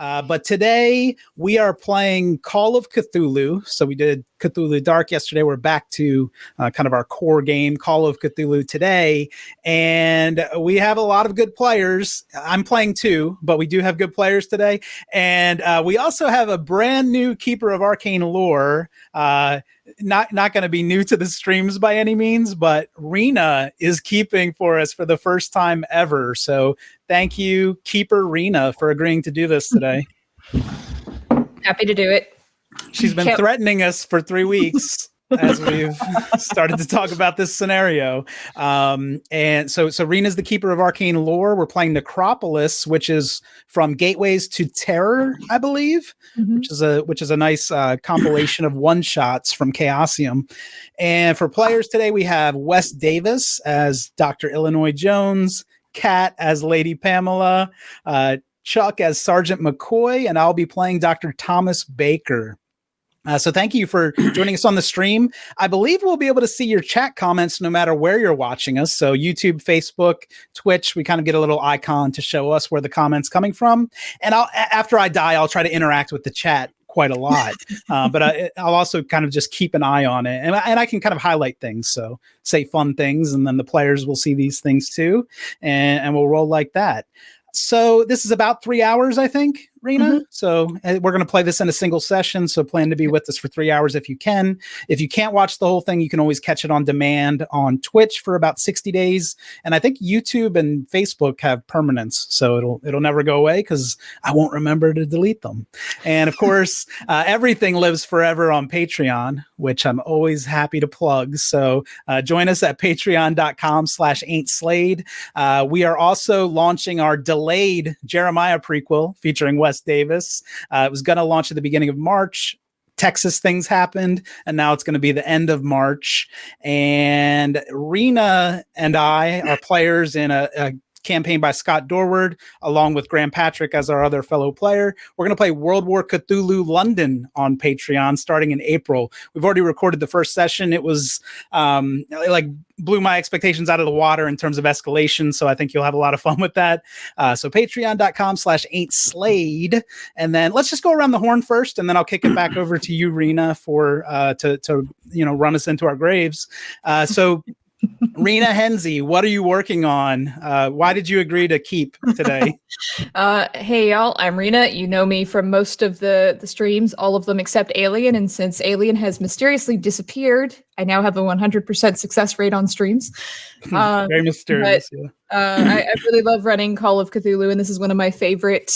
But today we are playing Call of Cthulhu. So we did Cthulhu Dark yesterday. We're back to kind of our core game, Call of Cthulhu today. And we have a lot of good players. I'm playing too, but we do have good players today. And we also have a brand new Keeper of Arcane Lore. Not going to be new to the streams by any means, but Rina is keeping for us for the first time ever. So thank you, Keeper Rina, for agreeing to do this today. Happy to do it. She's been threatening us for 3 weeks as we've started to talk about this scenario. And so Rina's the Keeper of Arcane Lore. We're playing Necropolis, which is from Gateways to Terror, I believe, which is a nice compilation of one-shots from Chaosium. And for players today, we have Wes Davis as Dr. Illinois Jones, Kat as Lady Pamela, Chuck as Sergeant McCoy, and I'll be playing Dr. Thomas Baker. So thank you for joining us on the stream. I believe we'll be able to see your chat comments no matter where you're watching us. So YouTube, Facebook, Twitch, we kind of get a little icon to show us where the comment's coming from. And after I die, I'll try to interact with the chat quite a lot. But I'll also kind of just keep an eye on it. And I can kind of highlight things. So say fun things, and then the players will see these things too. And we'll roll like that. So this is about 3 hours, I think, Rina. So we're going to play this in a single session. So plan to be with us for 3 hours if you can. If you can't watch the whole thing, you can always catch it on demand on Twitch for about 60 days. And I think YouTube and Facebook have permanence. So it'll never go away because I won't remember to delete them. And of course, everything lives forever on Patreon, which I'm always happy to plug. So join us at patreon.com/ain'tslade. We are also launching our delayed Jeremiah prequel featuring Wes Davis. It was going to launch at the beginning of March. Texas things happened, and now it's going to be the end of March. And Rina and I are players in a campaign by Scott Dorward, along with Graham Patrick as our other fellow player. We're going to play World War Cthulhu London on Patreon starting in April. We've already recorded the first session. It was blew my expectations out of the water in terms of escalation. So I think you'll have a lot of fun with that. So patreon.com/ain'tslade. And then let's just go around the horn first, and then I'll kick it back over to you, Rina, for to run us into our graves. So Rina Haenze, what are you working on? Why did you agree to keep today? Hey, y'all. I'm Rina. You know me from most of the streams, all of them except Alien. And since Alien has mysteriously disappeared, I now have a 100% success rate on streams. Very mysterious. I really love running Call of Cthulhu, and this is one of my favorite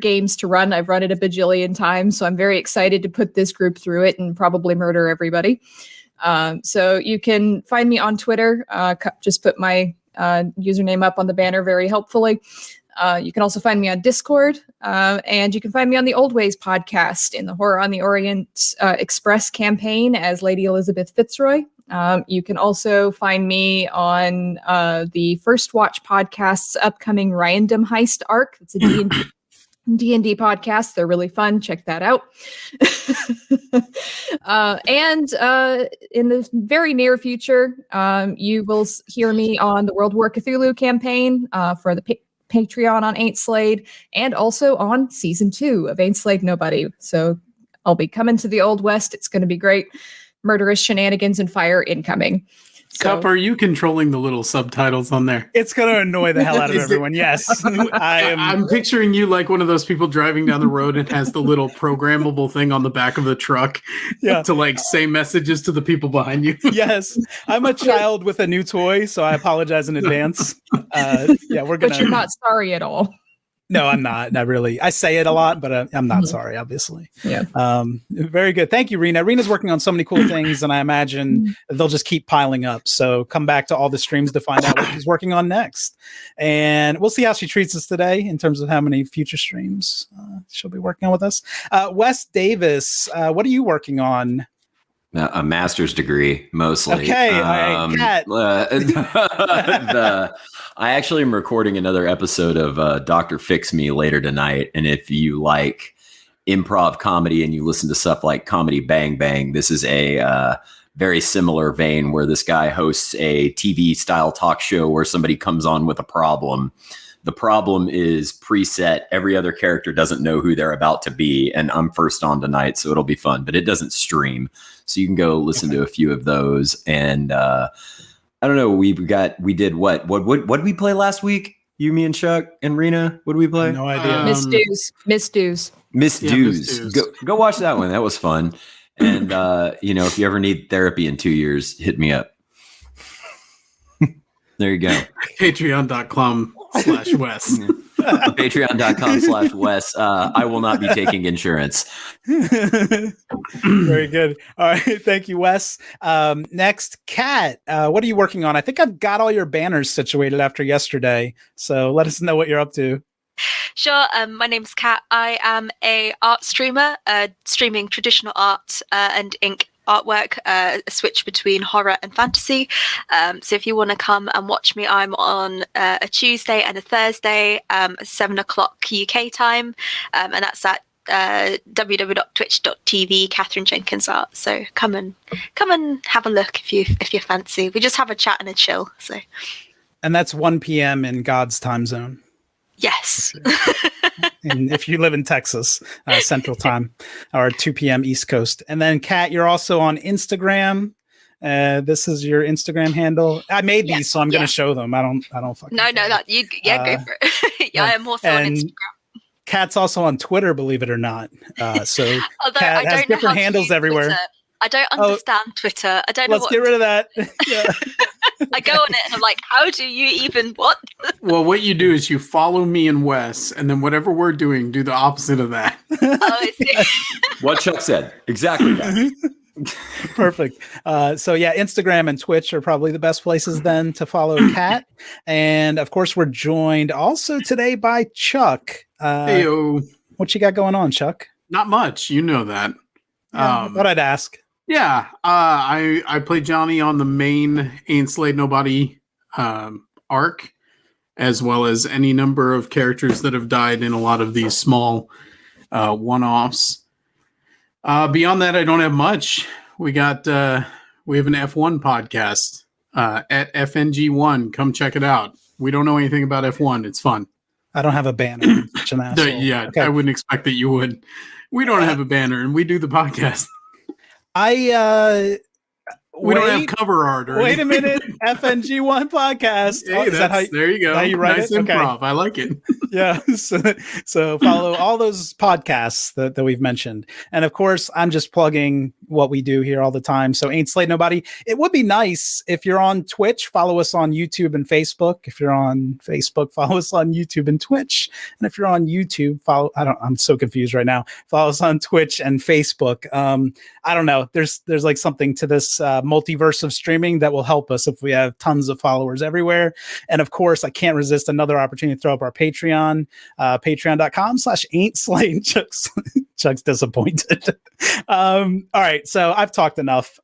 games to run. I've run it a bajillion times, so I'm very excited to put this group through it and probably murder everybody. So you can find me on Twitter. Just put my username up on the banner very helpfully. You can also find me on Discord, and you can find me on the Old Ways podcast in the Horror on the Orient Express campaign as Lady Elizabeth Fitzroy. You can also find me on the First Watch podcast's upcoming Random Heist arc. It's a D&D podcast. They're really fun. Check that out. And in the very near future, you will hear me on the World War Cthulhu campaign for the Patreon on Ain't Slade, and also on season 2 of Ain't Slade Nobody. So I'll be coming to the Old West. It's going to be great. Murderous shenanigans and fire incoming. Cup, are you controlling the little subtitles on there? It's going to annoy the hell out of everyone. Yes. I'm picturing you like one of those people driving down the road and has the little programmable thing on the back of the truck to like say messages to the people behind you. Yes. I'm a child with a new toy, so I apologize in advance. But you're not sorry at all. No, I'm not really. I say it a lot, but I'm not sorry, obviously. Yeah. Very good. Thank you, Rina. Rina's working on so many cool things, and I imagine they'll just keep piling up. So come back to all the streams to find out what she's working on next. And we'll see how she treats us today in terms of how many future streams she'll be working on with us. Wes Davis, what are you working on? A master's degree, mostly. Okay, Kat. I actually am recording another episode of Dr. Fix Me later tonight, and if you like improv comedy and you listen to stuff like Comedy Bang Bang, this is a very similar vein where this guy hosts a TV-style talk show where somebody comes on with a problem The problem is preset. Every other character doesn't know who they're about to be, and I'm first on tonight, so it'll be fun. But it doesn't stream, so you can go listen to a few of those. And I don't know. We did what did we play last week? You, me, and Chuck and Rina. What did we play? No idea. Miss Dues. Miss Dues. Go watch that one. That was fun. And if you ever need therapy in 2 years, hit me up. There you go. Patreon.com/Wes. Patreon.com/Wes. I will not be taking insurance. Very good. All right. Thank you, Wes. Next, Kat. What are you working on? I think I've got all your banners situated after yesterday. So let us know what you're up to. Sure. My name's Kat. I am a art streamer, streaming traditional art and ink artwork, a switch between horror and fantasy. So if you want to come and watch me, I'm on a Tuesday and a Thursday, 7 o'clock UK time, and that's at www.twitch.tv Catherine Jenkins Art. So come and have a look if you fancy. We just have a chat and a chill. So, and that's 1 p.m. in God's time zone. Yes. And if you live in Texas, Central Time, or 2 p.m. East Coast. And then, Kat, you're also on Instagram. This is your Instagram handle. I made these, so I'm going to show them. I don't fucking No, care. go for it. I am also on Instagram. Kat's also on Twitter, believe it or not. So although Kat has different handles everywhere. Twitter. I don't understand Twitter. I don't know. Let's get rid of that. Yeah. I go on it and I'm like, how do you even what? Well, what you do is you follow me and Wes, and then whatever we're doing, do the opposite of that. Oh, I see. What Chuck said. Exactly that. Perfect. So yeah, Instagram and Twitch are probably the best places then to follow Kat. And of course, we're joined also today by Chuck. Heyo. What you got going on, Chuck? Not much. You know that. Thought I'd ask. Yeah, I played Johnny on the main Ain't Slayed Nobody arc, as well as any number of characters that have died in a lot of these small one-offs. Beyond that, I don't have much. We have an F1 podcast at FNG1. Come check it out. We don't know anything about F1. It's fun. I don't have a banner. Such an asshole. Yeah, Okay. I wouldn't expect that you would. We don't have a banner, and we do the podcast. We don't have cover art. Wait a minute, FNG1 podcast. Hey, there you go. How you write nice it? Okay. Improv. I like it. Yeah. So follow all those podcasts that we've mentioned. And of course, I'm just plugging what we do here all the time. So Ain't Slayed Nobody. It would be nice if you're on Twitch, follow us on YouTube and Facebook. If you're on Facebook, follow us on YouTube and Twitch. And if you're on YouTube, I'm so confused right now. Follow us on Twitch and Facebook. I don't know. There's like something to this multiverse of streaming that will help us if we have tons of followers everywhere. And of course, I can't resist another opportunity to throw up our Patreon, patreon.com/ain'tslayed. Chuck's disappointed. All right. So I've talked enough.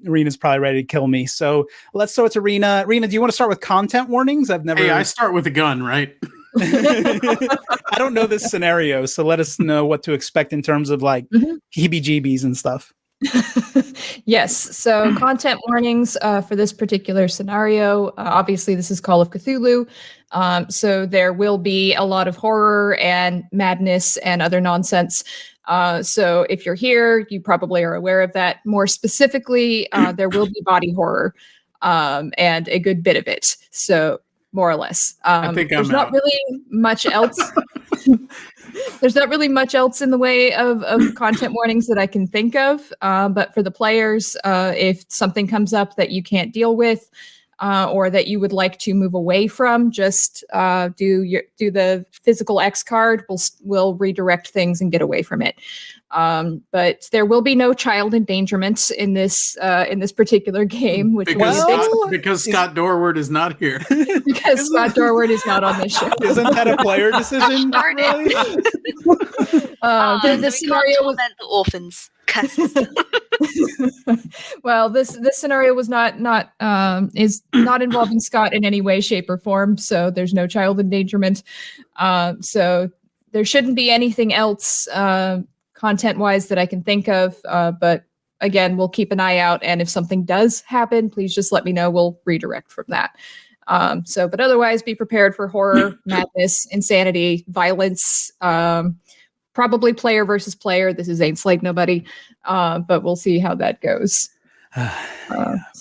Rina's probably ready to kill me. So let's throw it to Rina. Rina, do you want to start with content warnings? Hey, I start with a gun, right? I don't know this scenario, so let us know what to expect in terms of like heebie-jeebies and stuff. Yes. So content warnings for this particular scenario. Obviously, this is Call of Cthulhu. So there will be a lot of horror and madness and other nonsense. So if you're here, you probably are aware of that. More specifically, there will be body horror and a good bit of it. So more or less. I think there's not really much else. There's not really much else in the way of content warnings that I can think of. But for the players, if something comes up that you can't deal with, or that you would like to move away from, just do the physical X card. We'll redirect things and get away from it. But there will be no child endangerment in this particular game, which because Scott Dorward is not here. Because Scott Dorward is not on this show. Isn't that a player decision? Darn it. The scenario was the orphans. Well, this scenario was not involving Scott in any way, shape, or form. So there's no child endangerment. So there shouldn't be anything else content-wise that I can think of. But again, we'll keep an eye out, and if something does happen, please just let me know. We'll redirect from that. But otherwise, be prepared for horror, madness, insanity, violence. Probably player versus player. This is Ain't Slayed Nobody, but we'll see how that goes.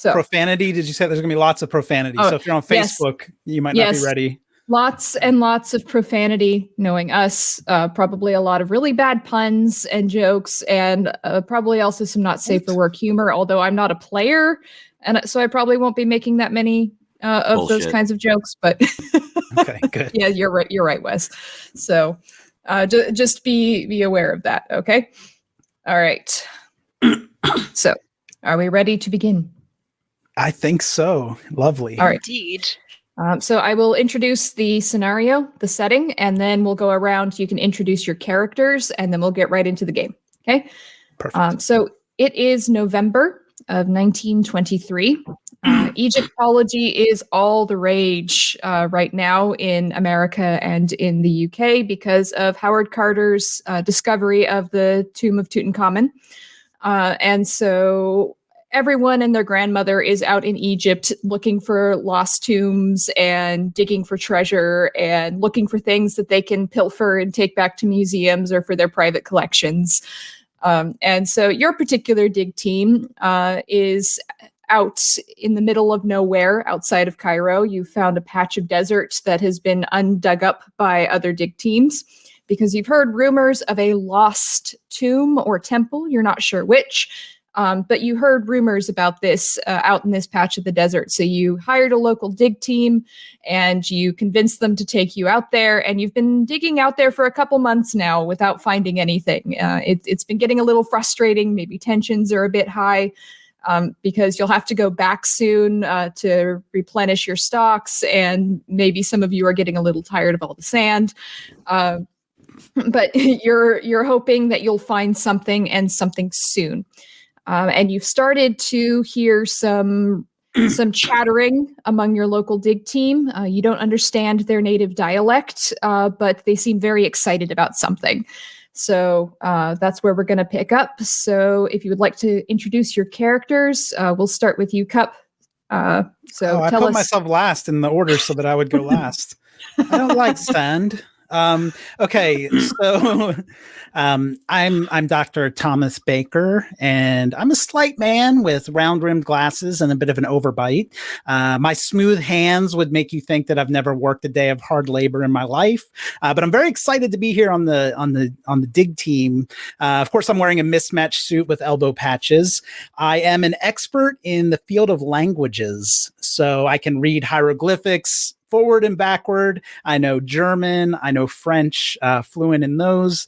Profanity. Did you say there's going to be lots of profanity? So if you're on Facebook, you might not be ready. Lots and lots of profanity, knowing us. Probably a lot of really bad puns and jokes, and probably also some not safe for work humor. Although I'm not a player, and so I probably won't be making that many of those kinds of jokes. But okay, good. Yeah, you're right. You're right, Wes. So just be aware of that. Okay. All right. So, are we ready to begin? I think so. Lovely. All right. Indeed. So I will introduce the scenario, the setting, and then we'll go around. You can introduce your characters, and then we'll get right into the game. Okay? Perfect. So it is November of 1923. Egyptology is all the rage right now in America and in the UK because of Howard Carter's discovery of the tomb of Tutankhamen. And so everyone and their grandmother is out in Egypt looking for lost tombs and digging for treasure and looking for things that they can pilfer and take back to museums or for their private collections. And so your particular dig team is out in the middle of nowhere outside of Cairo. You found a patch of desert that has been undug up by other dig teams because you've heard rumors of a lost tomb or temple. You're not sure which. But you heard rumors about this out in this patch of the desert. So you hired a local dig team and you convinced them to take you out there. And you've been digging out there for a couple months now without finding anything. It's been getting a little frustrating. Maybe tensions are a bit high because you'll have to go back soon to replenish your stocks. And maybe some of you are getting a little tired of all the sand. But you're hoping that you'll find something and something soon. And you've started to hear some chattering among your local dig team. You don't understand their native dialect, but they seem very excited about something. So that's where we're going to pick up. So if you would like to introduce your characters, we'll start with you, Cup. I put myself last in the order so that I would go last. I don't like sand. Okay, so I'm Dr. Thomas Baker, and I'm a slight man with round-rimmed glasses and a bit of an overbite. My smooth hands would make you think that I've never worked a day of hard labor in my life, but I'm very excited to be here on the dig team. Of course, I'm wearing a mismatched suit with elbow patches. I am an expert in the field of languages, so I can read hieroglyphics forward and backward. I know German, I know French, fluent in those.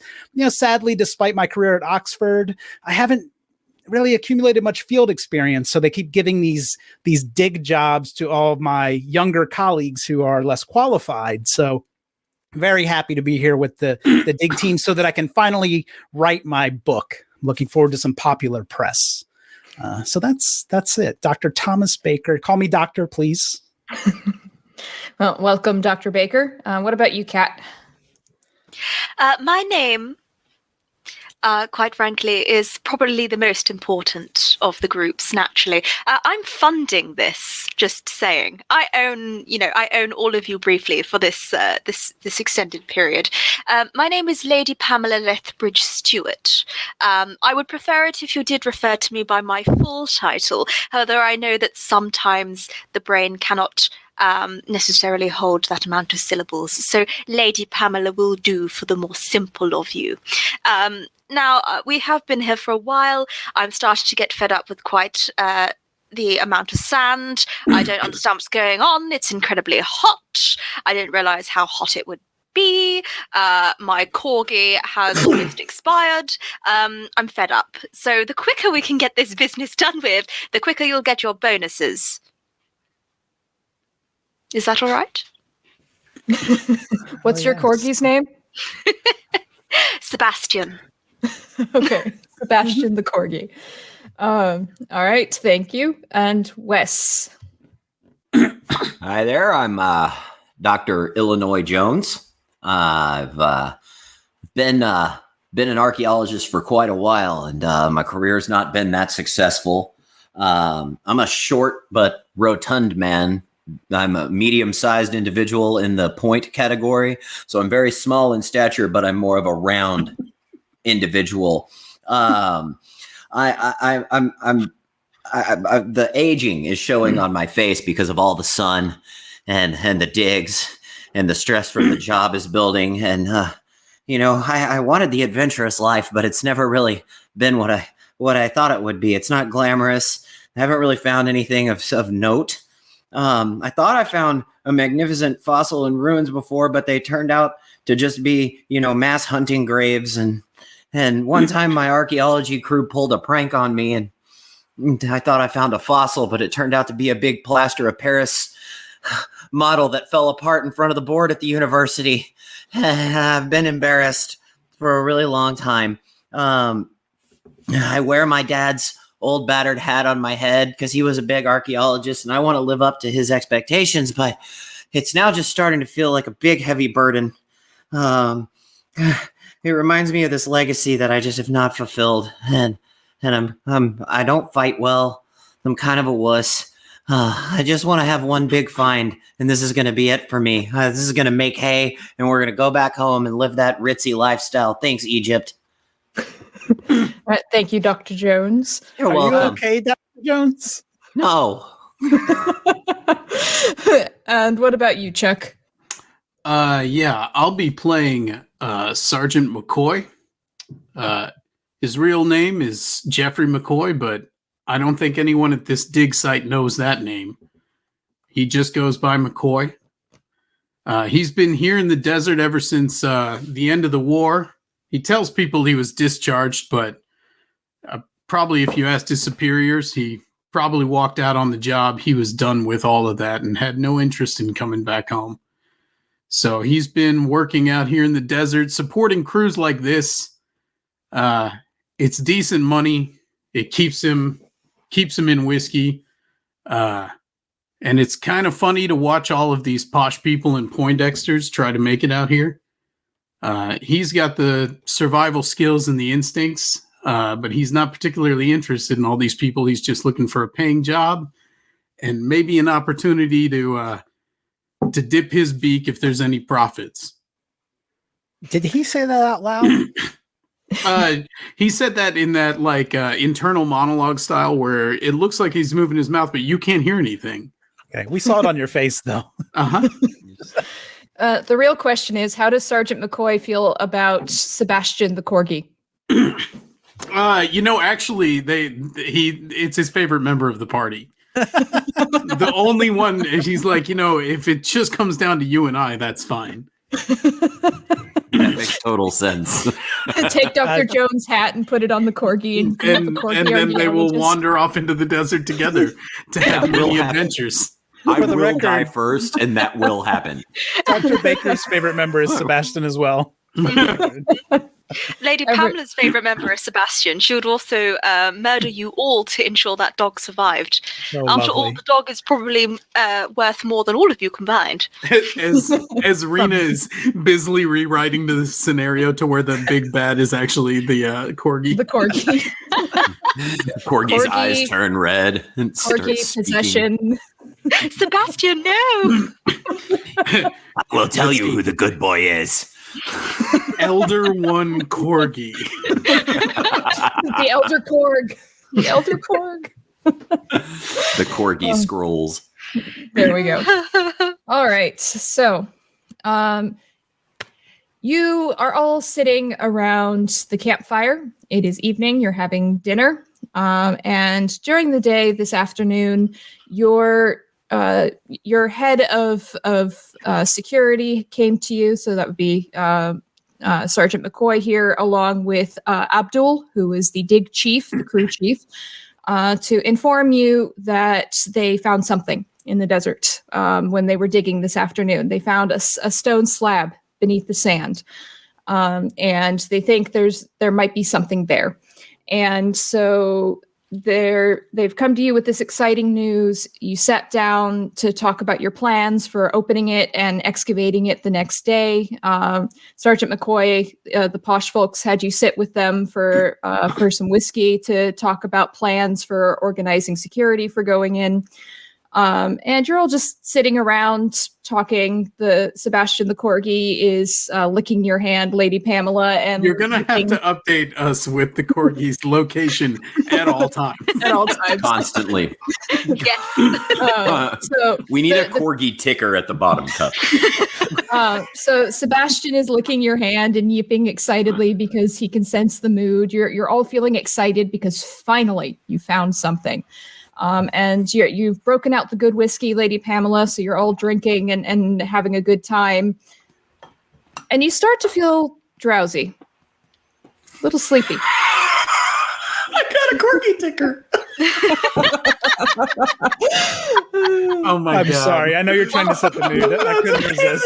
Sadly, despite my career at Oxford, I haven't really accumulated much field experience. So they keep giving these dig jobs to all of my younger colleagues who are less qualified. So very happy to be here with the dig team so that I can finally write my book. I'm looking forward to some popular press. So that's it. Dr. Thomas Baker. Call me doctor, please. Well, welcome, Dr. Baker. What about you, Kat? My name, quite frankly, is probably the most important of the groups, naturally. I'm funding this, just saying. I own all of you briefly for this extended period. My name is Lady Pamela Lethbridge Stewart. I would prefer it if you did refer to me by my full title, although I know that sometimes the brain cannot necessarily hold that amount of syllables. So Lady Pamela will do for the more simple of you. Now, we have been here for a while. I'm starting to get fed up with quite the amount of sand. I don't understand what's going on. It's incredibly hot. I didn't realize how hot it would be. My corgi has almost expired. I'm fed up. So the quicker we can get this business done with, the quicker you'll get your bonuses. Is that all right? What's your corgi's name? Sebastian. Okay, Sebastian the corgi. All right, thank you. And Wes. Hi there. I'm Dr. Illinois Jones. I've been an archaeologist for quite a while, and my career's not been that successful. I'm a short but rotund man I'm a medium-sized individual in the point category, so I'm very small in stature, but I'm more of a round individual. I'm the aging is showing on my face because of all the sun and the digs and the stress from the job is building. And, I wanted the adventurous life, but it's never really been what I thought it would be. It's not glamorous. I haven't really found anything of note. I thought I found a magnificent fossil in ruins before, but they turned out to just be, mass hunting graves. And one time my archaeology crew pulled a prank on me, and I thought I found a fossil, but it turned out to be a big plaster of Paris model that fell apart in front of the board at the university. I've been embarrassed for a really long time. I wear my dad's old battered hat on my head because he was a big archaeologist, and I want to live up to his expectations, but it's now just starting to feel like a big, heavy burden. It reminds me of this legacy that I just have not fulfilled, and I don't fight well. I'm kind of a wuss. I just want to have one big find, and this is going to be it for me. This is going to make hay, and we're going to go back home and live that ritzy lifestyle. Thanks, Egypt. Thank you, Dr. Jones. You're Are welcome. you okay, Dr. Jones? No. And what about you, Chuck? Yeah, I'll be playing Sergeant McCoy. His real name is Jeffrey McCoy, but I don't think anyone at this dig site knows that name. He just goes by McCoy. He's been here in the desert ever since the end of the war. He tells people he was discharged, but probably if you asked his superiors, he probably walked out on the job. He was done with all of that and had no interest in coming back home. So he's been working out here in the desert, supporting crews like this. It's decent money. It keeps him in whiskey. And it's kind of funny to watch all of these posh people in Poindexters try to make it out here. He's got the survival skills and the instincts, but he's not particularly interested in all these people. He's just looking for a paying job and maybe an opportunity to dip his beak if there's any profits. Did he say that out loud? He said that in that internal monologue style where it looks like he's moving his mouth, but you can't hear anything. Okay, we saw it on your face, though. Uh-huh. The real question is, how does Sergeant McCoy feel about Sebastian the Corgi? Actually, it's his favorite member of the party. The only one, he's like, if it just comes down to you and I, that's fine. That makes total sense. Take Dr. Jones' hat and put it on the Corgi, and then they will wander off into the desert together to have many adventures. I For the will record- die first, and that will happen. Dr. Baker's favorite member is Sebastian as well. Lady Pamela's favourite member is Sebastian. She would also murder you all to ensure that dog survived. So After all, lovely. the dog is probably worth more than all of you combined. As Rina is busily rewriting the scenario to where the big bad is actually the Corgi. The Corgi. Corgi's Corgi- eyes turn red and Corgi start speaking. possession. Sebastian, no! I will tell you who the good boy is. Elder One Corgi. The Elder Korg. The Elder Korg. The Corgi scrolls. There we go. All right. So, you are all sitting around the campfire. It is evening. You're having dinner. And during the day this afternoon, your head of security came to you. So that would be Sergeant McCoy here, along with Abdul, who is the dig chief, the crew chief, to inform you that they found something in the desert when they were digging this afternoon. They found a stone slab beneath the sand, and they think there might be something there. And so they've come to you with this exciting news. You sat down to talk about your plans for opening it and excavating it the next day. Sergeant McCoy, the posh folks, had you sit with them for some whiskey to talk about plans for organizing security for going in. And you're all just sitting around talking. Sebastian the corgi is licking your hand, Lady Pamela, and You're gonna have to update us with the corgi's location at all times. at all times. Constantly. Yes. So We need a corgi ticker at the bottom cup. so Sebastian is licking your hand and yipping excitedly because he can sense the mood. You're all feeling excited because finally you found something. And you've broken out the good whiskey, Lady Pamela, so you're all drinking and having a good time. And you start to feel drowsy, a little sleepy. I got a corgi ticker. Oh my I'm god! sorry. I know you're trying to set the mood. I couldn't resist.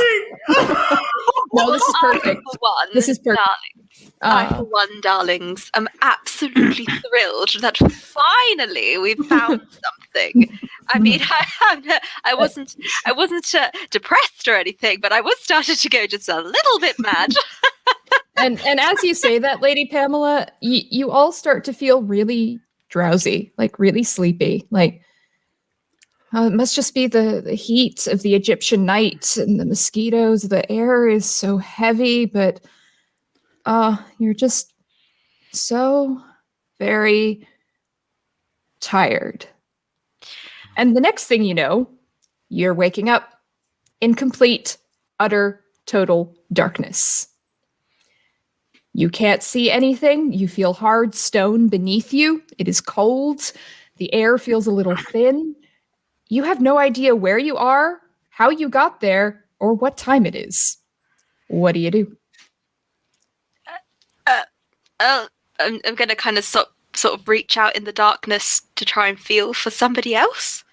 No, this is perfect. For one, This is perfect. I, for one, darlings, am absolutely thrilled that finally we found something. I mean, I wasn't depressed or anything, but I was starting to go just a little bit mad. And as you say that, Lady Pamela, you all start to feel really drowsy, like really sleepy. Like it must just be the heat of the Egyptian night and the mosquitoes. The air is so heavy, but you're just so very tired. And the next thing you know, you're waking up in complete, utter, total darkness. You can't see anything. You feel hard stone beneath you. It is cold. The air feels a little thin. You have no idea where you are, how you got there, or what time it is. What do? I'm going to kind of sort of reach out in the darkness to try and feel for somebody else.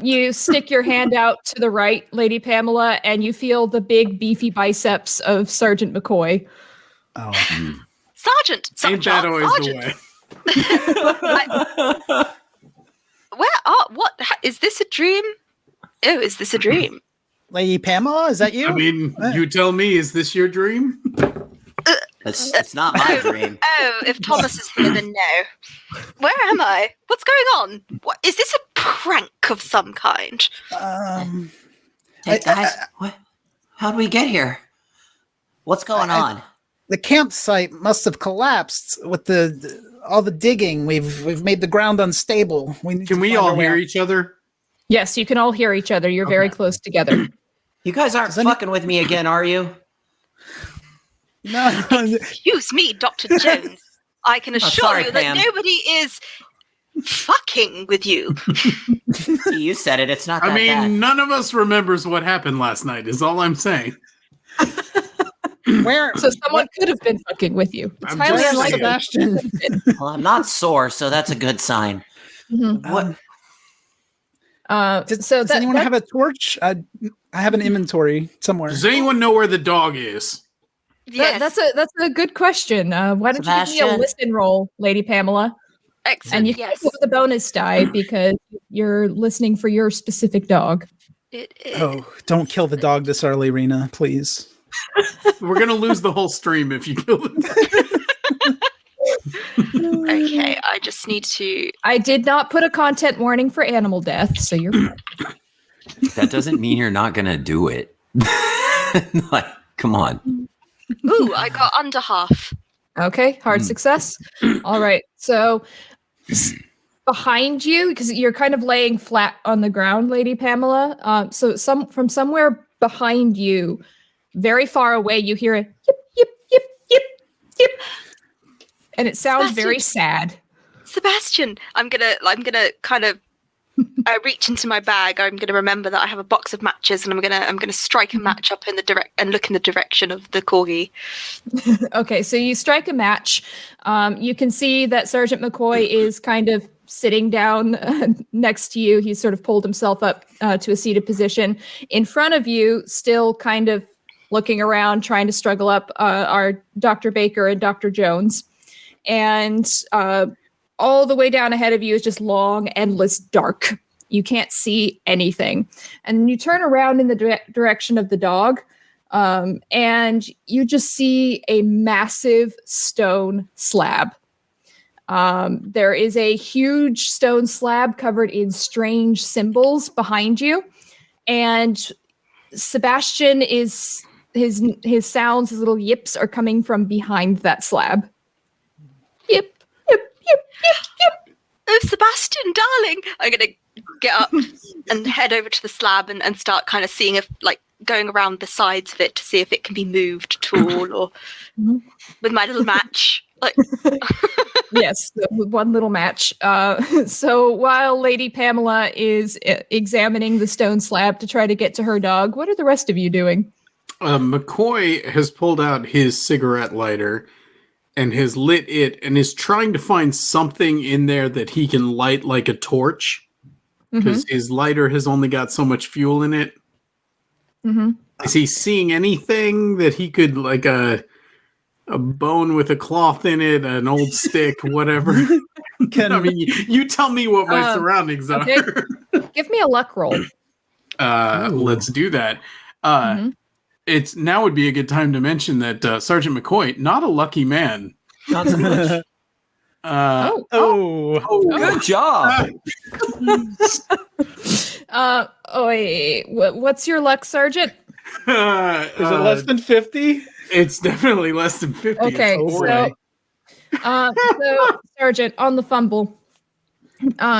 You stick your hand out to the right, Lady Pamela, and you feel the big, beefy biceps of Sergeant McCoy. Oh, Sergeant! Ain't that always Sergeant. the way? What? Is this a dream? Oh, is this a dream? Lady Pamela, is that you? I mean, you tell me, is this your dream? It's not my dream. Oh, if Thomas is here, then no. Where am I? What's going on? What is this, a prank of some kind? Hey guys, how'd we get here? What's going on? The campsite must have collapsed with all the digging. We've made the ground unstable. Can we all hear each other? Yes, you can all hear each other. You're very close together. You guys aren't fucking with me again, are you? No. Excuse me, Dr. Jones. I can assure you that Pam. nobody is fucking with you. You said it. It's not that I mean, bad. none of us remembers what happened last night, is all I'm saying. Where? So someone could have been fucking with you. It's I'm highly just unlikely. Sebastian. Well, I'm not sore, so that's a good sign. Mhm. What? Does anyone have a torch? I have an inventory somewhere. Does anyone know where the dog is? Yes. That's a good question. Why don't you give me a Sebastian? listen roll, Lady Pamela? Excellent. And you Yes. with the bonus die because you're listening for your specific dog. Oh, don't kill the dog this early, Rina, please. We're gonna lose the whole stream if you kill it. Okay, I just need to. I did not put a content warning for animal death, so you're fine. That doesn't mean you're not gonna do it. Like, come on. Ooh, I got under half. Okay, hard success. All right, so behind you, because you're kind of laying flat on the ground, Lady Pamela. So from somewhere behind you, very far away, you hear a yip yip yip yip yip, and it sounds very sad. Sebastian, I'm gonna kind of reach into my bag. I'm gonna remember that I have a box of matches, and I'm gonna strike a match up in the and look in the direction of the corgi. Okay, so you strike a match. You can see that Sergeant McCoy is kind of sitting down next to you. He's sort of pulled himself up to a seated position. In front of you, still kind of looking around, trying to struggle up, are Dr. Baker and Dr. Jones. And all the way down ahead of you is just long, endless dark. You can't see anything. And you turn around in the direction of the dog, and you just see a massive stone slab. There is a huge stone slab covered in strange symbols behind you, and Sebastian is his sounds, his little yips are coming from behind that slab. Yip, yip, yip, yip, yip. Oh, Sebastian, darling! I'm gonna get up and head over to the slab and start kind of seeing if, like, going around the sides of it to see if it can be moved at all, or with my little match. Like, yes, one little match. So while Lady Pamela is examining the stone slab to try to get to her dog, what are the rest of you doing? McCoy has pulled out his cigarette lighter and has lit it and is trying to find something in there that he can light like a torch, because his lighter has only got so much fuel in it. Is he seeing anything that he could, like a bone with a cloth in it, an old stick, whatever? I mean, you tell me what my surroundings are. Give me a luck roll. Let's do that. It's now would be a good time to mention that Sergeant McCoy, not a lucky man. Not so much. Good job. What's your luck, Sergeant? Is it less than 50? It's definitely less than 50. Okay, so Sergeant, on the fumble,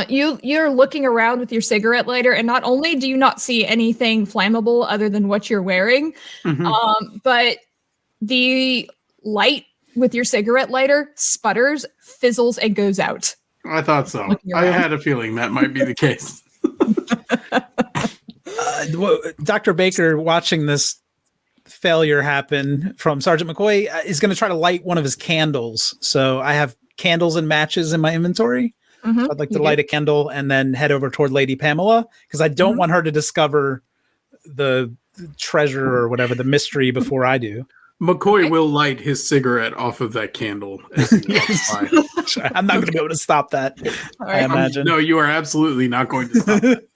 you're looking around with your cigarette lighter, and not only do you not see anything flammable other than what you're wearing, but the light with your cigarette lighter sputters, fizzles, and goes out. I thought so. I had a feeling that might be the case. Dr. Baker, watching this failure happen from Sergeant McCoy, is going to try to light one of his candles. So I have candles and matches in my inventory. So I'd like to light a candle and then head over toward Lady Pamela, because I don't want her to discover the treasure or whatever, the mystery, before I do. McCoy will light his cigarette off of that candle as he walks by. I'm not going to be able to stop that, I imagine. No, you are absolutely not going to stop it.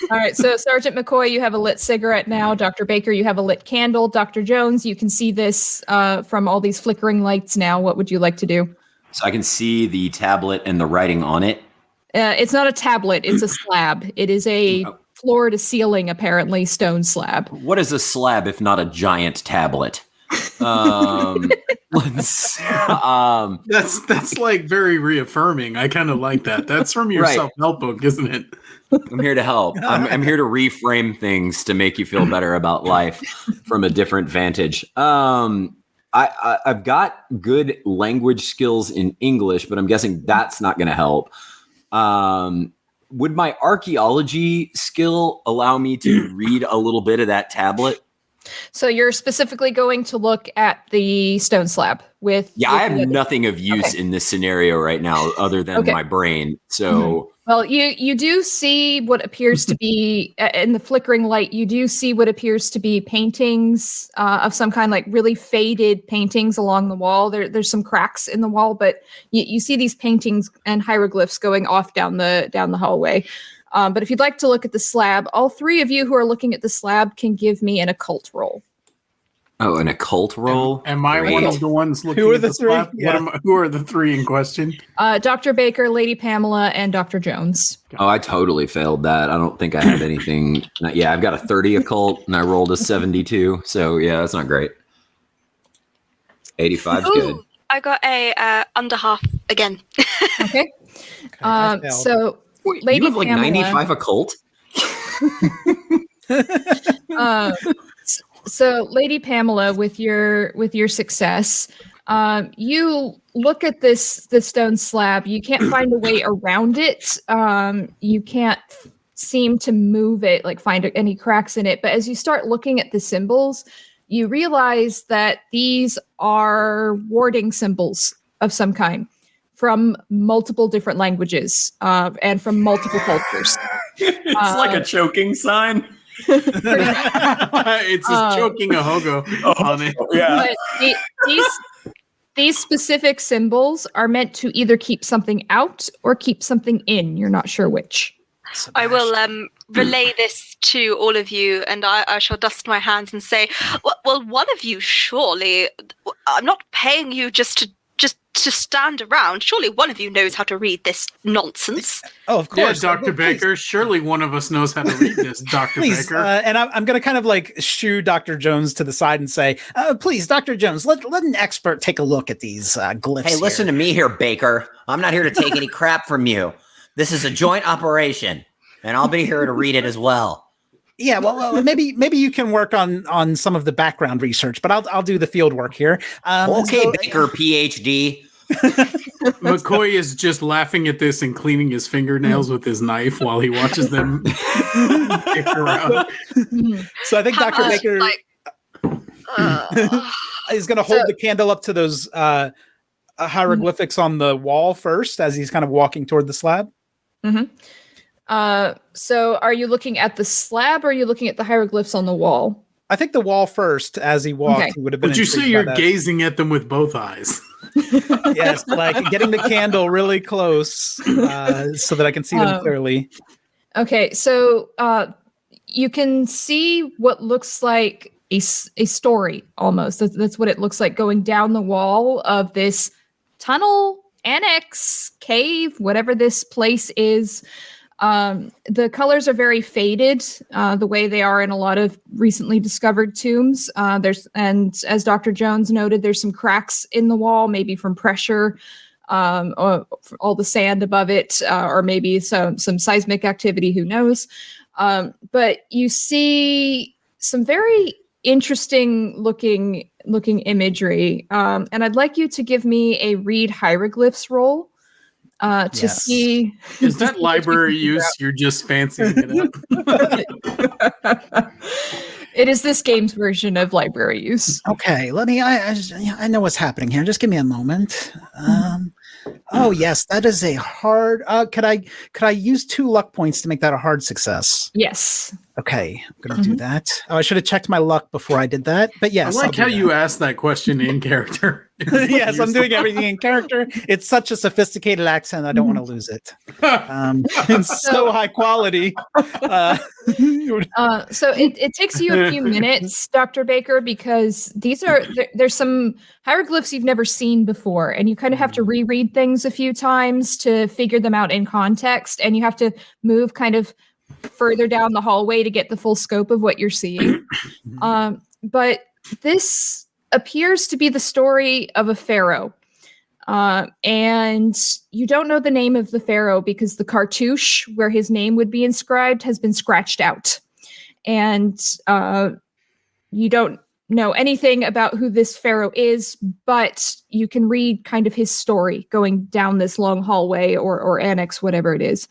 All right, so Sergeant McCoy, you have a lit cigarette now. Dr. Baker, you have a lit candle. Dr. Jones, you can see this from all these flickering lights now. What would you like to do? So I can see the tablet and the writing on it. It's not a tablet, it's a slab. It is a floor to ceiling, apparently, stone slab. What is a slab if not a giant tablet? That's like very reaffirming. I kind of like that. That's from your self-help book, isn't it? I'm here to help. I'm here to reframe things to make you feel better about life from a different vantage. I've got good language skills in English, but I'm guessing that's not going to help. Would my archaeology skill allow me to read a little bit of that tablet? So you're specifically going to look at the stone slab with... I have nothing of use in this scenario right now other than my brain. So... Well, you do see what appears to be, in the flickering light, you do see what appears to be paintings of some kind, like really faded paintings along the wall. There's some cracks in the wall, but you see these paintings and hieroglyphs going off down the hallway. But if you'd like to look at the slab, all three of you who are looking at the slab can give me an occult roll. Oh, an occult roll? Am I one of the ones looking Who are at the the three? slab? Yeah. Who are the three in question? Dr. Baker, Lady Pamela, and Dr. Jones. Oh, I totally failed that. I don't think I have anything. I've got a 30 occult, and I rolled a 72. So, yeah, that's not great. 85's good. I got a under half again. Okay. So, Wait, Lady you have like Pamela, 95 occult? So, Lady Pamela, with your success, you look at this stone slab. You can't find a way around it. You can't seem to move it, like find any cracks in it. But as you start looking at the symbols, you realize that these are warding symbols of some kind from multiple different languages and from multiple cultures. It's like a choking sign. It's just choking a hogo on it. But these specific symbols are meant to either keep something out or keep something in. You're not sure which. I will relay this to all of you, and I shall dust my hands and say, well, one of you surely. I'm not paying you just to stand around. Surely one of you knows how to read this nonsense. Oh, of course. Yeah, Dr. Baker. Surely one of us knows how to read this, Dr. Please, Baker. and I'm going to kind of like shoo Dr. Jones to the side and say, please, Dr. Jones, let an expert take a look at these glyphs. Hey, listen to me here, Baker. I'm not here to take any crap from you. This is a joint operation, and I'll be here to read it as well. Yeah, well, maybe you can work on some of the background research, but I'll do the field work here. Okay, Baker, PhD. McCoy is just laughing at this and cleaning his fingernails with his knife while he watches them kick around. So I think Dr. Baker is going to hold the candle up to those hieroglyphics on the wall first as he's kind of walking toward the slab. Mm-hmm. So are you looking at the slab or are you looking at the hieroglyphs on the wall? I think the wall first as he walked. Okay. He would have been. But you say you're gazing at them with both eyes. Yes, like getting the candle really close so that I can see them clearly. Okay, so you can see what looks like a story almost. That's what it looks like going down the wall of this tunnel, annex, cave, whatever this place is. The colors are very faded, the way they are in a lot of recently discovered tombs. And as Dr. Jones noted, there's some cracks in the wall, maybe from pressure, or all the sand above it, or maybe some seismic activity, who knows. But you see some very interesting looking imagery. And I'd like you to give me a read hieroglyphs roll. To see, is that library use? You're just fancying it up. It is this game's version of library use. Okay, let me. I know what's happening here. Just give me a moment. Oh yes, that is a hard. Could I use 2 luck points to make that a hard success? Yes. Okay, I'm gonna do that. Oh, I should have checked my luck before I did that. But yes, I like how you asked that question in character. Yes, I'm doing everything in character. It's such a sophisticated accent. I don't want to lose it. It's so high quality. So it takes you a few minutes, Dr. Baker, because there's some hieroglyphs you've never seen before, and you kind of have to reread things a few times to figure them out in context, and you have to move kind of further down the hallway to get the full scope of what you're seeing. But this appears to be the story of a pharaoh. And you don't know the name of the pharaoh because the cartouche where his name would be inscribed has been scratched out. And you don't know anything about who this pharaoh is, but you can read kind of his story going down this long hallway or annex, whatever it is.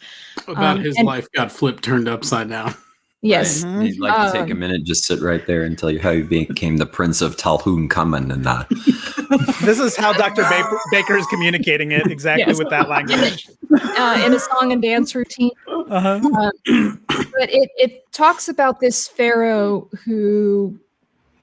About his life got turned upside down. Yes. Right. You'd like to take a minute, just sit right there and tell you how you became the Prince of Tutankhamen and that. This is how Dr. Baker is communicating it exactly with that language. In a song and dance routine. Uh-huh. But it talks about this pharaoh who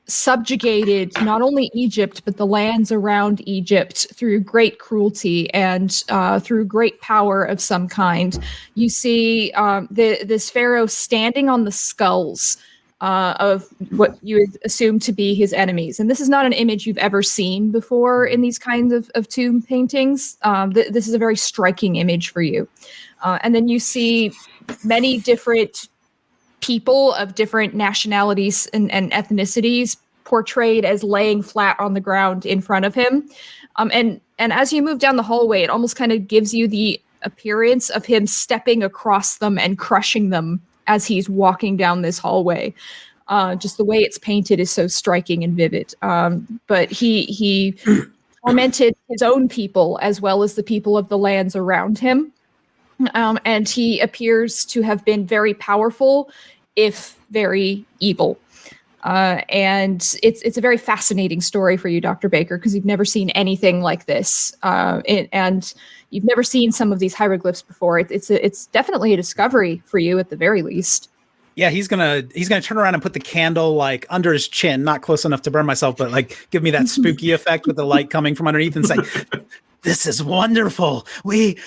subjugated not only Egypt, but the lands around Egypt through great cruelty and through great power of some kind. You see this pharaoh standing on the skulls of what you would assume to be his enemies. And this is not an image you've ever seen before in these kinds of tomb paintings. This is a very striking image for you. And then you see many different people of different nationalities and ethnicities portrayed as laying flat on the ground in front of him. And as you move down the hallway, it almost kind of gives you the appearance of him stepping across them and crushing them as he's walking down this hallway. Just the way it's painted is so striking and vivid. But he tormented his own people as well as the people of the lands around him. And he appears to have been very powerful, if very evil. And it's a very fascinating story for you, Dr. Baker, because you've never seen anything like this. And you've never seen some of these hieroglyphs before. It's definitely a discovery for you at the very least. Yeah, he's gonna turn around and put the candle like under his chin, not close enough to burn myself, but like give me that spooky effect with the light coming from underneath and say, "This is wonderful. This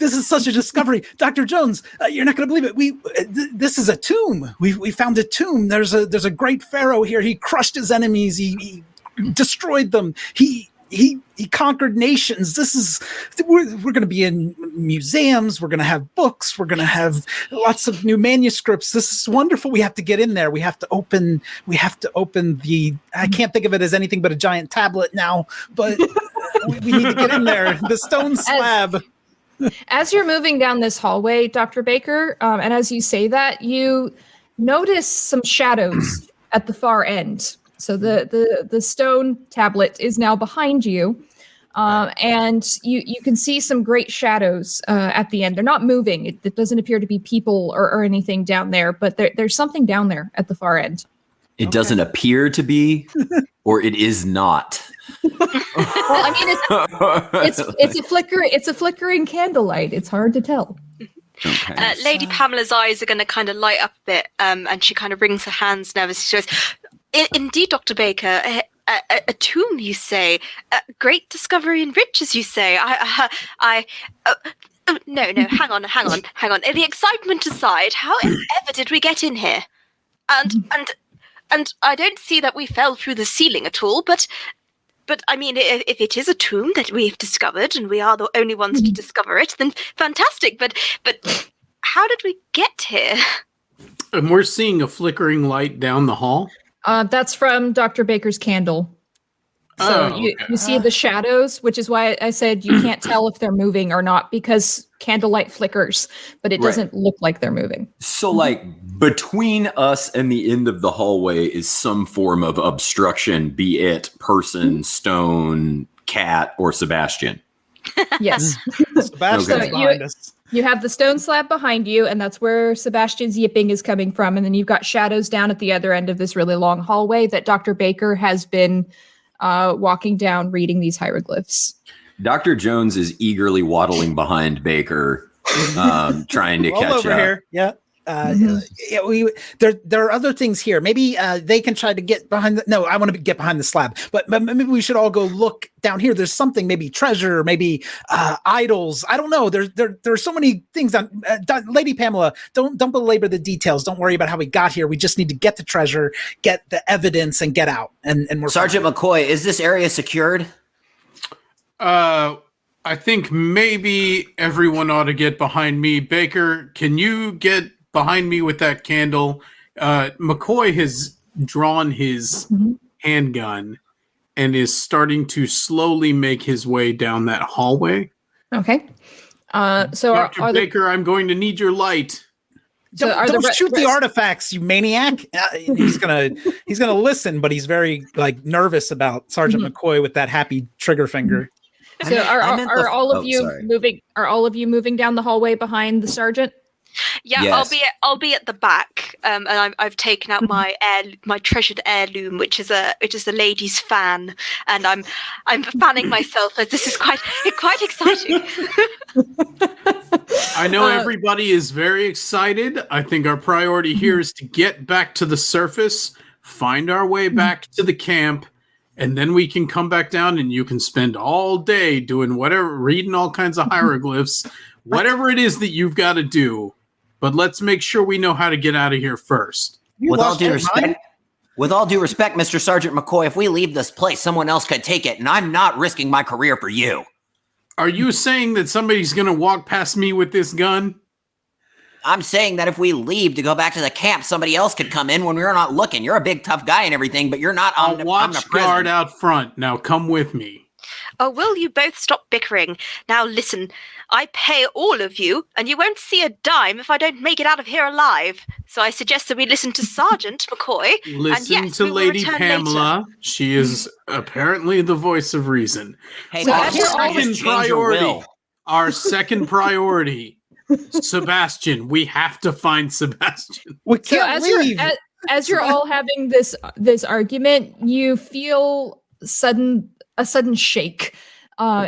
is such a discovery, Dr. Jones. You're not going to believe it. This is a tomb. We found a tomb. There's a great pharaoh here. He crushed his enemies. He destroyed them. He he conquered nations. We're going to be in museums. We're going to have books. We're going to have lots of new manuscripts. This is wonderful. We have to get in there. We have to open the, I can't think of it as anything but a giant tablet now, but we need to get in there. The stone slab. As you're moving down this hallway, Dr. Baker, and as you say that, you notice some shadows at the far end. So the stone tablet is now behind you, and you can see some great shadows at the end. They're not moving. It doesn't appear to be people or anything down there, but there's something down there at the far end. It doesn't appear to be, or it is not. Well, I mean, it's a flickering candlelight. It's hard to tell. Okay. Lady Pamela's eyes are going to kind of light up a bit, and she kind of wrings her hands nervously. She goes, "Indeed, Dr. Baker, a tomb, you say? Great discovery and riches, you say? No, hang on. The excitement aside, how ever did we get in here? And I don't see that we fell through the ceiling at all, but I mean, if it is a tomb that we've discovered and we are the only ones to discover it, then fantastic. But how did we get here?" And we're seeing a flickering light down the hall. That's from Dr. Baker's candle. So you see the shadows, which is why I said you can't tell if they're moving or not, because candlelight flickers, but it doesn't look like they're moving. So like between us and the end of the hallway is some form of obstruction, be it person, stone, cat, or Sebastian. Yes. Sebastian's behind us. You have the stone slab behind you, and that's where Sebastian's yipping is coming from. And then you've got shadows down at the other end of this really long hallway that Dr. Baker has been walking down, reading these hieroglyphs. Dr. Jones is eagerly waddling behind Baker, trying to catch over up. Here. Yeah. There are other things here. Maybe they can try to get behind no, I want to get behind the slab, but maybe we should all go look down here. There's something, maybe treasure, maybe idols. I don't know. There's so many things on Lady Pamela, don't belabor the details. Don't worry about how we got here. We just need to get the treasure, get the evidence, and get out. And we're Sergeant McCoy, is this area secured? I think maybe everyone ought to get behind me. Baker, can you get behind me with that candle? McCoy has drawn his handgun and is starting to slowly make his way down that hallway. Okay. So Dr. Baker, I'm going to need your light. Don't shoot the artifacts, you maniac. He's gonna listen, but he's very nervous about Sergeant McCoy with that happy trigger finger. So are all of you moving? Are all of you moving down the hallway behind the sergeant? Yeah, Yes. I'll be at the back, and I've taken out my treasured heirloom, which is a lady's fan, and I'm fanning myself as this is quite exciting. I know everybody is very excited. I think our priority here is to get back to the surface, find our way back to the camp, and then we can come back down and you can spend all day doing whatever, reading all kinds of hieroglyphs, whatever it is that you've got to do. But let's make sure we know how to get out of here first. With all due respect, Mr. Sergeant McCoy, if we leave this place, someone else could take it, and I'm not risking my career for you. Are you saying that somebody's going to walk past me with this gun? I'm saying that if we leave to go back to the camp, somebody else could come in when we're not looking. You're a big, tough guy and everything, but you're not I'll watch guard out front. Now come with me. Oh, will you both stop bickering? Now listen, I pay all of you, and you won't see a dime if I don't make it out of here alive. So I suggest that we listen to Sergeant McCoy. Listen and yes, to we will Lady return Pamela. later. She is apparently the voice of reason. Hey, So Bob, as you're you're not all- just change your will. Our second priority, Sebastian. We have to find Sebastian. We So can't leave. as you're all having this argument, you feel a sudden shake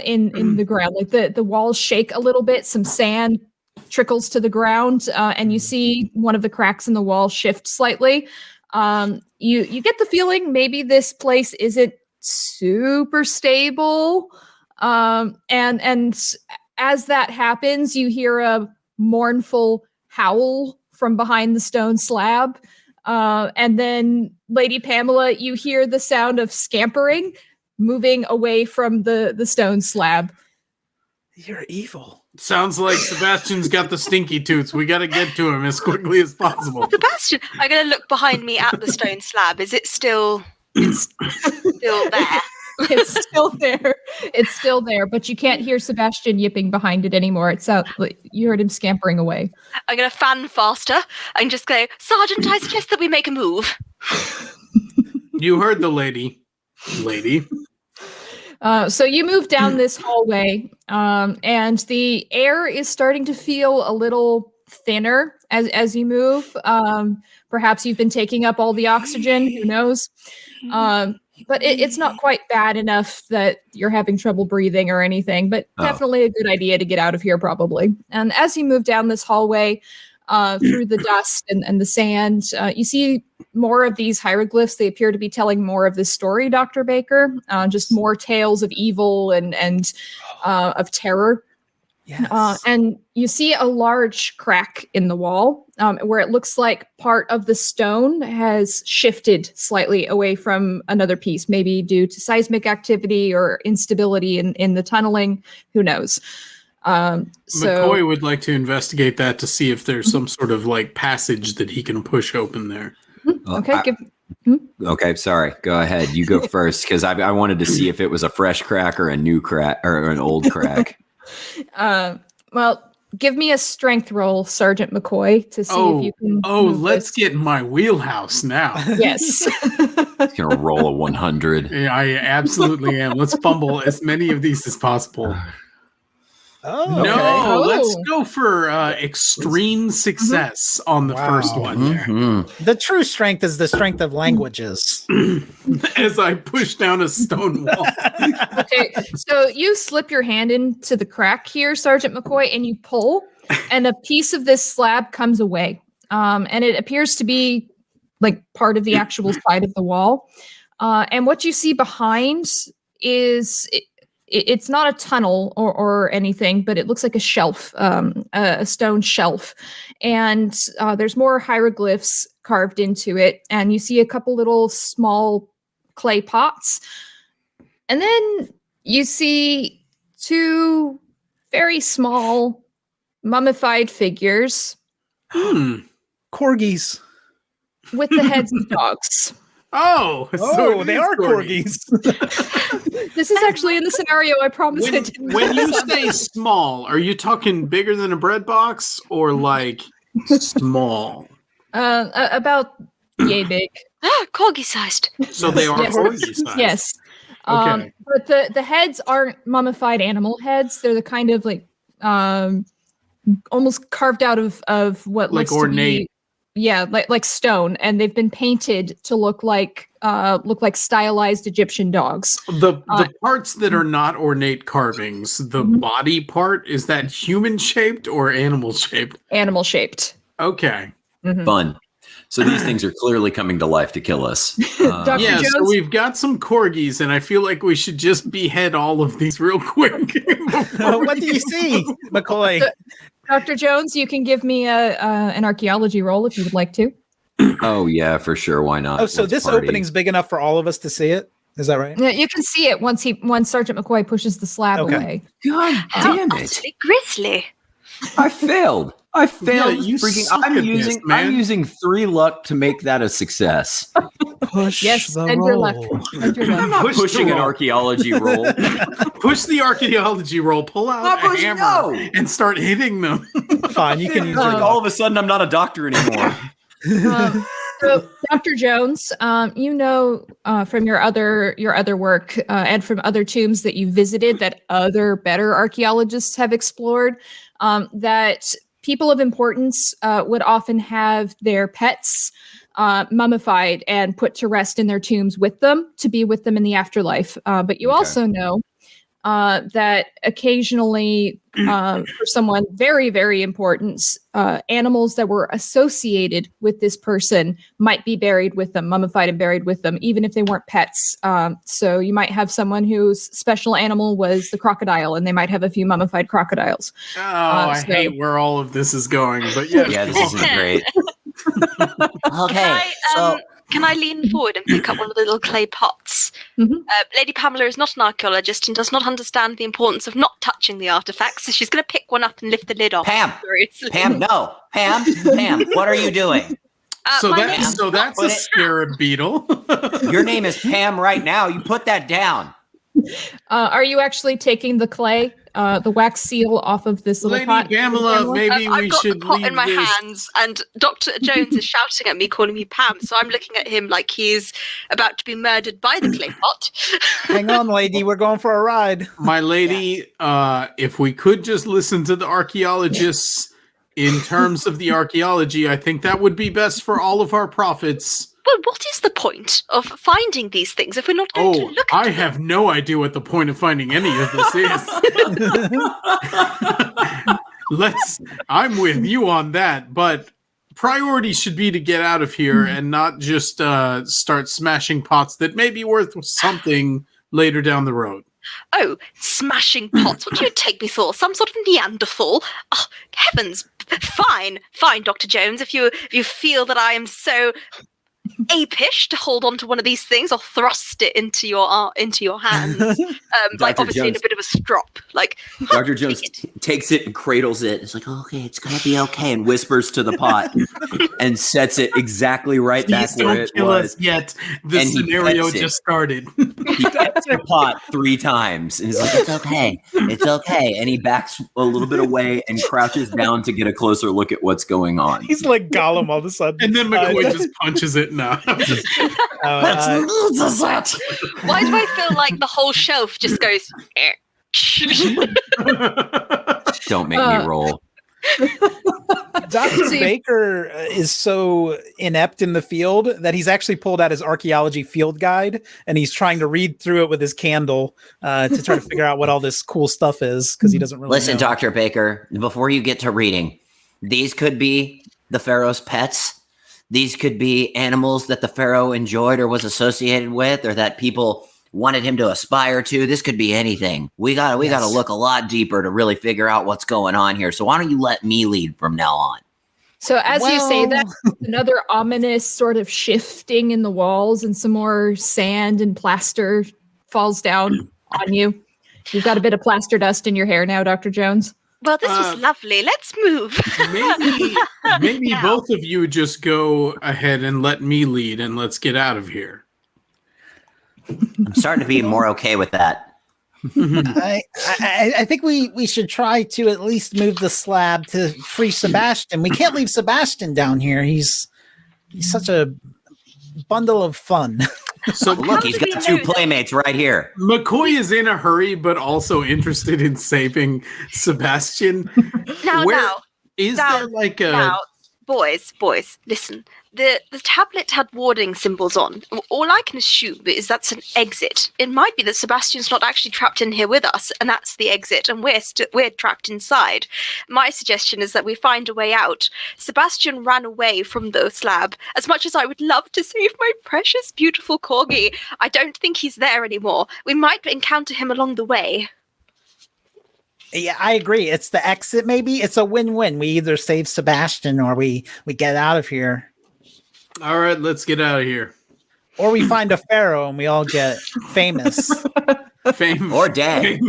in the ground. Like the walls shake a little bit, some sand trickles to the ground, and you see one of the cracks in the wall shift slightly. You get the feeling maybe this place isn't super stable. And as that happens, you hear a mournful howl from behind the stone slab. And then, Lady Pamela, you hear the sound of scampering moving away from the stone slab. You're evil. Sounds like Sebastian's got the stinky toots. We got to get to him as quickly as possible. Sebastian, I'm going to look behind me at the stone slab. Is it still? It's still there. It's still there. It's still there, but you can't hear Sebastian yipping behind it anymore. It sounds like you heard him scampering away. I'm going to fan faster and just go, Sergeant, I suggest that we make a move. You heard the lady. So you move down this hallway, and the air is starting to feel a little thinner as you move. Perhaps you've been taking up all the oxygen. Who knows? But it's not quite bad enough that you're having trouble breathing or anything, but definitely a good idea to get out of here probably. And as you move down this hallway through the dust and the sand, you see more of these hieroglyphs. They appear to be telling more of this story, Dr. Baker, just more tales of evil and of terror. Yes. And you see a large crack in the wall where it looks like part of the stone has shifted slightly away from another piece, maybe due to seismic activity or instability in the tunneling. Who knows? McCoy would like to investigate that to see if there's some sort of like passage that he can push open there. Okay. Okay, sorry. Go ahead. You go first because I wanted to see if it was a fresh crack or a new crack or an old crack. Well, give me a strength roll, Sergeant McCoy, to see if you can. Let's get in my wheelhouse now. Yes. It's gonna roll a 100. Yeah, I absolutely am. Let's fumble as many of these as possible. Oh, No, okay. let's go for extreme success on the first one there. Mhm. The true strength is the strength of languages. As I push down a stone wall. Okay, so you slip your hand into the crack here, Sergeant McCoy, and you pull, and a piece of this slab comes away. And it appears to be like part of the actual side of the wall. And what you see behind is it's not a tunnel or anything, but it looks like a shelf, a stone shelf. And there's more hieroglyphs carved into it. And you see a couple little small clay pots. And then you see two very small mummified figures Corgis. with the heads of dogs. Oh, Oh, it they is are corgis. corgis. This is actually in the scenario. I promise I didn't. When you say small, are you talking bigger than a bread box or like small? About yay big. Corgi sized. So they are Yes. corgi size. Yes. Okay. But the heads aren't mummified animal heads. They're the kind of like almost carved out of what Like looks ornate. to be like stone, and they've been painted to look like stylized Egyptian dogs. The parts that are not ornate carvings, the body part, is that human shaped or animal shaped? Animal shaped. Okay. Fun. So these things are clearly coming to life to kill us. Dr. Yeah, so Jones? we've got some corgis, and I feel like we should just behead all of these real quick. What do you see, McCoy? Dr. Jones, you can give me an archaeology roll if you would like to. Oh yeah, for sure. Why not? Oh, so Let's this party. opening's big enough for all of us to see it? Is that right? Yeah, you can see it once Sergeant McCoy pushes the slab Okay. away. God How damn it! utterly grisly. I failed. you Freaking! suck at this, man. I'm using 3 luck to make that a success. Push Yes, the and your luck. roll. And your luck. I'm not Push the pushing an roll. archaeology roll. Push the archaeology roll, pull out Not a pushing- hammer, no. and start hitting them. Fine, you can use It's your like luck. all of a sudden, I'm not a doctor anymore. So, Dr. Jones, you know from your other work and from other tombs that you visited that other better archaeologists have explored, that people of importance would often have their pets mummified and put to rest in their tombs with them to be with them in the afterlife. But you Okay. also know that occasionally, for someone very, very important, animals that were associated with this person might be buried with them, mummified and buried with them, even if they weren't pets. So you might have someone whose special animal was the crocodile, and they might have a few mummified crocodiles. Oh, I so- hate where all of this is going, but yeah. Yeah, this isn't great. Okay, I, so can I lean forward and pick up one of the little clay pots? Mhm. Lady Pamela is not an archaeologist and does not understand the importance of not touching the artifacts, so she's going to pick one up and lift the lid off. Pam, Seriously. Pam, no, Pam, what are you doing? So my that's name- so that's a scarab beetle. Your name is Pam right now. You put that down. Are you actually taking the clay, the wax seal off of this little Lady pot? Pamela, maybe I've we got should the pot leave in my this. hands, and Dr. Jones is shouting at me, calling me Pam. So I'm looking at him like he's about to be murdered by the clay pot. Hang on, lady. We're going for a ride. My lady, if we could just listen to the archaeologists in terms of the archaeology, I think that would be best for all of our profits. Well, what is the point of finding these things if we're not going to Oh, look at I them? have no idea what the point of finding any of this is. I'm with you on that, but priority should be to get out of here and not just start smashing pots that may be worth something later down the road. Oh, smashing pots. What do you take me for? Some sort of Neanderthal? Oh, heavens. Fine, Dr. Jones. If you feel that I am so apish to hold on to one of these things, I'll thrust it into your hands. Like Dr. obviously in a Jones. bit of a strop. Like Dr. Jones takes it and cradles it. It's like, okay, it's going to be okay, and whispers to the pot and sets it exactly right back Please where don't it kill was. us yet. The And he scenario pets it. just started. He pets the pot 3 times and he's like, it's okay. It's okay. And he backs a little bit away and crouches down to get a closer look at what's going on. He's like Gollum all of a sudden. And then McCoy just punches it. No. why do I feel like the whole shelf just goes Don't make me roll. Dr. Baker is so inept in the field that he's actually pulled out his archaeology field guide and he's trying to read through it with his candle to try to figure out what all this cool stuff is because he doesn't really Listen, know. Dr. Baker, before you get to reading, these could be the Pharaoh's pets. These could be animals that the Pharaoh enjoyed or was associated with, or that people wanted him to aspire to. This could be anything. We gotta look a lot deeper to really figure out what's going on here. So why don't you let me lead from now on? So as you say that, another ominous sort of shifting in the walls and some more sand and plaster falls down on you. You've got a bit of plaster dust in your hair now, Dr. Jones. well, this was lovely. Let's move. Maybe Now. both of you just go ahead and let me lead and let's get out of here. I'm starting to be more okay with that. I think we should try to at least move the slab to free Sebastian. We can't leave Sebastian down here. He's such a bundle of fun. So Look, he's got 2 playmates right here. McCoy is in a hurry, but also interested in saving Sebastian. Where- Is there like a... Now, boys, listen. The tablet had warding symbols on. All I can assume is that's an exit. It might be that Sebastian's not actually trapped in here with us, and that's the exit, and we're trapped inside. My suggestion is that we find a way out. Sebastian ran away from the slab. As much as I would love to save my precious, beautiful corgi, I don't think he's there anymore. We might encounter him along the way. Yeah, I agree. It's the exit, maybe. It's a win-win. We either save Sebastian or we get out of here. All right, let's get out of here. Or we find a pharaoh and we all get famous. Or dead.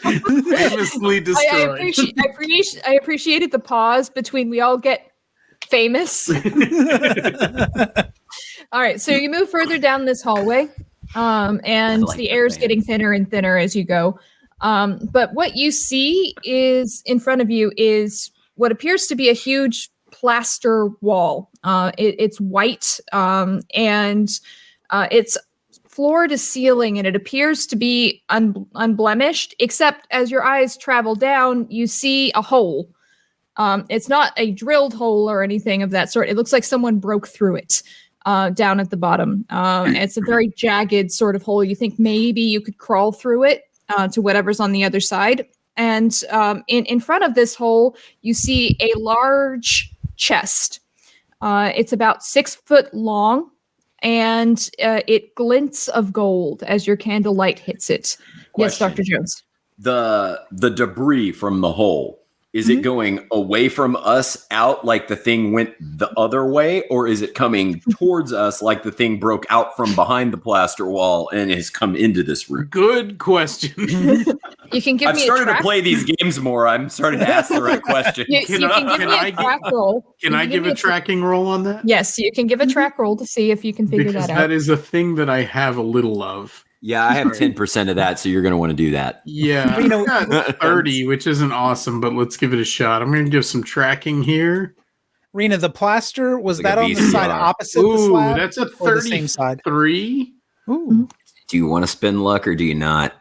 Famously destroyed. I appreciated the pause between we all get famous. All right, so you move further down this hallway, and like the that air's way. getting thinner and thinner as you go. But what you see is in front of you is what appears to be a huge plaster wall. It's white and it's floor to ceiling, and it appears to be unblemished, except as your eyes travel down, you see a hole. It's not a drilled hole or anything of that sort. It looks like someone broke through it down at the bottom. It's a very jagged sort of hole. You think maybe you could crawl through it to whatever's on the other side. And in front of this hole, you see a large chest. It's about 6 foot long, and it glints of gold as your candlelight hits it. Yes, Question. Dr. Jones. The debris from the hole, is it going away from us out like the thing went the other way, or is it coming towards us like the thing broke out from behind the plaster wall and has come into this room? Good question. You can give I've me started a track. to play these games more. I'm starting to ask the right questions. You can give me a track roll. Can I give a tracking roll on that? Yes, you can give a track roll to see if you can figure Because that out. that is a thing that I have a little of. Yeah, I have 10% of that, so you're going to want to do that. Yeah, You know- I got 30, which isn't awesome, but let's give it a shot. I'm going to give some tracking here. Rena, the plaster, was Like that a on the side VCR. opposite the Ooh, slab? that's a or the same side? 33. Ooh. Do you want to spend luck or do you not?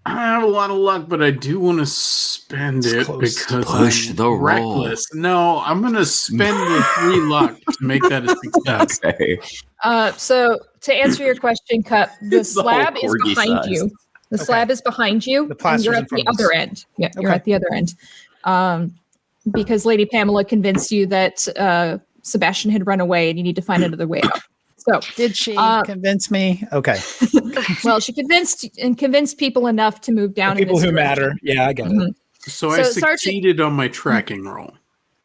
I have a lot of luck, but I do want to spend It's it close. because Push I'm the roll. reckless. No, I'm going to spend the 3 luck to make that a success. Okay. So to answer your question, Cup, the It's the slab whole is corgi behind size. you. The slab is behind you. The and plaster's you're in at front the of us. other end. Yeah, you're Okay. at the other end. Because Lady Pamela convinced you that Sebastian had run away and you need to find another way out. So, Did she Uh, convince me? Okay. well, she convinced people enough to move down. The people in this who direction. matter. Yeah, I get it. Mhm. So I So, Sergeant- succeeded on my tracking roll.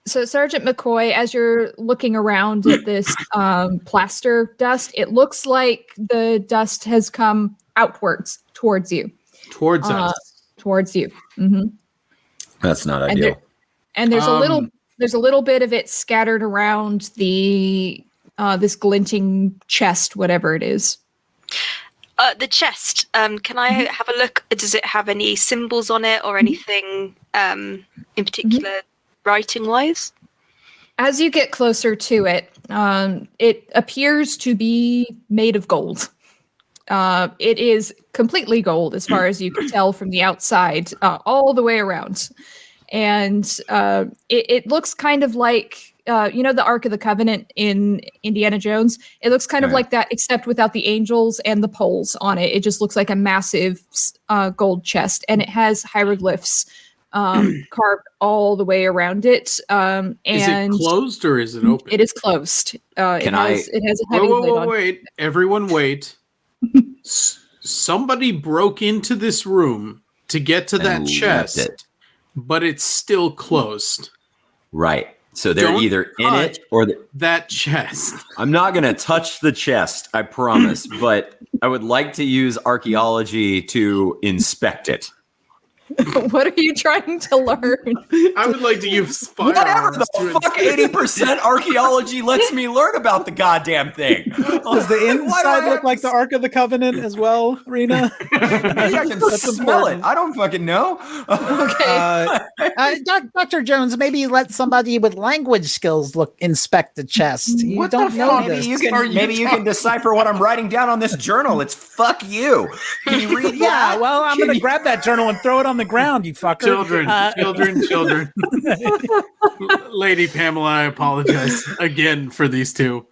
So, Sergeant McCoy, as you're looking around at this plaster dust, it looks like the dust has come outwards towards you. Towards us. Towards you. hmm That's not And, ideal. and there's a little bit of it scattered around the this glinting chest, whatever it is. The chest. Can I have a look? Does it have any symbols on it or anything in particular, writing-wise? As you get closer to it, it appears to be made of gold. It is completely gold as far as you can tell from the outside, all the way around. And it looks kind of like, the Ark of the Covenant in Indiana Jones. It looks kind of like that, except without the angels and the poles on it. It just looks like a massive gold chest, and it has hieroglyphs carved all the way around it. And Is it closed or is it open? it is closed. It has a heavy lid on. Wait. Everyone wait. Somebody broke into this room to get to that And chest, left it. but it's still closed. Right. So they're Don't either in touch it or that chest. I'm not going to touch the chest, I promise, but I would like to use archaeology to inspect it. What are you trying to learn? I would like to use Whatever firearms the to fuck inspect- 80% archaeology lets me learn about the goddamn thing. Does the inside look like the Ark of the Covenant as well, Rena? Maybe I can That's smell important. it. I don't fucking know. Okay. Dr. Jones, maybe let somebody with language skills inspect the chest. You What the don't know fuck? this. Maybe you can decipher what I'm writing down on this journal. It's fuck you. Can you read? Yeah, well, I'm going to grab that journal and throw it on the ground, you fucker. Children. Lady Pamela, I apologize again for these two.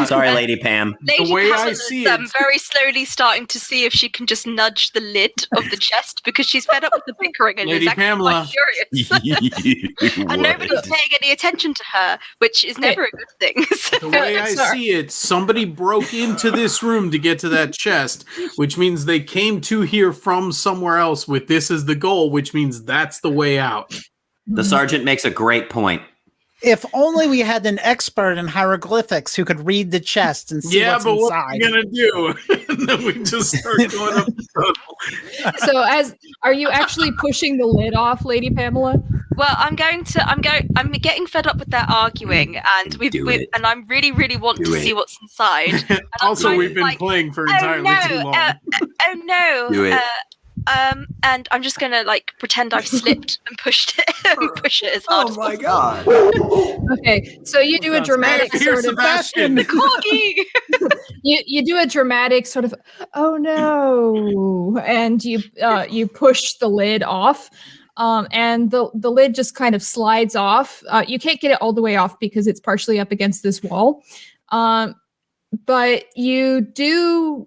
Sorry, Lady Pam. Lady way I Pamela's see it- very slowly starting to see if she can just nudge the lid of the chest because she's fed up with the bickering and Lady is actually Pamela. quite curious. And nobody's paying any attention to her, which is never a good thing. The way I see it, somebody broke into this room to get to that chest, which means they came to here from somewhere else with this as the goal, which means that's the way out. The sergeant makes a great point. If only we had an expert in hieroglyphics who could read the chest and see Yeah, what's but what are inside. we gonna do? And then we just start going up the tunnel. So, are you actually pushing the lid off, Lady Pamela? Well, I'm getting fed up with their arguing, and and I'm really want to see what's inside. And I'm Also, kind we've of been like, playing for oh entirely too no, long. oh no. Do it. And I'm just gonna pretend I've slipped and pushed it as hard as possible. god. Okay, so you do a dramatic Here's sort of Sebastian. Corgi! you do a dramatic sort of oh no, and you push the lid off. And the lid just kind of slides off. You can't get it all the way off because it's partially up against this wall. But you do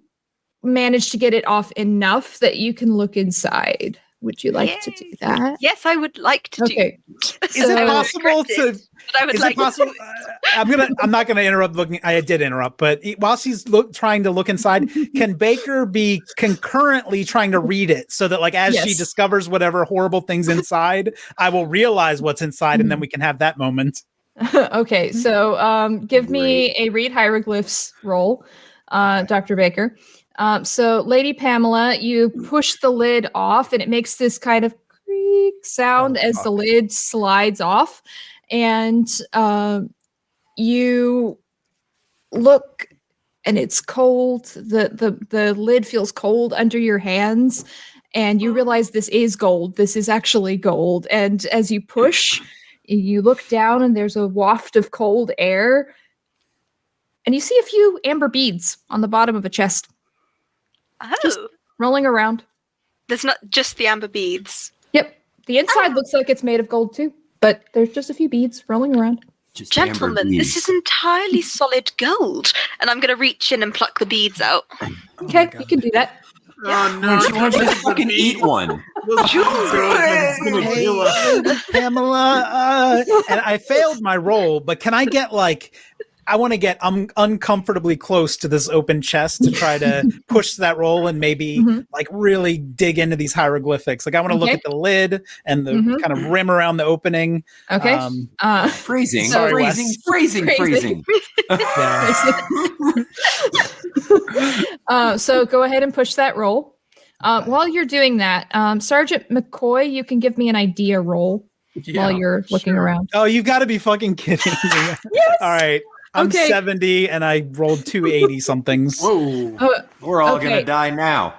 manage to get it off enough that you can look inside. Would you like to do that? Yes, I would like to do. Okay. Is it possible to? But I would Is like it possible? I'm not gonna interrupt. I did interrupt, but while she's trying to look inside, can Baker be concurrently trying to read it so that, like, as she Yes. discovers whatever horrible things inside, I will realize what's inside, and then we can have that moment. Okay, so give me a read hieroglyphs roll, Dr. Baker. So, Lady Pamela, you push the lid off, and it makes this kind of creak sound as the lid slides off, and you look, and it's cold. The lid feels cold under your hands, and you realize this is gold. This is actually gold, and as you push, you look down, and there's a waft of cold air, and you see a few amber beads on the bottom of a chest. Just Oh, rolling around. there's not just the amber beads. Yep. The inside looks like it's made of gold too, but there's just a few beads rolling around. Just amber Gentlemen, this beads. is entirely solid gold. And I'm going to reach in and pluck the beads out. Okay, you can do that. Oh no! Why don't you just fucking eat one? Hey, Pamela, and I failed my roll, but can I get I want to get uncomfortably close to this open chest to try to push that roll and maybe really dig into these hieroglyphics. Like, I want to look at the lid and the kind of rim around the opening. Okay. Phrasing, So- phrasing. So go ahead and push that roll. While you're doing that, Sergeant McCoy, you can give me an idea roll while you're looking around. Oh, you've got to be fucking kidding me. Yes! All right. I'm Okay. 70 and I rolled 280 somethings. Whoa! We're all Okay. gonna die now.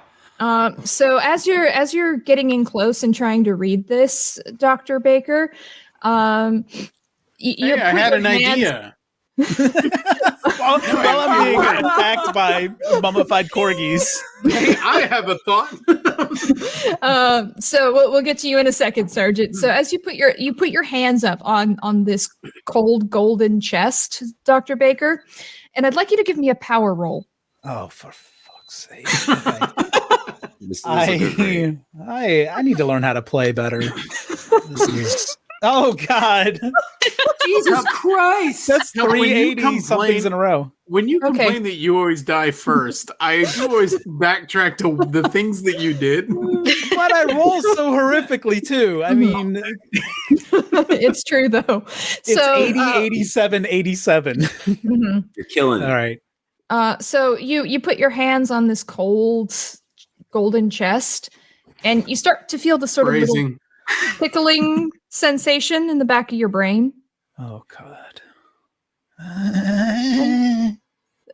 So as you're getting in close and trying to read this, Dr. Baker, Hey, I had an idea. While I'm being attacked by mummified corgis. Hey, I have a thought. So we'll get to you in a second, Sergeant. So as you put your hands up on this cold golden chest, Dr. Baker, and I'd like you to give me a power roll. Oh, for fuck's sake. This is a good read. I need to learn how to play better. Oh God. Jesus Christ! That's No, when you 380 somethings in a row. When you Okay. complain that you always die first, I do always backtrack to the things that you did. But I roll so horrifically too. I mean, It's true though. it's So 80, 87, 87. mhm. You're killing it. All right. So you put your hands on this cold golden chest, and you start to feel the sort of little Phrasing. tickling sensation in the back of your brain, Oh God.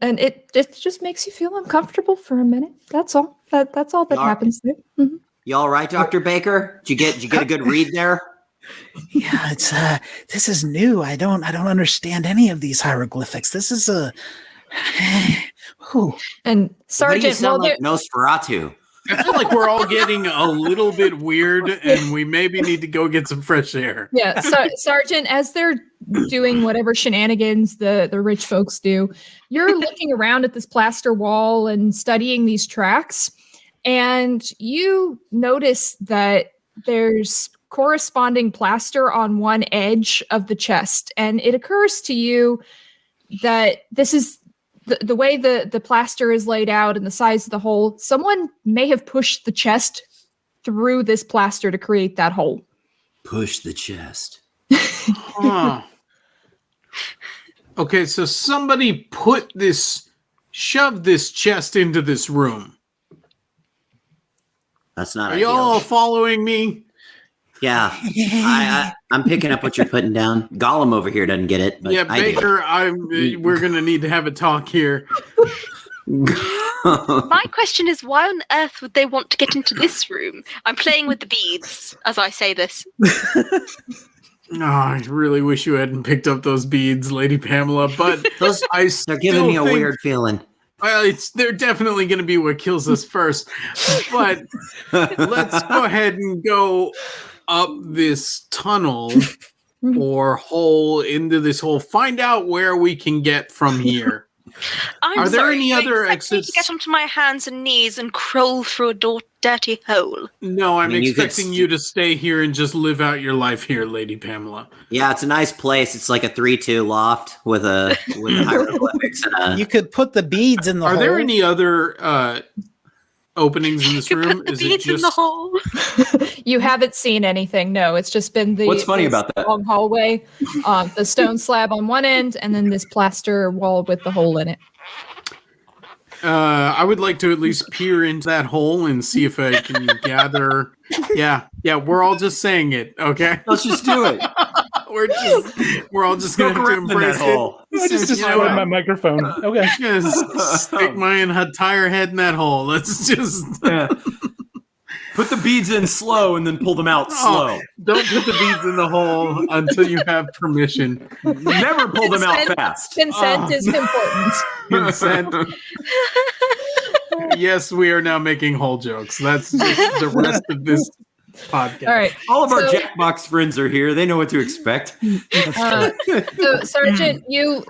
and it just makes you feel uncomfortable for a minute. That's all. That's all that All right. happens there. Mhm. You all right, Dr. Baker? Did you get a good read there? Yeah, it's this is new. I don't understand any of these hieroglyphics. This is a Whew. And What do you Sergeant, sound like Nosferatu? I feel like we're all getting a little bit weird, and we maybe need to go get some fresh air. yeah, Sergeant, as they're doing whatever shenanigans the rich folks do, you're looking around at this plaster wall and studying these tracks, and you notice that there's corresponding plaster on one edge of the chest, and it occurs to you that this is the way the plaster is laid out and the size of the hole. Someone may have pushed the chest through this plaster to create that hole. Push the chest. Huh. Okay, so somebody shoved this chest into this room. That's not Are ideal. y'all following me? Yeah, I'm picking up what you're putting down. Gollum over here doesn't get it, but Yeah, I do. Baker, we're gonna need to have a talk here. My question is, why on earth would they want to get into this room? I'm playing with the beads as I say this. No, I really wish you hadn't picked up those beads, Lady Pamela, but Those- I They're giving me a think- weird feeling. Well, they're definitely going to be what kills us first. But let's go ahead and go up this tunnel or hole into this hole. Find out where we can get from here. I'm Are there sorry, any you other expect me exits? to get onto my hands and knees and crawl through a dirty hole? No, I'm mean, you could expecting you to stay here and just live out your life here, Lady Pamela. Yeah, it's a nice place. It's like a 3-2 loft with hieroglyphics and a. You could put the beads in the Are hole. there any other openings in this You room? put the Is it beads in the just hole. You haven't seen anything. No, it's just been What's funny this about that? long hallway, the stone slab on one end, and then this plaster wall with the hole in it. I would like to at least peer into that hole and see if I can gather. Yeah, we're all just saying it, okay? Let's just do it. We're all just gonna have to embrace it. hole. I just You know destroyed what? my microphone. Okay. Just stick my entire head in that hole. Let's just Yeah. Put the beads in slow and then pull them out slow. don't put the beads in the hole until you have permission. Never pull them out fast. Consent is important. Consent. Yes, we are now making hole jokes. That's just the rest of this podcast. All right. All of our So- Jackbox friends are here. They know what to expect. So, Sergeant, you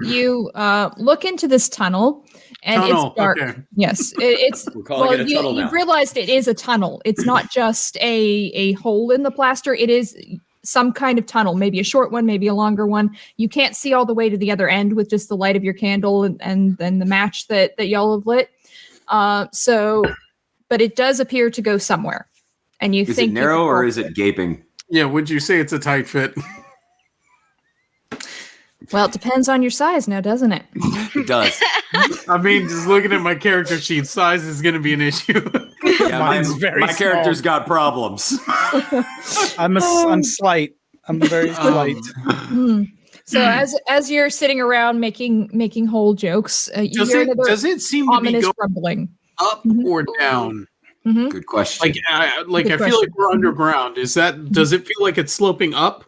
look into this tunnel, and Tunnel, it's dark. okay. Yes, it's. We're calling it a tunnel you now. realized it is a tunnel. It's not just a hole in the plaster. It is some kind of tunnel, maybe a short one, maybe a longer one. You can't see all the way to the other end with just the light of your candle and then the match that y'all have lit. But it does appear to go somewhere. And you Is think it narrow or is it gaping? Yeah, would you say it's a tight fit? Well, it depends on your size now, doesn't it? It does. I mean, just looking at my character sheet, size is going to be an issue. Yeah, Mine's very my character's small. got problems. I'm slight. I'm very slight. So as you're sitting around making whole jokes, you Does hear it another does it seem to be ominous going rumbling. up or down? Good question. Like, I Good feel question. like we're underground. Does it feel like it's sloping up?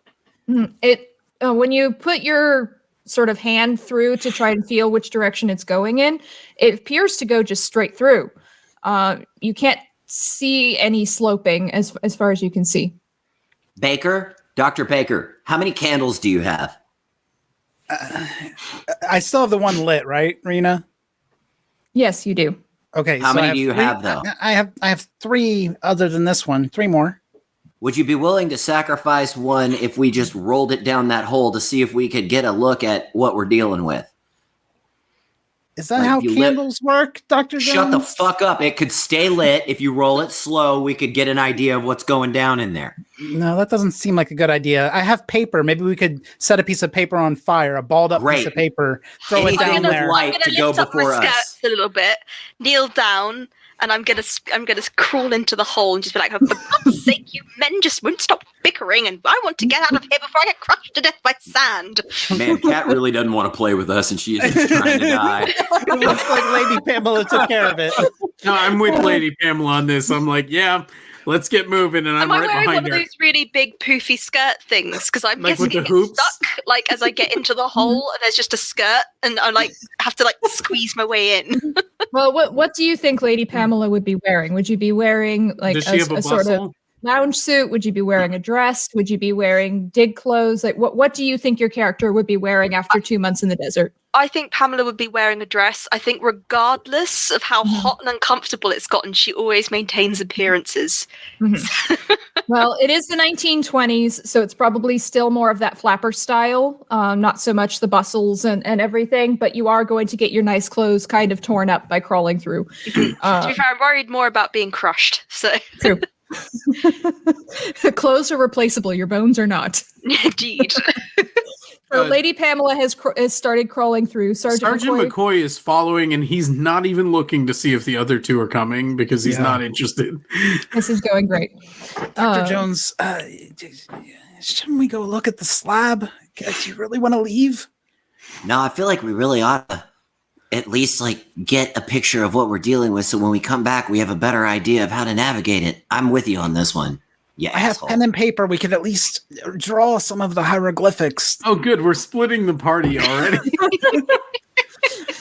It when you put your sort of hand through to try and feel which direction it's going in, it appears to go just straight through. You can't see any sloping as far as you can see. Baker, Dr. Baker, how many candles do you have? I still have the one lit, right, Rina? Yes, you do. Okay. How so many I do you three- have, though? I have 3 other than this one. 3 more. Would you be willing to sacrifice one if we just rolled it down that hole to see if we could get a look at what we're dealing with? Is that Like, how you lit- candles work, Dr. Jones? Shut the fuck up. It could stay lit. If you roll it slow, we could get an idea of what's going down in there. No, that doesn't seem like a good idea. I have paper. Maybe we could set a piece of paper on fire, a balled up piece Great. of paper, throw it Anything down with there. light I'm to gonna go lift up my before us. skirts a little bit, kneel down, and I'm gonna crawl into the hole and just be like, "For God's sake, you men just won't stop bickering, and I want to get out of here before I get crushed to death by sand." Man, Kat really doesn't want to play with us, and she is just trying to die. It looks like Lady Pamela took care of it. No, I'm with Lady Pamela on this. I'm like, yeah, let's get moving, and I'm Am I right wearing one behind of her. those really big poofy skirt things? Because I'm Like guessing with it the gets hoops? stuck, like as I get into the hole, and there's just a skirt, and I like have to like squeeze my way in. Well, what do you think Lady Pamela would be wearing? Would you be wearing like Does she have a sort of bustle? lounge suit? Would you be wearing a dress? Would you be wearing dig clothes? Like what do you think your character would be wearing after 2 months in the desert? I think Pamela would be wearing a dress. I think regardless of how hot and uncomfortable it's gotten, she always maintains appearances. Well, it is the 1920s, so it's probably still more of that flapper style, not so much the bustles and everything, but you are going to get your nice clothes kind of torn up by crawling through. To be fair, I'm worried more about being crushed. So, True. Clothes are replaceable, your bones are not. indeed. So Lady Pamela has started crawling through. Sergeant McCoy is following, and he's not even looking to see if the other 2 are coming because he's not interested. This is going great. Dr. Jones, shouldn't we go look at the slab? Do you really want to leave? No, I feel like we really ought to at least like get a picture of what we're dealing with, so when we come back, we have a better idea of how to navigate it. I'm with you on this one. Yeah, I have asshole. pen and paper. We could at least draw some of the hieroglyphics. Oh, good. We're splitting the party already.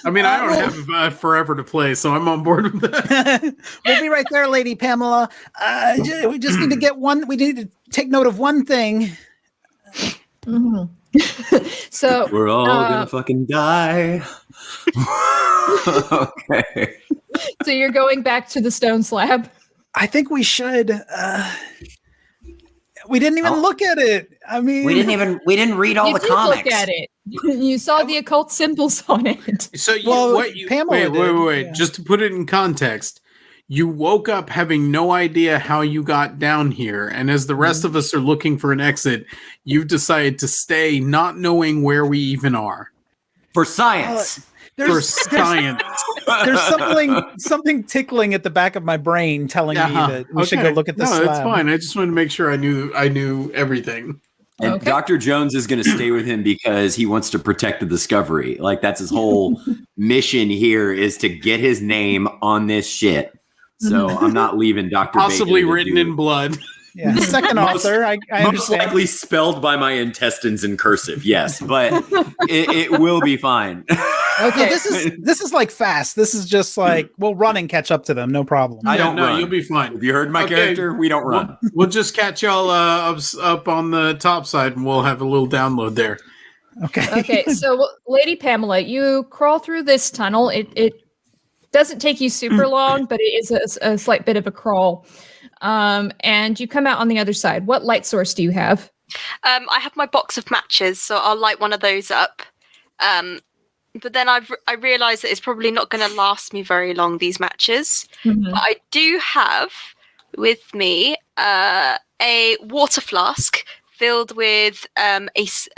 I mean, I don't have forever to play, so I'm on board with that. We'll be right there, Lady Pamela. We just need to get one. We need to take note of one thing. Mhm. So We're all gonna fucking die. Okay. so you're going back to the stone slab. I think we should. We didn't even look at it. I mean, We didn't read all You the did comics. look at it. You saw the occult symbols on it. So Pamela did, wait. yeah. Just to put it in context, you woke up having no idea how you got down here, and as the rest of us are looking for an exit, you've decided to stay, not knowing where we even are. For science. For science. There's something tickling at the back of my brain telling me that we should go look at the slab. No, that's fine. I just wanted to make sure I knew everything. And Okay. Dr. Jones is going to stay with him because he wants to protect the discovery. Like, that's his whole mission here, is to get his name on this shit. So I'm not leaving Dr. Possibly Bacon to written do- in blood. Yeah, second author. I Most understand. likely spelled by my intestines in cursive, yes, but it will be fine. Okay. This is like fast. This is just like we'll run and catch up to them, no problem. I don't run. You'll be fine. Have you heard my Okay. character? We don't run. We'll just catch y'all up on the top side, and we'll have a little download there. Okay. Okay, so Lady Pamela, you crawl through this tunnel. It doesn't take you super long, but it is a slight bit of a crawl. And you come out on the other side. What light source do you have? I have my box of matches, so I'll light one of those up. But then I realised that it's probably not going to last me very long, these matches. But I do have with me a water flask filled with an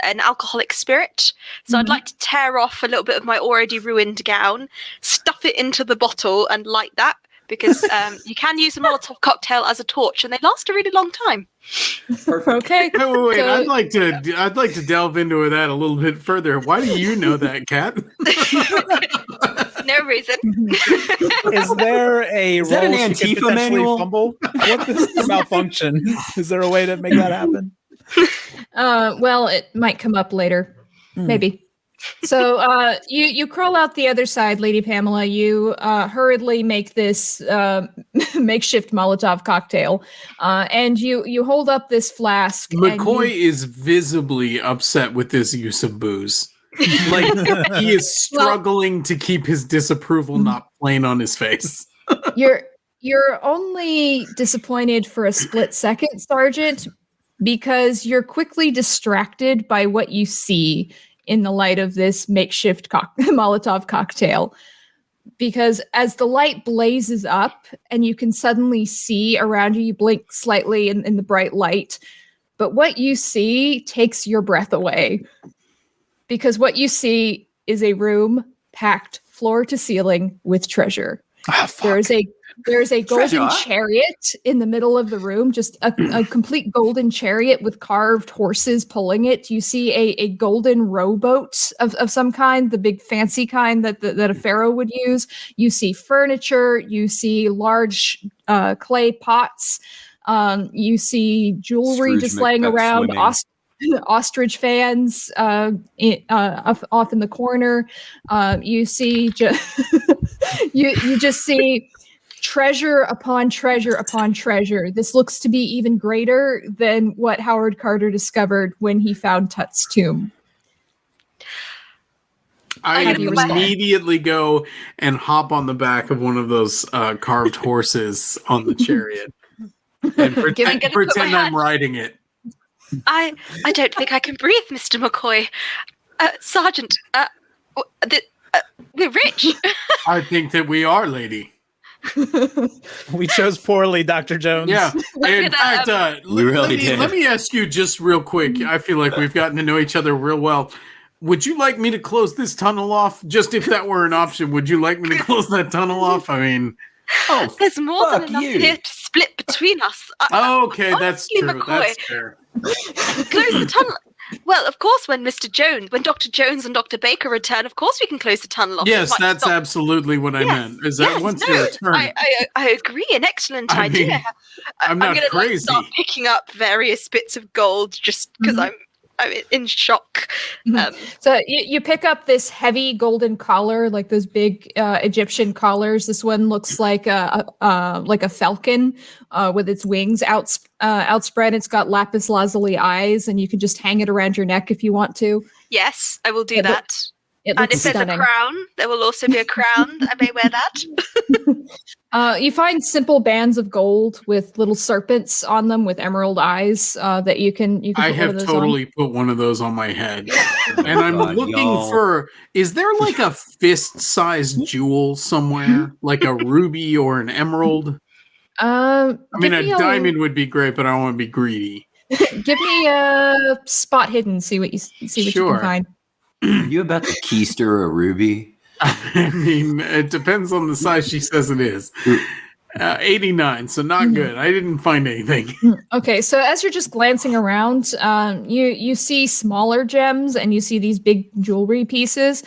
alcoholic spirit. So I'd like to tear off a little bit of my already ruined gown, stuff it into the bottle and light that, because you can use a Molotov cocktail as a torch and they last a really long time. Okay. Wait. So- I'd like to delve into that a little bit further. Why do you know that, Kat? No reason. Is there a Is that an role she could Antifa potentially manual? fumble? What is the malfunction? Is there a way to make that happen? Well, it might come up later. Maybe. So you crawl out the other side, Lady Pamela. You hurriedly make this makeshift Molotov cocktail, and you hold up this flask. McCoy is visibly upset with this use of booze. Like, he is struggling to keep his disapproval not plain on his face. You're only disappointed for a split second, Sergeant, because you're quickly distracted by what you see in the light of this makeshift Molotov cocktail. Because as the light blazes up and you can suddenly see around you, you blink slightly in the bright light, but what you see takes your breath away. Because what you see is a room packed floor to ceiling with treasure. There's a golden Treasure? chariot in the middle of the room, just a complete golden chariot with carved horses pulling it. You see a golden rowboat of some kind, the big fancy kind that a pharaoh would use. You see furniture. You see large clay pots. You see jewelry Scrooge just laying McDuck around. swimming. Ostrich fans off in the corner. You see you just see treasure upon treasure upon treasure. This looks to be even greater than what Howard Carter discovered when he found Tut's tomb. I Have you read that? immediately go and hop on the back of one of those carved horses on the chariot and I'm gonna put my I'm hand- riding it. I don't think I can breathe, Mr. McCoy. Sergeant, the rich. I think that we are, lady. We chose poorly, Dr. Jones. Yeah. In fact, We really lady, did. let me ask you just real quick. I feel like we've gotten to know each other real well. Would you like me to close this tunnel off? Just if that were an option, would you like me to close that tunnel off? I mean, There's more than fuck enough you. here to split between us. okay, that's Honestly, true. McCoy. That's fair. Close the tunnel. Well, of course, when Dr. Jones and Dr. Baker return, of course we can close the tunnel off. Yes, It might that's stop- absolutely what I Yes, meant. Is that yes, once no, they return? I agree. An excellent I mean, idea. I'm not gonna crazy. start picking up various bits of gold just because I'm in shock. So you pick up this heavy golden collar, like those big Egyptian collars. This one looks like a falcon with its wings outspread. It's got lapis lazuli eyes, and you can just hang it around your neck if you want to. Yes, I will do that. It And looks if there's stunning. a crown, there will also be a crown. I may wear that. You find simple bands of gold with little serpents on them with emerald eyes that you can. I put one have of those totally put one of those on my head. And I'm God, looking y'all. for, is there like a fist-sized jewel somewhere? Like a ruby or an emerald? on. I mean, a diamond would be great, but I don't want to be greedy. Give me a spot hidden. See what you Sure. can find. Are you about to keister a ruby? I mean, it depends on the size she says it is. 89, so not good. I didn't find anything. Okay, so as you're just glancing around, you see smaller gems and you see these big jewelry pieces.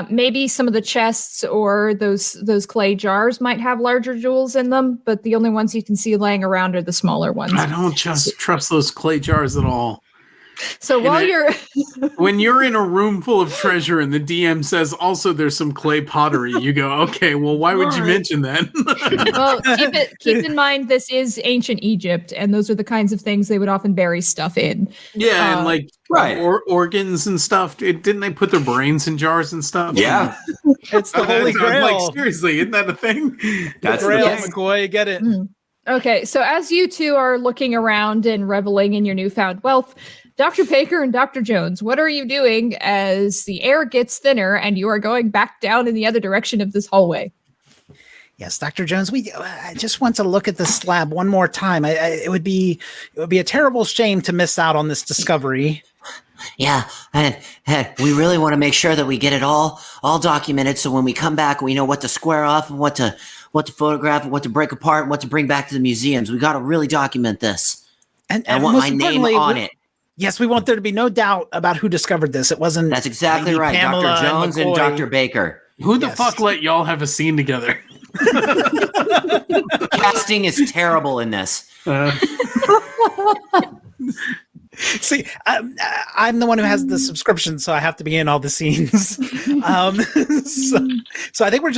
Maybe some of the chests or those clay jars might have larger jewels in them, but the only ones you can see laying around are the smaller ones. I don't just trust those clay jars at all. So while you're When you're in a room full of treasure and the DM says also there's some clay pottery, you go, okay, well, why would you mention that? well, keep in mind this is ancient Egypt, and those are the kinds of things they would often bury stuff in. Yeah, and like Right. organs and stuff. Didn't they put their brains in jars and stuff? Yeah. It's the Holy I'm Grail. like, seriously, isn't that a thing? That's Grail, the best. McCoy, get it. Okay, so as you two are looking around and reveling in your newfound wealth, Dr. Baker and Dr. Jones, what are you doing as the air gets thinner and you are going back down in the other direction of this hallway? Yes, Dr. Jones, I just want to look at the slab one more time. It would be a terrible shame to miss out on this discovery. Yeah, and we really want to make sure that we get it all documented, so when we come back, we know what to square off and what to photograph and what to break apart and what to bring back to the museums. We got to really document this. And I want most my name importantly, on it. Yes, we want there to be no doubt about who discovered this. It wasn't. That's exactly Amy, right, Pamela, Dr. Jones and McCoy. Dr. Baker. Who the Yes. fuck let y'all have a scene together? Casting is terrible in this. See, I'm the one who has the subscription, so I have to be in all the scenes. So I think we're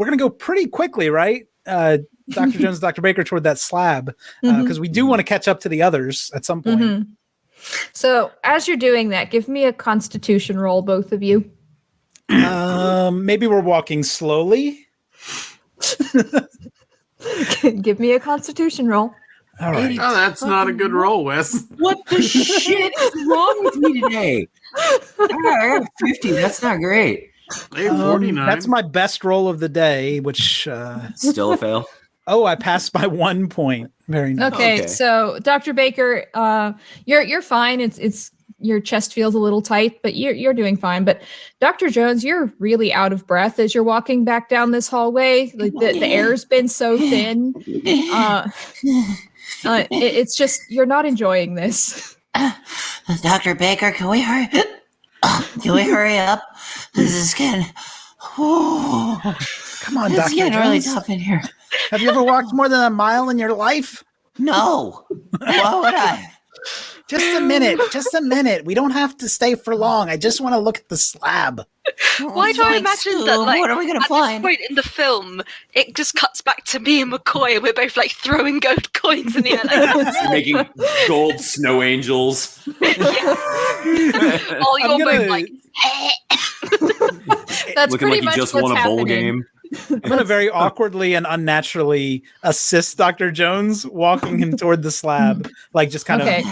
gonna go pretty quickly, right? Dr. Jones, Dr. Baker, toward that slab, because we do want to catch up to the others at some point. Mhm. So as you're doing that, give me a Constitution roll, both of you. Maybe we're walking slowly. Give me a Constitution roll. All right. Oh, that's not a good roll, Wes. What the shit is wrong with me today? I got 50. That's not great. Hey, 49. That's my best roll of the day, which Still a fail. I passed by 1 point. Very nice. Okay, so Dr. Baker, you're fine. It's your chest feels a little tight, but you're doing fine. But Dr. Jones, you're really out of breath as you're walking back down this hallway. Like the air's been so thin. It's just you're not enjoying this. Dr. Baker, can we hurry? Can we hurry up? This is getting. Come on, It's Dr. getting really Jones. tough in here. Have you ever walked more than a mile in your life? No. Why would I? Just a minute. We don't have to stay for long. I just want to look at the slab. Why do I imagine that, like, what are we gonna at find? this point in the film, it just cuts back to me and McCoy, and we're both like throwing gold coins in the air, like, Making gold snow angels. all you're both like, That's Looking pretty like you much just what's won a bowl happening. game. I'm gonna very awkwardly and unnaturally assist Dr. Jones, walking him toward the slab, like just kind Okay. of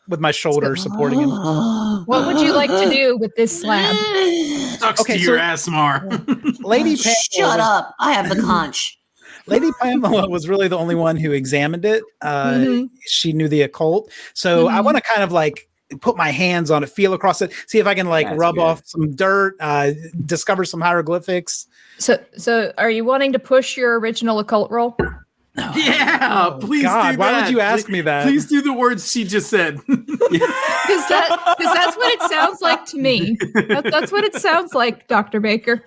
with my shoulder supporting him. What would you like to do with this slab? Sucks Okay, to your so- ass, Mar. Lady Pamela, Shut up! I have the conch. Lady Pamela was really the only one who examined it. Mhm. She knew the occult, so I Mhm. want to kind of like put my hands on it, feel across it, see if I can like That's rub good. off some dirt, discover some hieroglyphics. So are you wanting to push your original occult roll? Yeah, please God, do why that. would you ask me that? Please do the words she just said. Because that's what it sounds like to me. That's what it sounds like, Dr. Baker.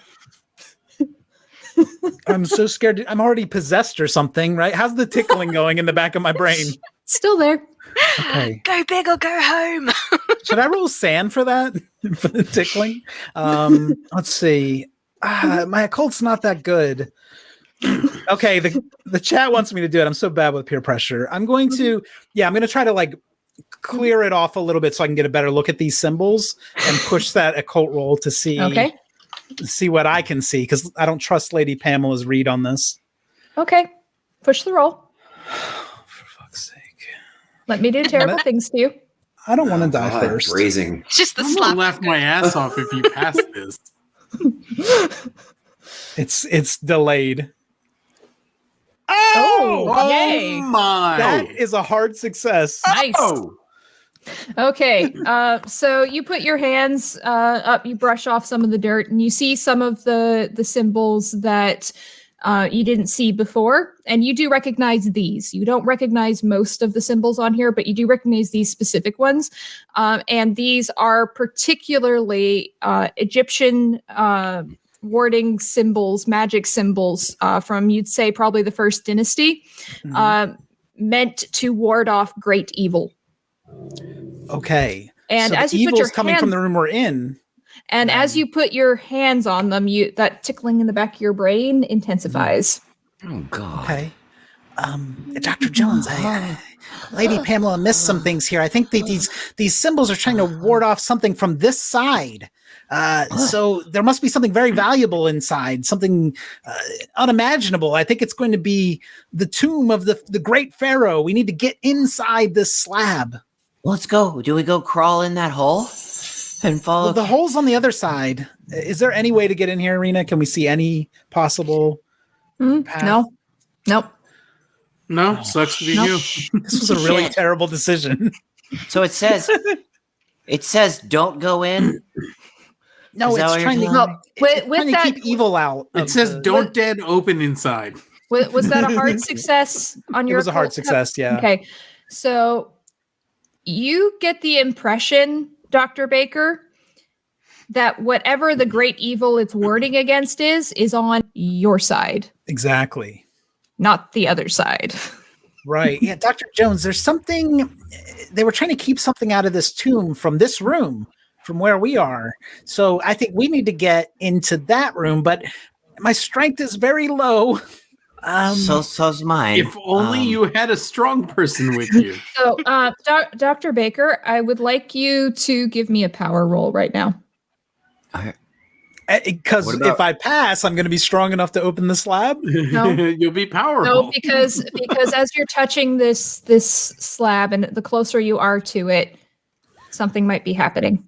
I'm so scared. I'm already possessed or something, right? How's the tickling going in the back of my brain? Still there. Okay. go big or go home. Should I roll sand for that? For the tickling? Let's see. My occult's not that good. Okay, the chat wants me to do it. I'm so bad with peer pressure. I'm going to try to like clear it off a little bit so I can get a better look at these symbols and push that occult roll to see what I can see, because I don't trust Lady Pamela's read on this. Okay. Push the roll. For fuck's sake. Let me do terrible things to you. I don't want to die first. Phrasing. Just the I'm slap. gonna laugh my ass off if you pass this. It's delayed. Oh, yay. My! That is a hard success. Nice. Okay. So you put your hands up, you brush off some of the dirt, and you see some of the symbols that you didn't see before. And you do recognize these. You don't recognize most of the symbols on here, but you do recognize these specific ones. And these are particularly Egyptian warding symbols, magic symbols from, you'd say, probably the first dynasty, meant to ward off great evil. Okay. And so as the you put evil's your coming from the room we're in. And as you put your hands on them, that tickling in the back of your brain intensifies. Oh God. Okay. Dr. Jones, Lady Pamela missed some things here. I think that these symbols are trying to ward off something from this side. So there must be something very valuable inside, something unimaginable. I think it's going to be the tomb of the great pharaoh. We need to get inside this slab. Let's go. Do we go crawl in that hole and follow? Well, the hole's on the other side. Is there any way to get in here, Rina? Can we see any possible path? No. Nope. No, sucks to be you. This was a really terrible decision. So it says don't go in. No, Is that it's what trying to, you're telling With trying to that, keep evil out. It says don't dead open inside. was that a hard success on It your? was a hard occult success, yeah. Okay, so you get the impression, Dr. Baker, that whatever the great evil it's warding against is on your side, Exactly. not the other side. Right. Yeah, Dr. Jones, there's something, they were trying to keep something out of this tomb from this room, from where we are. So I think we need to get into that room, but my strength is very low. So's mine. If only you had a strong person with you. So, Dr. Baker, I would like you to give me a power roll right now. Because What about- if I pass, I'm going to be strong enough to open the slab. No. You'll be powerful. No, because as you're touching this slab and the closer you are to it, something might be happening.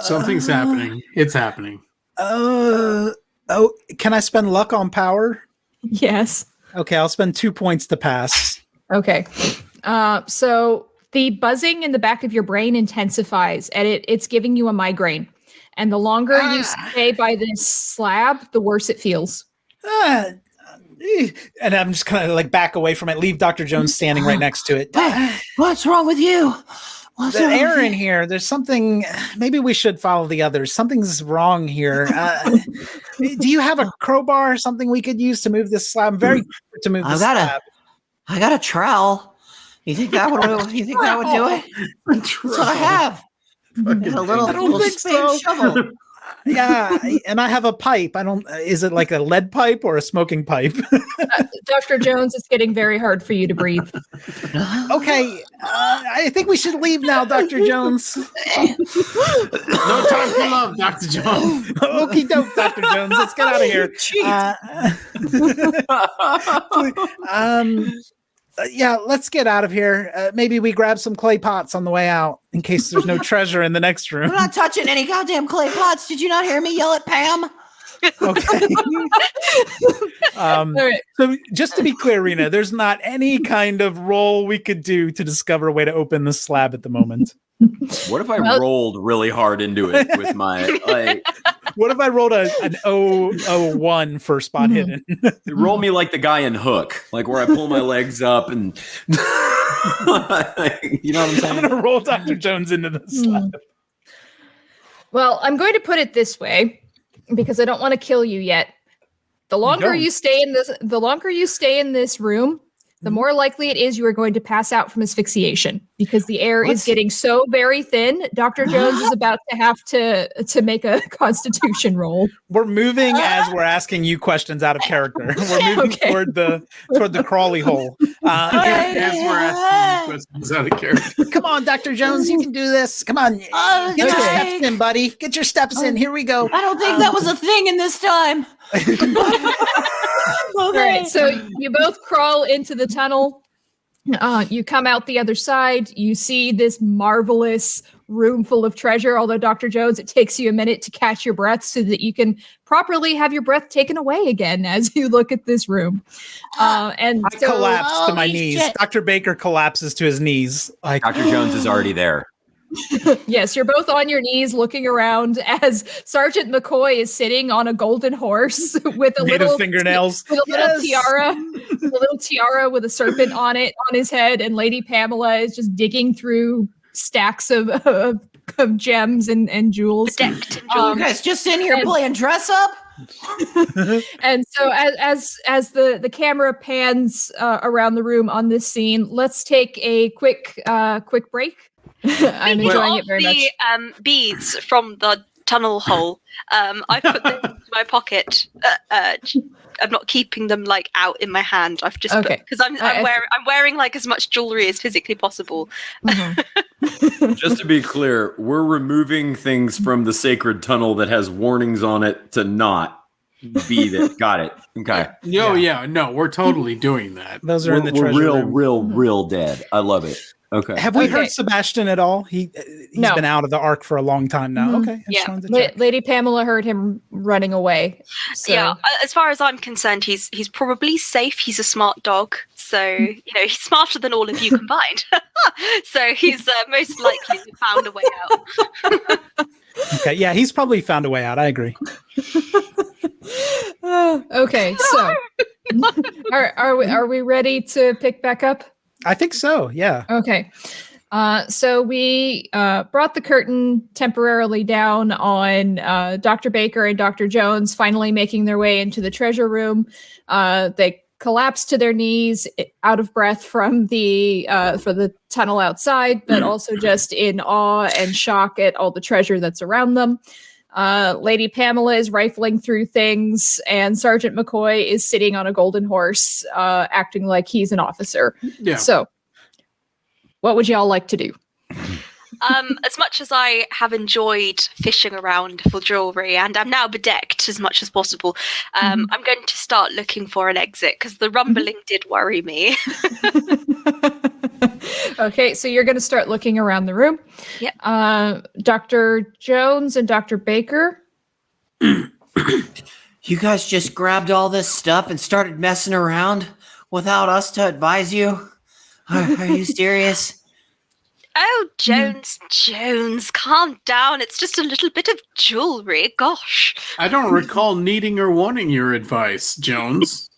Something's happening. It's happening. Can I spend luck on power? Yes. Okay, I'll spend 2 points to pass. Okay. So the buzzing in the back of your brain intensifies, and it's giving you a migraine. And the longer you stay by this slab, the worse it feels. And I'm just kind of like back away from it, leave Dr. Jones standing right next to it. What's wrong with you? What's The wrong with air you? in here, there's something, maybe we should follow the others. Something's wrong here. Do you have a crowbar or something we could use to move this slab? I'm very eager to move this slab. I got a trowel. You think that would do it? That's what I have. And a little, I don't think spade so. shovel. Yeah, and I have a pipe. Is it like a lead pipe or a smoking pipe? Dr. Jones, it's getting very hard for you to breathe. Okay, I think we should leave now, Dr. Jones. No time for love, Dr. Jones. Okie doke, Dr. Jones. Let's get out of here. Yeah, let's get out of here. Maybe we grab some clay pots on the way out in case there's no treasure in the next room. I'm not touching any goddamn clay pots. Did you not hear me yell at Pam? Okay. All right. So just to be clear, Rina, there's not any kind of roll we could do to discover a way to open the slab at the moment. What if I rolled really hard into it with my What if I rolled an 001 for spot hidden? roll me like the guy in Hook, like where I pull my legs up and you know what I'm saying? I'm going to roll Dr. Jones into the slab. Well, I'm going to put it this way because I don't want to kill you yet. The longer you stay in this room, the more likely it is you are going to pass out from asphyxiation because the air is getting so very thin. Dr. Jones is about to have to make a constitution roll. We're moving as we're asking you questions out of character. We're moving toward the crawly hole. As we're asking you questions out of character. Come on, Dr. Jones, you can do this. Come on. Get your steps in, buddy. Get your steps in. Here we go. I don't think that was a thing in this time. All right, so you both crawl into the tunnel. You come out the other side. You see this marvelous room full of treasure. Although, Dr. Jones, it takes you a minute to catch your breath so that you can properly have your breath taken away again as you look at this room. And I collapse to my knees. Dr. Baker collapses to his knees. Like Dr. Jones is already there. Yes, you're both on your knees looking around as Sergeant McCoy is sitting on a golden horse with a made little of fingernails. with a little tiara with a serpent on it on his head, and Lady Pamela is just digging through stacks of gems and jewels. Bedecked in You jewels. guys just in here playing dress up? And so as the camera pans around the room on this scene, let's take a quick break. I'm enjoying it very much. The beads from the tunnel hole, I put them into my pocket. I'm not keeping them like out in my hand. I've just because I'm wearing like as much jewelry as physically possible. Just to be clear, we're removing things from the sacred tunnel that has warnings on it to not be that. Got it. Okay. No, we're totally doing that. Those are in the We're treasure real, room. real dead. I love it. Okay. Have we heard Sebastian at all? He's been out of the Ark for a long time now. Okay. I just wanted to check. Lady Pamela heard him running away. So. Yeah, as far as I'm concerned, he's probably safe. He's a smart dog, so he's smarter than all of you combined. So he's most likely found a way out. Okay, yeah, he's probably found a way out. I agree. Okay, so are we ready to pick back up? I think so, yeah. Okay. So we brought the curtain temporarily down on Dr. Baker and Dr. Jones finally making their way into the treasure room. They collapsed to their knees, out of breath from the tunnel outside, but also just in awe and shock at all the treasure that's around them. Lady Pamela is rifling through things, and Sergeant McCoy is sitting on a golden horse, acting like he's an officer. Yeah. So, what would y'all like to do? As much as I have enjoyed fishing around for jewelry, and I'm now bedecked as much as possible, I'm going to start looking for an exit because the rumbling did worry me. Okay, so you're going to start looking around the room. Yep. Dr. Jones and Dr. Baker. You guys just grabbed all this stuff and started messing around without us to advise you? Are you serious? Oh, Jones, calm down. It's just a little bit of jewelry. Gosh. I don't recall needing or wanting your advice, Jones.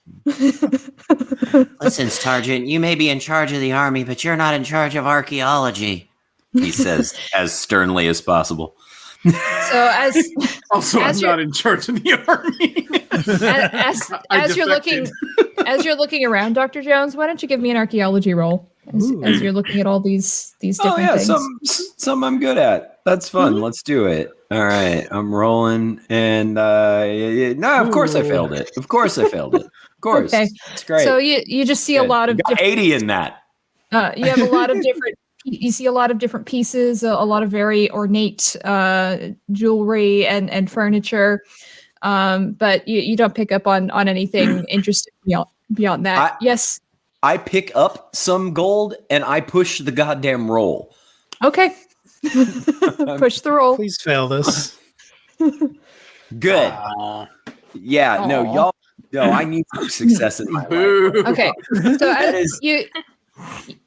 Listen, Sergeant, you may be in charge of the army, but you're not in charge of archaeology. He says as sternly as possible. So I'm not in charge of the army. as you're looking around, Dr. Jones, why don't you give me an archaeology roll as you're looking at all these different things? Some I'm good at. That's fun. Let's do it. All right, I'm rolling, and of course I failed it. Of course, Okay, it's great. So you just see a lot of 80 in that. You have a lot of different. You see a lot of different pieces, a lot of very ornate jewelry and furniture, but you don't pick up on anything interesting beyond that. Yes. I pick up some gold and I push the goddamn roll. Okay. Push the roll. Please fail this. Good. Yeah. No, y'all. No, I need some success in my life. Okay. So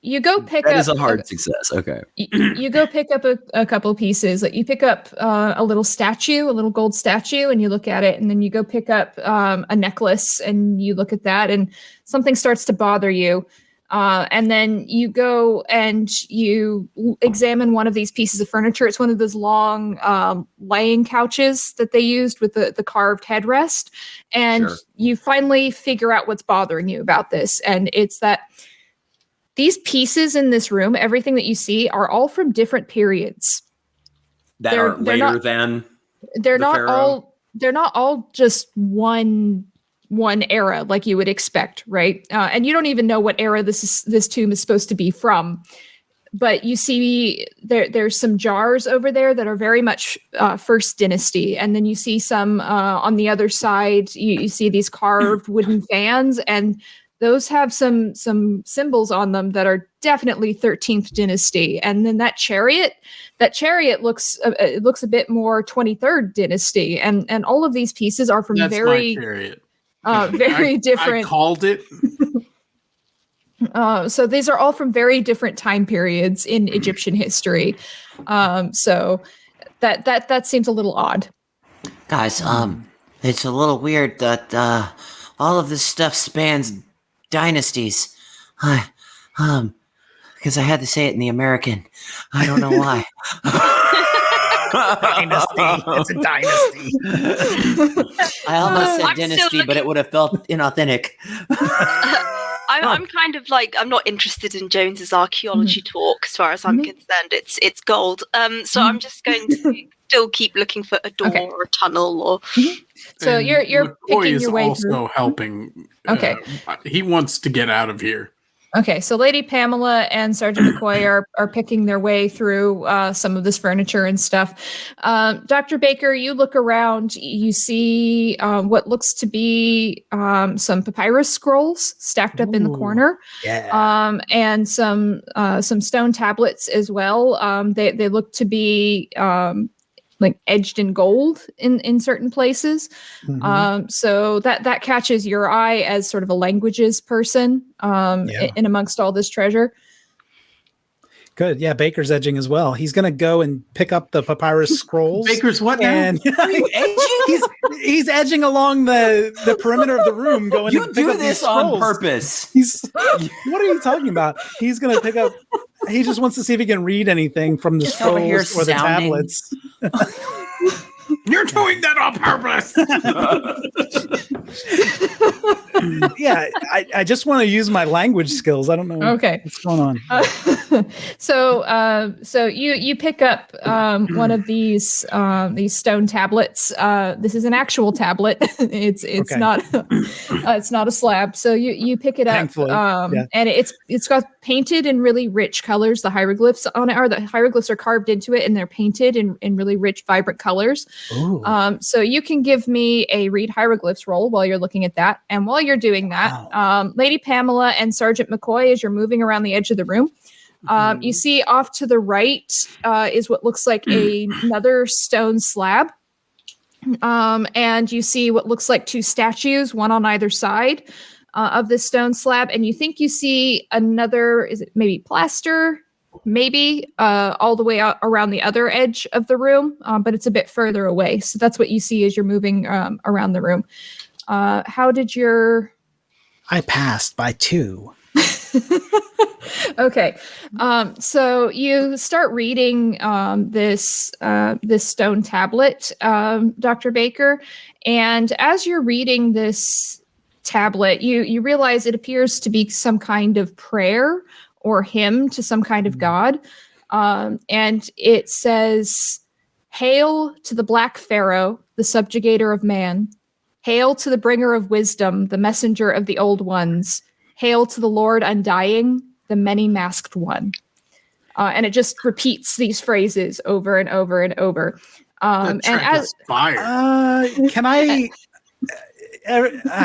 you go pick up. That is a hard success. Okay. You go pick up a couple pieces. Like you pick up a little statue, a little gold statue, and you look at it, and then you go pick up a necklace, and you look at that, and something starts to bother you. And then you go and you examine one of these pieces of furniture. It's one of those long laying couches that they used with the carved headrest. And you finally figure out what's bothering you about this. And it's that these pieces in this room, everything that you see, are all from different periods. They're later than they're the not pharaoh? all they're not all just one era like you would expect, right? And you don't even know what era this tomb is supposed to be from. But you see there's some jars over there that are very much First Dynasty. And then you see some on the other side, you see these carved wooden fans, and those have some symbols on them that are definitely 13th Dynasty. And then that chariot looks a bit more 23rd Dynasty. And all of these pieces are from very chariot. Very different. I called it. So these are all from very different time periods in Egyptian history. So that seems a little odd. Guys, it's a little weird that all of this stuff spans dynasties. Because I had to say it in the American. I don't know why. Dynasty. It's a dynasty. I almost said I'm still dynasty, but it would have felt inauthentic. I'm kind of like, I'm not interested in Jones's archaeology talk as far as I'm concerned. It's gold. So I'm just going to still keep looking for a door or a tunnel or. So And you're McCoy picking is your way also through. helping. Okay. He wants to get out of here. Okay, so Lady Pamela and Sergeant McCoy are picking their way through some of this furniture and stuff. Dr. Baker, you look around, you see what looks to be some papyrus scrolls stacked up in the corner. Yeah. And some stone tablets as well. They look to be like edged in gold in certain places. So that catches your eye as sort of a languages person in amongst all this treasure. Good. Yeah, Baker's edging as well. He's going to go and pick up the papyrus scrolls. Baker's what now? And he's edging along the perimeter of the room going You to pick do up this these on scrolls. purpose. What are you talking about? He's going to pick up. He just wants to see if he can read anything from the Just over here scrolls or the sounding. tablets. You're doing that on purpose. Yeah, I just want to use my language skills. I don't know what's going on. So you pick up one of these stone tablets. This is an actual tablet. It's Okay. not a slab. So you pick it up, Thankfully, yeah. and it's got painted in really rich colors. The hieroglyphs on it the hieroglyphs are carved into it, and they're painted in really rich, vibrant colors. Ooh. So you can give me a read hieroglyphs roll while you're looking at that. And while you're doing that, Lady Pamela and Sergeant McCoy, as you're moving around the edge of the room, you see off to the right is what looks like another stone slab. And you see what looks like two statues, one on either side of this stone slab. And you think you see another, is it maybe plaster? Maybe all the way out around the other edge of the room, but it's a bit further away. So that's what you see as you're moving around the room. How did your... I passed by 2. Okay. So you start reading this stone tablet, Dr. Baker. And as you're reading this tablet, you realize it appears to be some kind of prayer or hymn to some kind of god. And it says, "Hail to the Black Pharaoh, the subjugator of man. Hail to the bringer of wisdom, the messenger of the old ones. Hail to the Lord undying, the many-masked one." And it just repeats these phrases over and over and over. That track is fire. Can I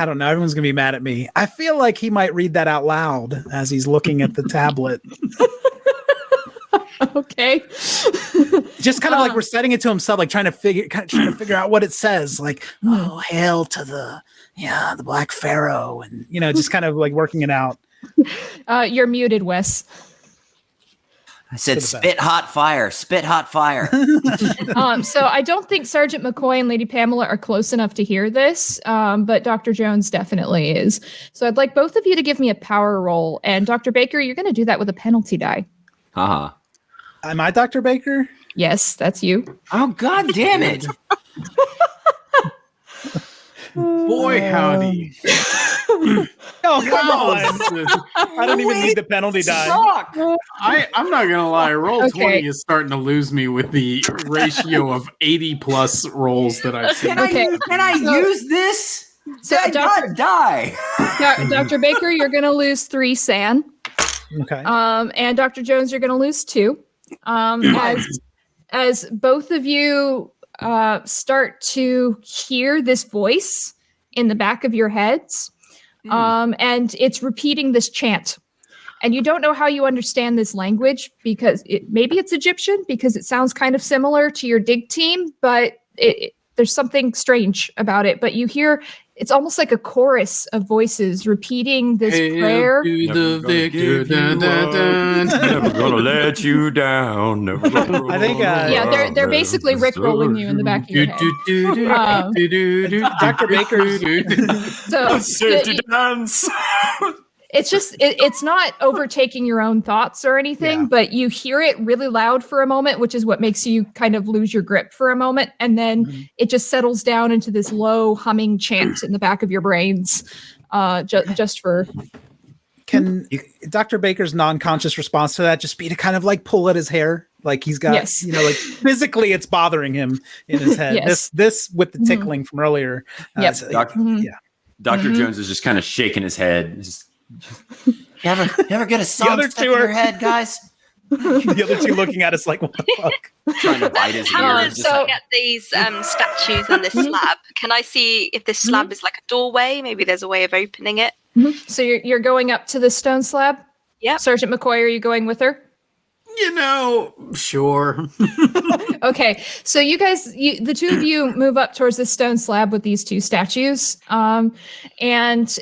don't know. Everyone's going to be mad at me. I feel like he might read that out loud as he's looking at the tablet. Okay. Just kind of like reciting it to himself, like trying to figure out what it says. Like, oh, hail to the Black Pharaoh. And, just kind of like working it out. You're muted, Wes. I said, the spit hot fire, spit hot fire. So I don't think Sergeant McCoy and Lady Pamela are close enough to hear this, but Dr. Jones definitely is. So I'd like both of you to give me a power roll. And Dr. Baker, you're going to do that with a penalty die. Haha. Am I Dr. Baker? Yes, that's you. Oh, God damn it. Boy, howdy. Oh, come on. I don't even need the penalty die. I'm not gonna lie. Roll Okay. 20 is starting to lose me with the ratio of 80 plus rolls that I've seen. Okay. Can I use this? So I gotta die. Dr. Baker, you're going to lose 3 sand. Okay. And Dr. Jones, you're going to lose 2. As both of you start to hear this voice in the back of your heads, and it's repeating this chant. And you don't know how you understand this language because maybe it's Egyptian because it sounds kind of similar to your dig team, but there's something strange about it. But you hear it's almost like a chorus of voices repeating this prayer. To the victor, dun, dun, dun. Never gonna let you down. Never gonna I think, Yeah, they're basically rickrolling you in the back of your head. Dr. Baker's. So Sent you to dance. it's just it's not overtaking your own thoughts or anything, Yeah. but you hear it really loud for a moment, which is what makes you kind of lose your grip for a moment, and then it just settles down into this low humming chant in the back of your brains, just for. Can Dr. Baker's non-conscious response to that just be to kind of like pull at his hair? Like he's got, Yes. like physically it's bothering him in his head. Yes. This with the tickling from earlier. Yep. Mhm. Yeah. Dr. Jones is just kind of shaking his head. Just, You ever get a song other stuck two in your are- head, guys? The other two looking at us like, what the fuck? trying to bite his How ear. is Just so- looking at these statues on this slab? Can I see if this slab is like a doorway? Maybe there's a way of opening it. So you're going up to the stone slab. Yep. Sergeant McCoy, are you going with her? Sure. Okay, so you guys, the two of you move up towards the stone slab with these 2 statues, and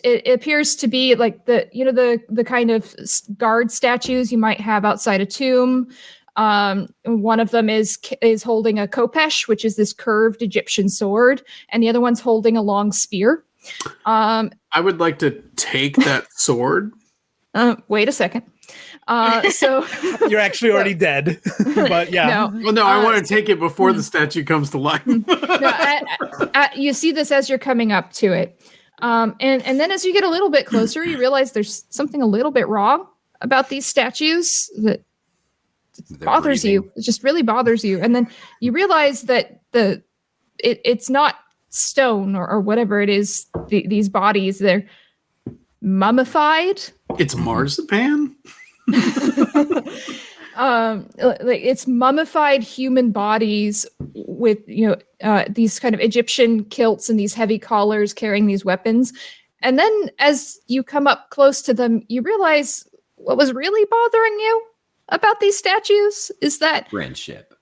it appears to be like the kind of guard statues you might have outside a tomb. One of them is holding a khopesh, which is this curved Egyptian sword, and the other one's holding a long spear. I would like to take that sword. Wait a second. So You're actually already dead. But yeah. no. Well, no, I want to take it before the statue comes to life. You see this as you're coming up to it. And then as you get a little bit closer, you realize there's something a little bit wrong about these statues that bothers you. It just really bothers you. And then you realize that it's not stone or whatever it is, these bodies, they're mummified. It's marzipan? Like it's mummified human bodies with these kind of Egyptian kilts and these heavy collars carrying these weapons. And then as you come up close to them, you realize what was really bothering you about these statues is that friendship.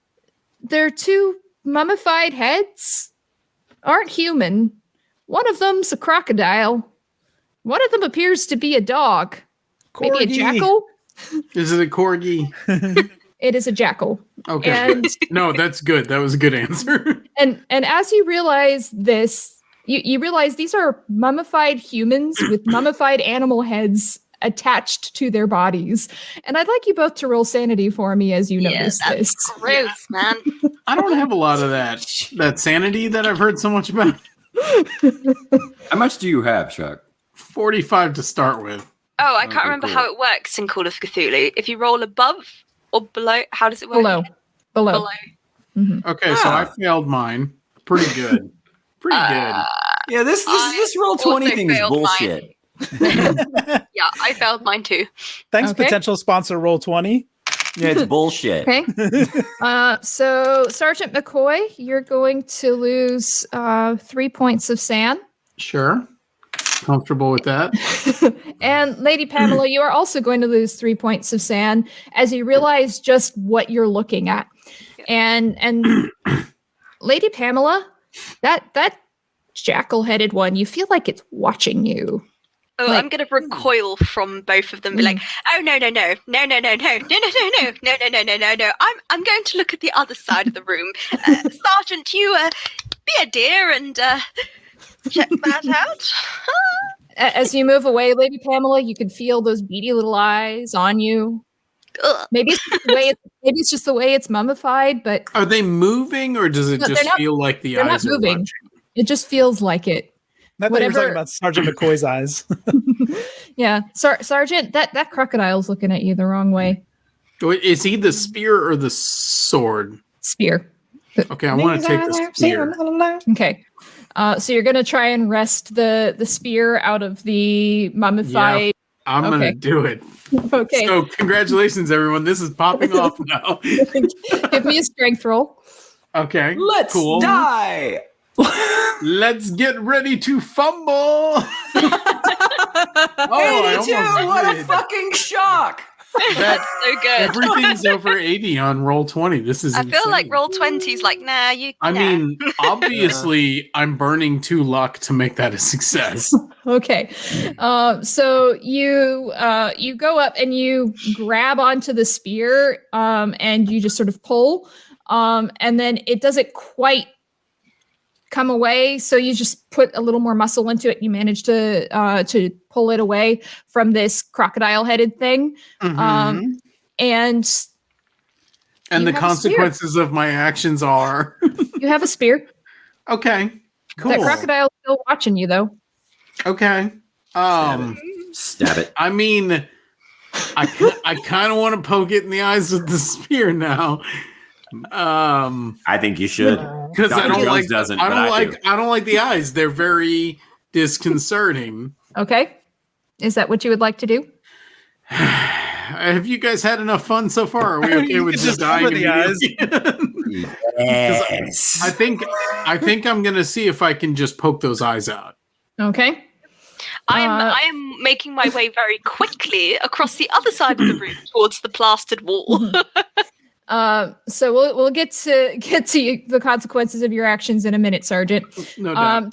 their 2 mummified heads aren't human. One of them's a crocodile. One of them appears to be a dog. Maybe a Corgi. jackal. Is it a corgi? It is a jackal. Okay. And No, that's good. That was a good answer. and as you realize this, you realize these are mummified humans with mummified animal heads attached to their bodies. And I'd like you both to roll sanity for me as you notice this. Gross, man. I don't have a lot of that sanity that I've heard so much about. How much do you have, Chuck? 45 to start with. Oh, I can't Okay, remember cool. how it works in Call of Cthulhu. If you roll above or below, how does it work? Below. Below. Okay, so I failed mine. Pretty good. Pretty good. Yeah, this roll 20 also thing is failed bullshit. Yeah, I failed mine too. Thanks, Okay. potential sponsor Roll 20. Yeah, it's bullshit. Okay. So Sergeant McCoy, you're going to lose 3 points of sand. Sure. Comfortable with that. And Lady Pamela, you are also going to lose 3 points of sand as you realize just what you're looking at. And Lady Pamela, that jackal-headed one, you feel like it's watching you. Oh, Like- I'm going to recoil from both of them. Be like, oh no. I'm going to look at the other side of the room. Sergeant, you be a dear and check that out. As you move away, Lady Pamela, you can feel those beady little eyes on you. Ugh. Maybe it's just the way it's mummified, but Are they moving, or does it No, just they're not- feel like the they're not eyes are moving. watching? it just feels like it. I thought you were talking Whatever- about Sergeant McCoy's eyes. Yeah, Sergeant, that crocodile's looking at you the wrong way. Wait, is he the spear or the sword? Spear. Okay, I want to take the spear. Okay. So you're gonna try and wrest the spear out of the mummified. I'm going to Okay. do it. Okay. So, congratulations, everyone. This is popping off now. Give me a strength roll. Okay. Let's cool. die. Let's get ready to fumble. I 82, almost what a did. fucking shock. That- So good. Everything's over 80 on roll 20. This is I feel like insane. roll 20's like, nah, you. I nah. mean, obviously, I'm burning 2 luck to make that a success. Okay. So you go up and you grab onto the spear, and you just sort of pull, and then it doesn't quite come away. So you just put a little more muscle into it. You manage to pull it away from this crocodile-headed thing, Mhm. and And you the have a spear. consequences of my actions are you have a spear. okay. Cool. That crocodile's still watching you, though. Okay. Stab it. I mean, I kind of want to poke it in the eyes with the spear now. I think you should. Because I Dr. don't Jones like doesn't, I but don't I like do. I don't like the eyes. They're very disconcerting. Okay. Is that what you would like to do? Have you guys had enough fun so far? Are we okay You with could just just cover dying the eyes. immediately? Yes. I think I'm gonna see if I can just poke those eyes out. Okay. I am making my way very quickly across the other side of the room towards the plastered wall. So we'll get to the consequences of your actions in a minute, Sergeant. No doubt.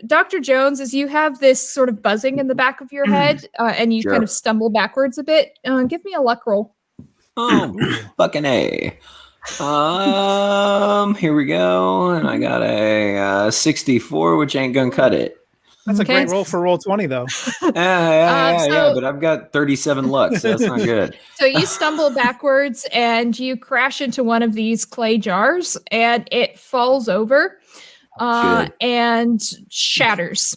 Dr. Jones, as you have this sort of buzzing in the back of your head, and you Sure. kind of stumble backwards a bit, give me a luck roll. Oh, fucking A. Here we go. And I got a 64, which ain't gonna cut it. That's a Okay. great roll for roll 20, though. Yeah, so- but I've got 37 luck, so that's not good. So you stumble backwards and you crash into one of these clay jars, and it falls over Good. and shatters.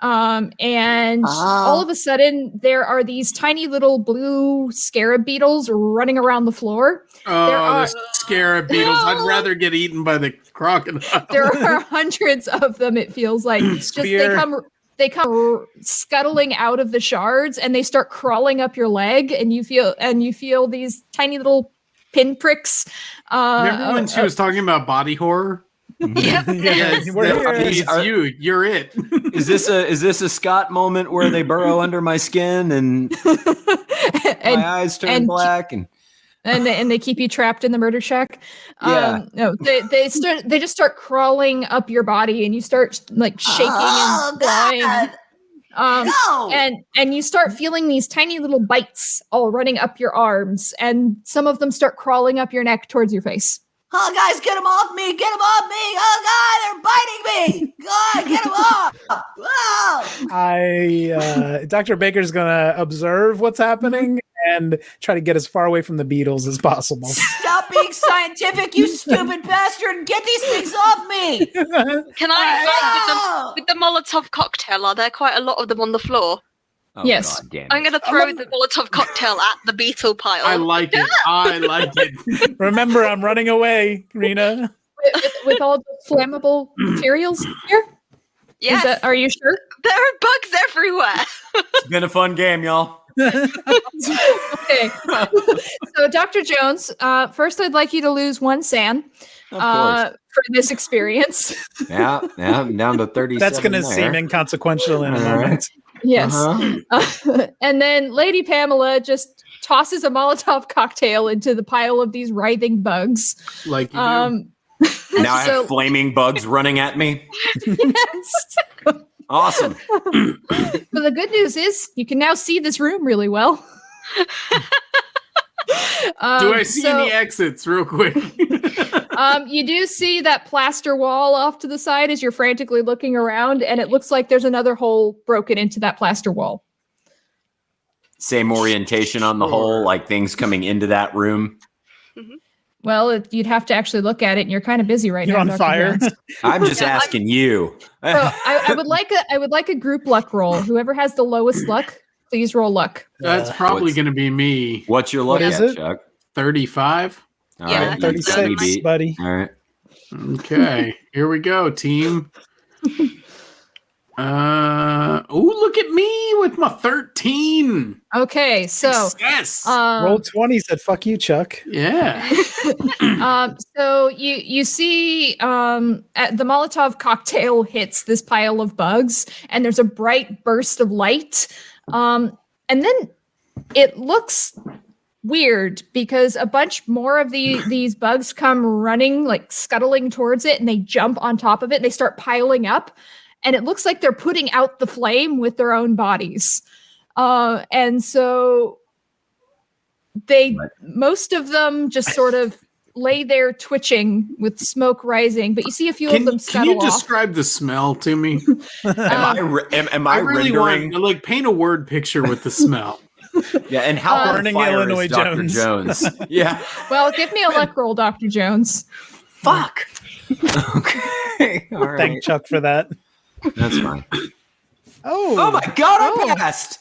And all of a sudden, there are these tiny little blue scarab beetles running around the floor. Oh, the scarab beetles. I'd rather get eaten by the crocodile. There are hundreds of them. It feels like just Spear. they come scuttling out of the shards, and they start crawling up your leg, and you feel these tiny little pinpricks. Remember when she was talking about body horror? Yeah. Yes, We're here. it's you. You're it. Is this a Scott moment where they burrow under my skin and and my eyes turn and- black and they keep you trapped in the murder shack. Yeah. No, they just start crawling up your body, and you start like shaking and clawing. No! And you start feeling these tiny little bites all running up your arms, and some of them start crawling up your neck towards your face. Oh, guys, get him off me! Get him off me! Oh, God, they're biting me! God, get him off! Oh! Dr. Baker's gonna observe what's happening and try to get as far away from the beetles as possible. Stop being scientific, you stupid bastard! Get these things off me! Can I, Oh! with the Molotov cocktail, are there quite a lot of them on the floor? oh, Yes. God damn I'm it. going to throw the Molotov cocktail at the beetle pile. I like it. I like it. Remember, I'm running away, Rina. With all the flammable materials here? Yes, Are you sure? there are bugs everywhere. It's been a fun game, y'all. Okay. So, Dr. Jones, first I'd like you to lose 1 SAN Of course. for this experience. Yeah, I'm down to 37. That's gonna there. seem inconsequential in a All right. moment. Yes. Uh-huh. And then Lady Pamela just tosses a Molotov cocktail into the pile of these writhing bugs. Like you do. Um, Now I so- have flaming bugs running at me. yes. Awesome. But the good news is you can now see this room really well. Do I see any exits real quick? You do see that plaster wall off to the side as you're frantically looking around, and it looks like there's another hole broken into that plaster wall. Same orientation on the hole, like things coming into that room. Well, you'd have to actually look at it, and you're kind of busy right You're now. on Dr. fire. Jones. I'm just asking you. So I would like a group luck roll. Whoever has the lowest luck, please roll luck. That's probably going to be me. What's your luck What is at, it? Chuck? 35. All Yeah, right, 36, buddy. All right. Okay, here we go, team. Look at me with my 13. Okay, so Yes. Roll 20 said, fuck you, Chuck. Yeah. so you see the Molotov cocktail hits this pile of bugs, and there's a bright burst of light, and then it looks weird because a bunch more of these bugs come running, like scuttling towards it, and they jump on top of it and they start piling up, and it looks like they're putting out the flame with their own bodies. And so most of them just sort of lay there twitching with smoke rising, but you see a few of them Can scuttle you describe the smell to me? Am I really rendering? want like paint a word picture with the smell. Yeah, and how on Burning fire Illinois is Dr. Jones. Jones? Yeah. Well, give me a luck roll, Dr. Jones. Fuck. Okay. All right. Thank Chuck for that. That's fine. Oh, my God, I passed.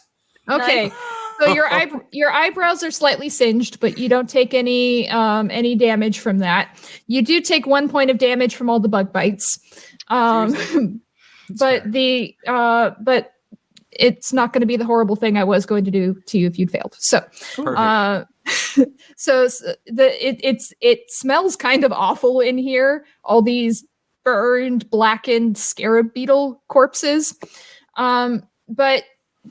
Okay. So your eyebrows are slightly singed, but you don't take any damage from that. You do take 1 point of damage from all the bug bites. But it's not going to be the horrible thing I was going to do to you if you'd failed. So, it smells kind of awful in here. All these burned, blackened scarab beetle corpses. But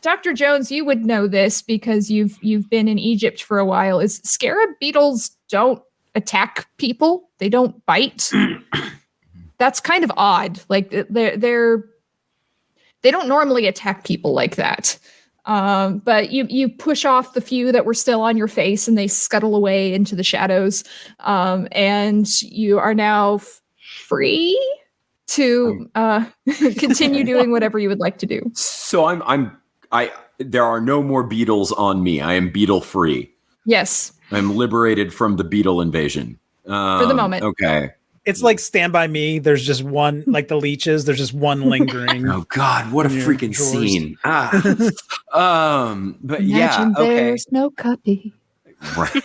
Dr. Jones, you would know this because you've been in Egypt for a while. Is scarab beetles don't attack people; they don't bite. That's kind of odd. Like they don't normally attack people like that. But you push off the few that were still on your face, and they scuttle away into the shadows. And you are now free to continue doing whatever you would like to do. So there are no more beetles on me. I am beetle free. Yes. I'm liberated from the beetle invasion. For the moment. Okay. it's like Stand By Me. There's just one, like the leeches. There's just one lingering. Oh God, what a in your freaking drawers. scene! But Imagine yeah, okay. there's no copy. Right. What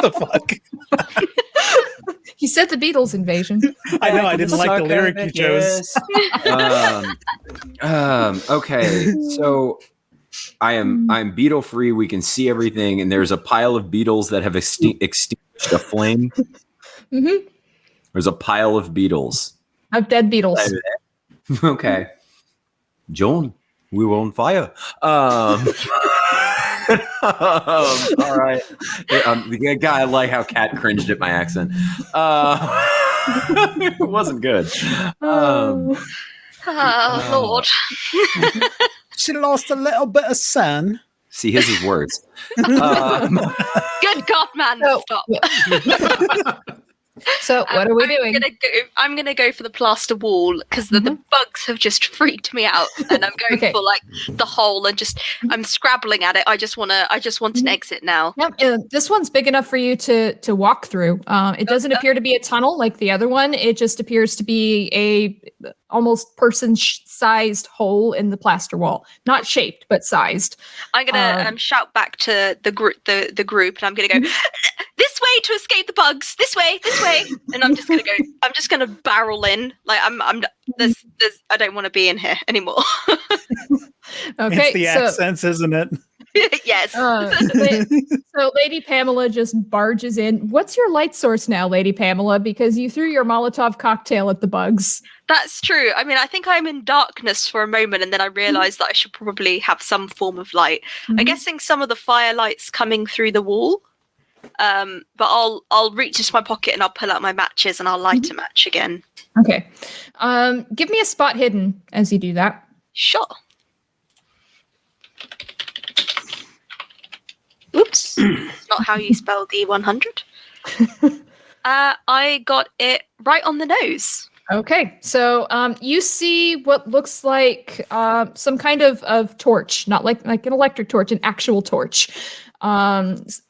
the fuck? He said the Beatles invasion. I know. I didn't like the lyric you chose. Okay, so I'm beetle free. We can see everything, and there's a pile of beetles that have extinguished a flame. Mm-hmm. There's a pile of beetles. Of dead beetles. Okay, John, we were on fire. All right. The guy, I like how Kat cringed at my accent. It wasn't good. Oh, Lord. She lost a little bit of sun. See, his is worse. Good God, man. So- Stop. So what are we doing? I'm gonna go for the plaster wall because the bugs have just freaked me out, and I'm going for like the hole and just I'm scrabbling at it. I just want an exit now. Yep, this one's big enough for you to walk through. It doesn't appear to be a tunnel like the other one. It just appears to be a almost person-sized hole in the plaster wall, not shaped but sized. I'm gonna shout back to the group, and I'm gonna go this way to escape the bugs. This way, and I'm just gonna go. I'm just gonna barrel in. Like there's I don't want to be in here anymore. Okay, It's the accents, isn't it? Yes. So Lady Pamela just barges in. What's your light source now, Lady Pamela? Because you threw your Molotov cocktail at the bugs. That's true. I mean, I think I'm in darkness for a moment, and then I realised that I should probably have some form of light. I'm guessing some of the firelights coming through the wall. But I'll reach into my pocket and I'll pull out my matches and I'll light a match again. Okay. Give me a spot hidden as you do that. Sure. Oops. That's not how you spell the 100. I got it right on the nose. Okay, so you see what looks like some kind of torch, not like an electric torch, an actual torch.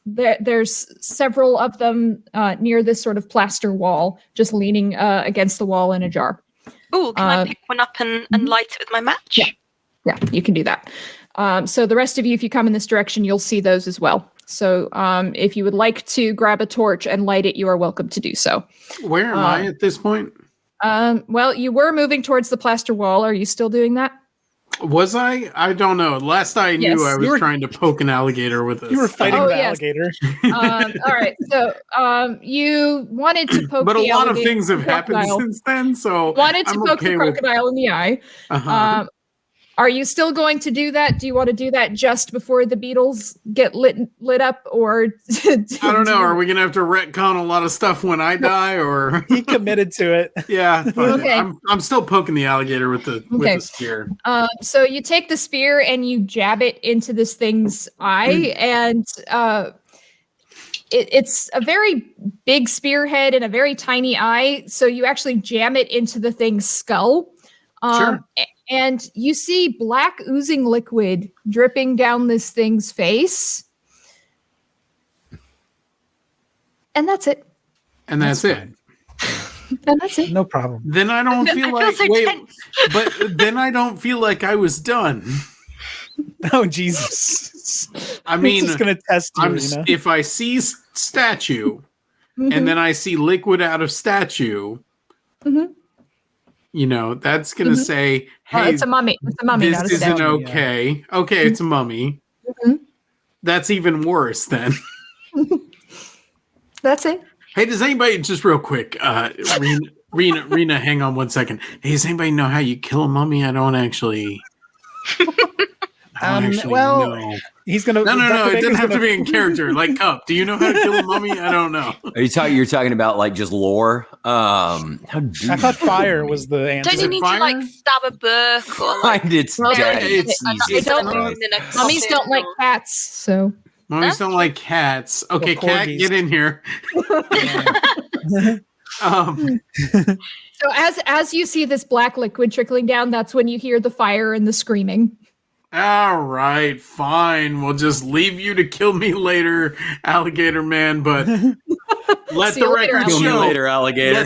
There's several of them near this sort of plaster wall, just leaning against the wall in a jar. Oh, can I pick one up and light it with my match? Yeah, you can do that. So the rest of you, if you come in this direction, you'll see those as well. So if you would like to grab a torch and light it, you are welcome to do so. Where am I at this point? Well, you were moving towards the plaster wall. Are you still doing that? Was I? I don't know. Last I knew, Yes. I was trying to poke an alligator with this. You were fighting the yes. alligator. All right. So you wanted to poke but a the lot of alligator things have happened crocodile. since then, so Wanted to I'm poke okay the with- crocodile in the eye. Uh-huh. Are you still going to do that? Do you want to do that just before the beetles get lit up, or I don't know. Are we gonna have to retcon a lot of stuff when I die, or He committed to it. yeah? fuck it. Okay. I'm still poking the alligator with the spear. So you take the spear and you jab it into this thing's eye, and it's a very big spearhead and a very tiny eye. So you actually jam it into the thing's skull. Sure. And you see black oozing liquid dripping down this thing's face. And that's it. And that's it. And that's it. No problem. Then I don't I feel feel like so wait, tense. but then I don't feel like I was done. Oh Jesus! I I'm mean, just gonna test you. Rina. if I see statue and then I see liquid out of statue, Mhm. you know, that's gonna say, "Hey, It's a mummy. It's a mummy, not this a isn't statue. okay." Okay, it's a mummy. Mhm. That's even worse then. That's it. Hey, does anybody just real quick, Rina, hang on one second. Hey, does anybody know how you kill a mummy? I don't actually. well, know. He's gonna. No. Dr. It Baker's doesn't have to gonna- be in character. Like Cup, do you know how to kill a mummy? I don't know. Are you talking? You're talking about like just lore? How do I thought fire was the answer. Don't you it need fire? to like stab a book or like find its Well, daddy? it's- they don't- Mummies Mummies don't like cats, so Mummies don't like cats. Okay, Well, cat, corgis. get in here. so as you see this black liquid trickling down, that's when you hear the fire and the screaming. All right, fine. We'll just leave you to kill me later, alligator man. But let See the you later, record Kill me show. later, alligator.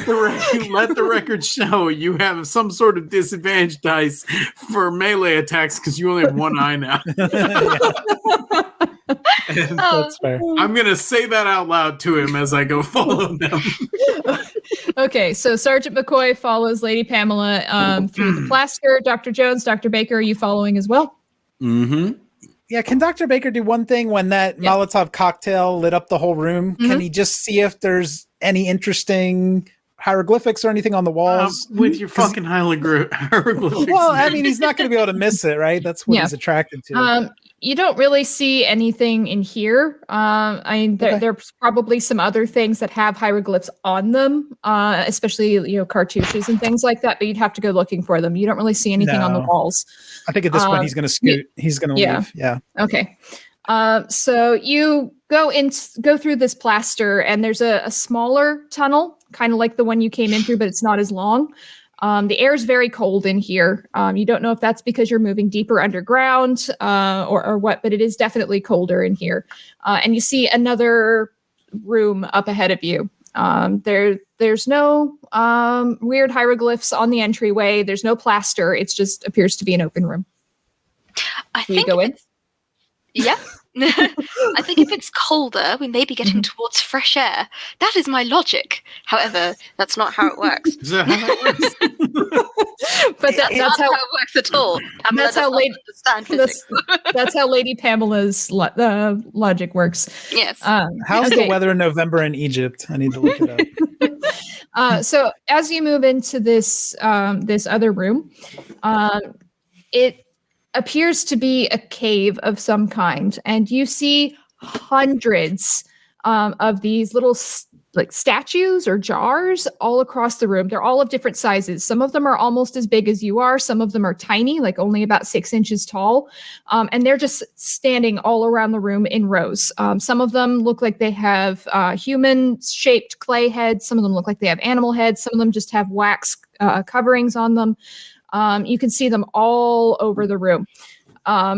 Let the record show you have some sort of disadvantage dice for melee attacks because you only have one eye now. And That's fair. I'm gonna say that out loud to him as I go follow them. Okay, so Sergeant McCoy follows Lady Pamela through the plaster. Dr. Jones, Dr. Baker, are you following as well? Mm-hmm. Yeah, can Dr. Baker do one thing when that Yeah. Molotov cocktail lit up the whole room? Can he just see if there's any interesting hieroglyphics or anything on the walls? With your fucking hieroglyphics. Well, I mean, he's not going to be able to miss it, right? That's what Yeah. he's attracted to. You don't really see anything in here. I mean, Okay. there's probably some other things that have hieroglyphs on them, especially cartouches and things like that. But you'd have to go looking for them. You don't really see anything on the No. walls. I think at this point he's going to scoot. He's going to yeah. leave. Yeah. Okay. So you go through this plaster, and there's a smaller tunnel, kind of like the one you came in through, but it's not as long. The air is very cold in here. You don't know if that's because you're moving deeper underground or what, but it is definitely colder in here. And you see another room up ahead of you. There's no weird hieroglyphs on the entryway. There's no plaster. It just appears to be an open room. I Do you think go in? Yeah. I think if it's colder, we may be getting towards fresh air. That is my logic. However, that's not how it works. Is that how that works? But that's That's how how it works at all. Pamela that's how does not late- understand physics. that's how Lady Pamela's logic works. Yes. How's Okay. the weather in November in Egypt? I need to look it up. So as you move into this other room, it appears to be a cave of some kind, and you see hundreds of these little like statues or jars all across the room. They're all of different sizes. Some of them are almost as big as you are. Some of them are tiny, like only about 6 inches tall. And they're just standing all around the room in rows. Some of them look like they have human-shaped clay heads. Some of them look like they have animal heads. Some of them just have wax coverings on them. You can see them all over the room.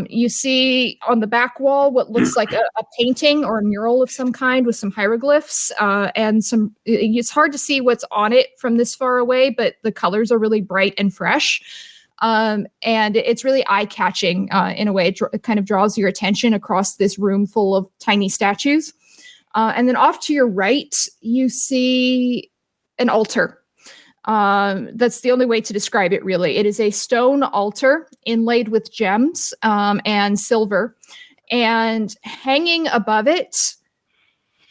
You see on the back wall what looks like a painting or a mural of some kind with some hieroglyphs and some. It's hard to see what's on it from this far away, but the colors are really bright and fresh. And it's really eye-catching in a way. It kind of draws your attention across this room full of tiny statues. And then off to your right, you see an altar. That's the only way to describe it, really. It is a stone altar inlaid with gems and silver. And hanging above it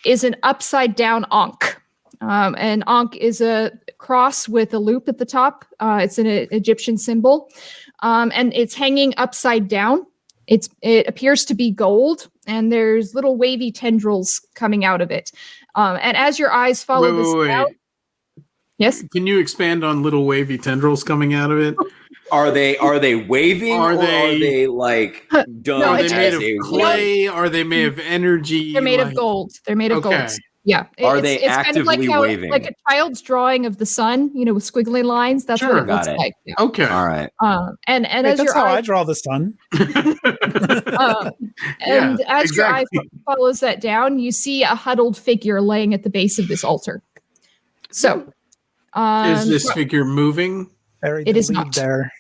is an upside-down ankh. An ankh is a cross with a loop at the top. It's an Egyptian symbol. And it's hanging upside down. It appears to be gold, and there's little wavy tendrils coming out of it. And as your eyes follow this out... Yes. Can you expand on little wavy tendrils coming out of it? Are they waving? Are they like done? Are they made of clay? Are they made of energy? They're made of gold. They're made of gold. Yeah. Are they actively kind of waving? like a child's drawing of the sun, with squiggly lines. That's what it looks like. Yeah. Okay. All right. And Wait, as that's how I draw the sun. As your eye follows that down, you see a huddled figure laying at the base of this altar. So. Is this figure moving? It is not. There.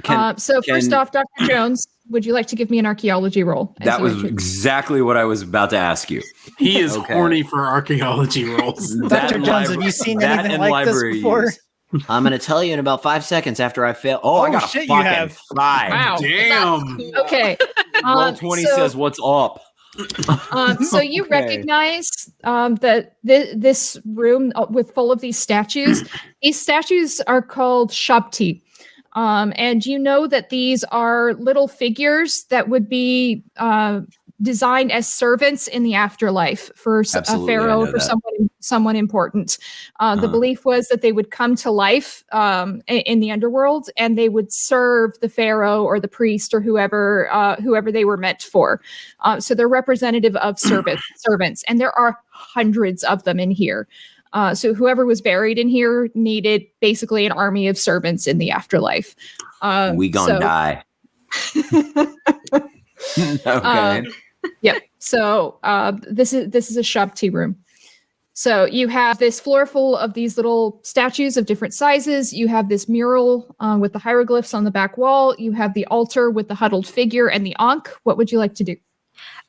First off, Dr. Jones, would you like to give me an archaeology roll? That was exactly what I was about to ask you. He is horny for archaeology rolls. Dr. Jones, have you seen anything like this before? I'm going to tell you in about 5 seconds after I fail. Oh, I got a fucking 5. Wow. Damn. Okay. Roll 20 says what's up. So you recognize that this room with full of these statues are called shabti. And you know that these are little figures that would be designed as servants in the afterlife for a pharaoh, for someone important. The belief was that they would come to life in the underworld, and they would serve the pharaoh or the priest or whoever they were meant for. So they're representative of servants, and there are hundreds of them in here. So whoever was buried in here needed basically an army of servants in the afterlife. We gonna die. Okay. Yep. So this is a shabti room. So you have this floor full of these little statues of different sizes. You have this mural with the hieroglyphs on the back wall. You have the altar with the huddled figure and the ankh. What would you like to do?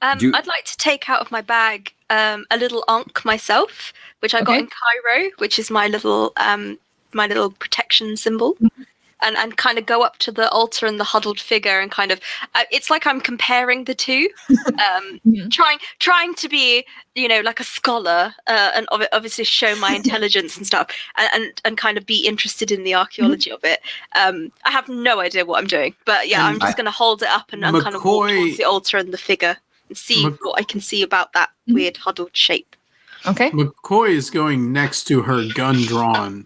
I'd like to take out of my bag a little ankh myself, which I got in Cairo, which is my little protection symbol. And kind of go up to the altar and the huddled figure and kind of it's like I'm comparing the two, trying to be like a scholar and obviously show my intelligence and stuff and kind of be interested in the archaeology of it. I have no idea what I'm doing, but yeah, I'm just going to hold it up and kind of walk towards the altar and the figure and see what I can see about that weird huddled shape. Okay. McCoy is going next to her, gun drawn,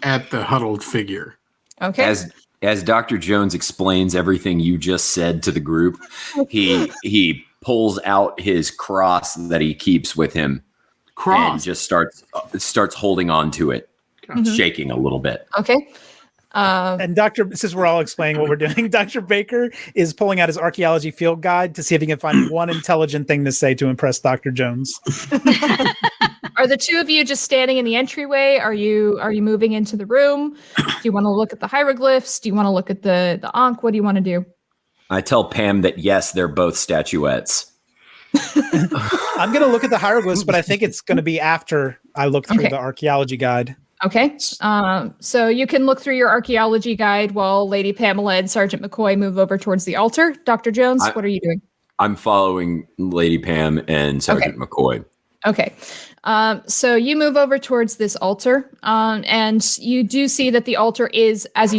at the huddled figure. Okay. As Dr. Jones explains everything you just said to the group, he pulls out his cross that he keeps with him and just starts holding on to it, shaking a little bit. Okay. And since we're all explaining what we're doing, Dr. Baker is pulling out his archaeology field guide to see if he can find one intelligent thing to say to impress Dr. Jones. Are the two of you just standing in the entryway? Are you moving into the room? Do you want to look at the hieroglyphs? Do you want to look at the ankh? What do you want to do? I tell Pam that yes, they're both statuettes. I'm going to look at the hieroglyphs, but I think it's going to be after I look through the archaeology guide. Okay. So you can look through your archaeology guide while Lady Pamela and Sergeant McCoy move over towards the altar. Dr. Jones, what are you doing? I'm following Lady Pam and Sergeant McCoy. Okay. So you move over towards this altar, and you do see that the altar is, as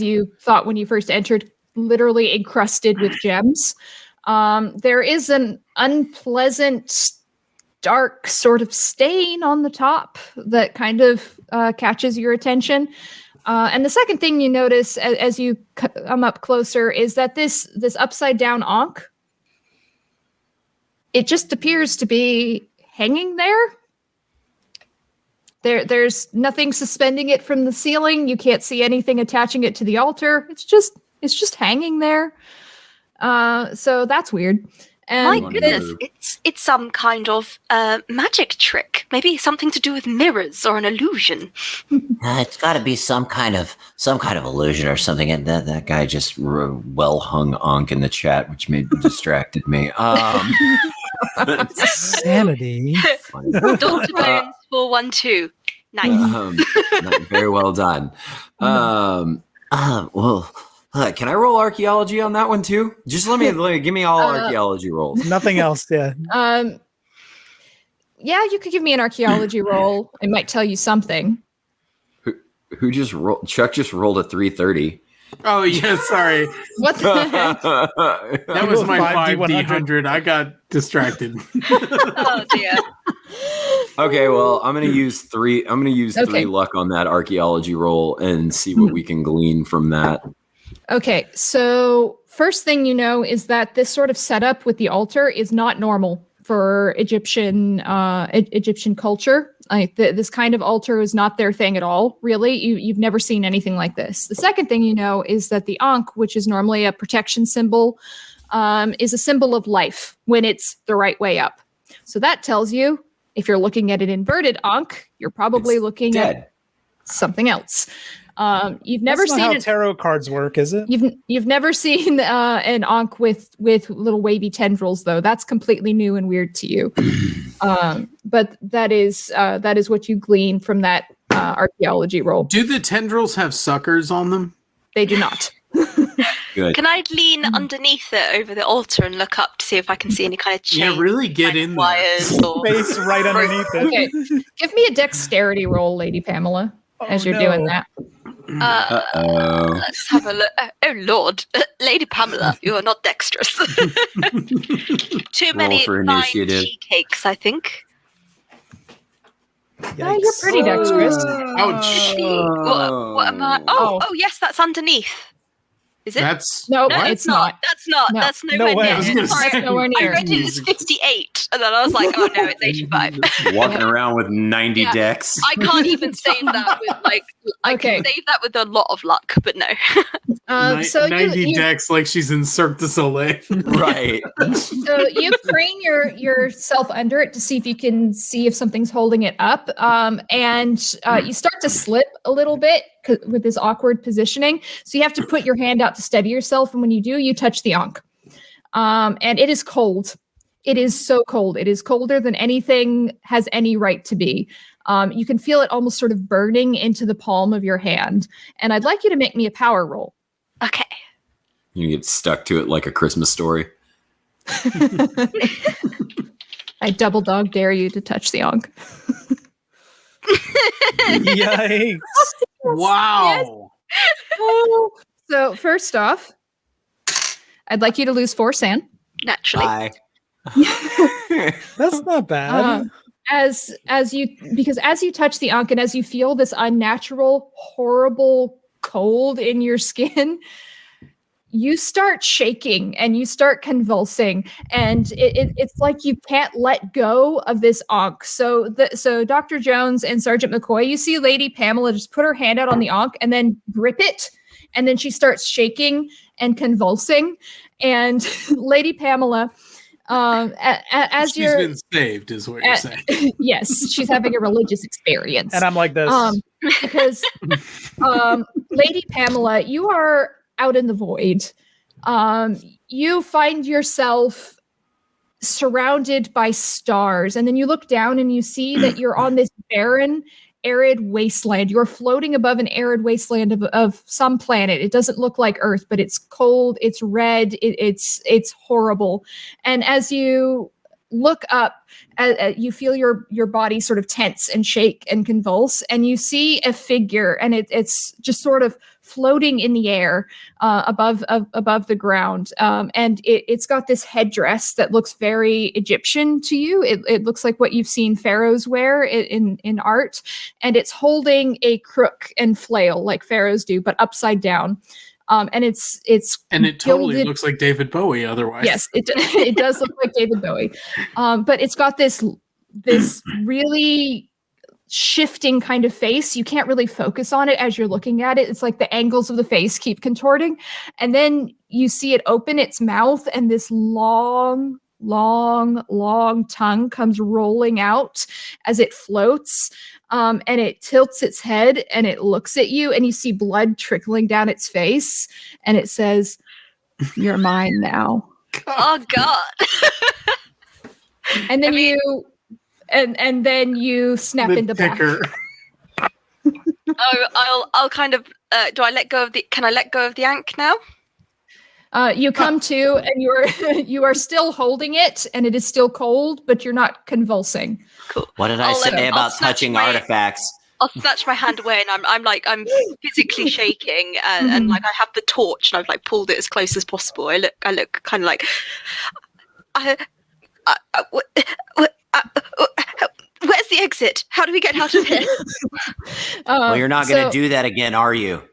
you thought when you first entered, literally encrusted with gems. There is an unpleasant dark sort of stain on the top that kind of catches your attention. And the second thing you notice as you come up closer is that this upside down ankh, it just appears to be hanging there. There's nothing suspending it from the ceiling. You can't see anything attaching it to the altar. It's just hanging there. So that's weird. And My goodness, it's some kind of magic trick. Maybe something to do with mirrors or an illusion. It's got to be some kind of illusion or something. And that guy just well hung Ankh in the chat, which distracted me. Sanity. Daughter Bones 412. Nice. Very well done. Well, can I roll archaeology on that one too? Just give me all archaeology rolls. Nothing else. Yeah. Yeah, you could give me an archaeology roll. It might tell you something. Who just rolled? Chuck just rolled a 330. Oh yeah, sorry. What the heck? That was my 5D100. I got distracted. Oh dear. Okay, well, I'm gonna use three luck on that archaeology roll and see what we can glean from that. Okay, so first thing you know is that this sort of setup with the altar is not normal for Egyptian culture. This kind of altar is not their thing at all, really. You've never seen anything like this. The second thing you know is that the Ankh, which is normally a protection symbol, is a symbol of life when it's the right way up. So that tells you, if you're looking at an inverted Ankh, you're probably looking at something else. You've never That's not seen how tarot cards work, is it? You've never seen an Ankh with little wavy tendrils, though. That's completely new and weird to you. But that is what you glean from that archaeology roll. Do the tendrils have suckers on them? They do not. Good. Can I lean underneath it over the altar and look up to see if I can see any kind of chain? Yeah, really get in there. Wires or Face right underneath it. Okay, give me a dexterity roll, Lady Pamela, as you're doing that. let's have a look. Oh Lord, Lady Pamela, you are not dexterous. Too many for fine initiative. tea cakes, I think. You're pretty dexterous. Ouch. What am I? Oh, yes, that's underneath. Is it? That's No, no, it's not. That's not. No. That's nowhere way. near. I was gonna Sorry, say. Nowhere I near. read it was 58, and then I was like, oh no, it's 85. Walking around with 90 Yeah. decks. I can't even save that with I Okay. can save that with a lot of luck, but no. So 90 you decks like she's in Cirque du Soleil. Right. So you crane yourself under it to see if you can see if something's holding it up, and you start to slip a little bit with this awkward positioning. So you have to put your hand out to steady yourself, and when you do, you touch the Ankh. And it is cold. It is so cold. It is colder than anything has any right to be. You can feel it almost sort of burning into the palm of your hand. And I'd like you to make me a power roll. Okay. You get stuck to it like a Christmas story. I double dog dare you to touch the Ankh. Yikes. Wow. So first off, I'd like you to lose 4 sand. Naturally. Bye. That's not bad. As you touch the Ankh and as you feel this unnatural, horrible cold in your skin, you start shaking and you start convulsing, and it's like you can't let go of this Ankh. So Dr. Jones and Sergeant McCoy, you see Lady Pamela just put her hand out on the Ankh and then grip it, and then she starts shaking and convulsing. And Lady Pamela, as She's been saved, is what you're saying. yes, she's having a religious experience. And I'm like this. Because Lady Pamela, you are out in the void. You find yourself surrounded by stars, and then you look down and you see that you're on this barren, arid wasteland. You're floating above an arid wasteland of some planet. It doesn't look like Earth, but it's cold, it's red, it's horrible. And as you look up, you feel your body sort of tense and shake and convulse, and you see a figure, and it's just sort of floating in the air above the ground, and it's got this headdress that looks very Egyptian to you. It looks like what you've seen pharaohs wear in art, and it's holding a crook and flail like pharaohs do, but upside down. And it totally gilded. looks like David Bowie otherwise. Yes, it does look like David Bowie. But it's got this really shifting kind of face. You can't really focus on it as you're looking at it. It's like the angles of the face keep contorting. And then you see it open its mouth, and this long tongue comes rolling out as it floats. And it tilts its head and it looks at you, and you see blood trickling down its face, and it says, "You're mine now." Oh God. And then and then you snap into black. I'll kind of can I let go of the ankh now? You come to, and you are still holding it, and it is still cold, but you're not convulsing. Cool. What did I say about touching artifacts? I'll snatch my hand away, and I'm physically shaking, and like I have the torch, and I've like pulled it as close as possible. I look kind of like, where's the exit? How do we get out of here? Well, you're not going to do that again, are you?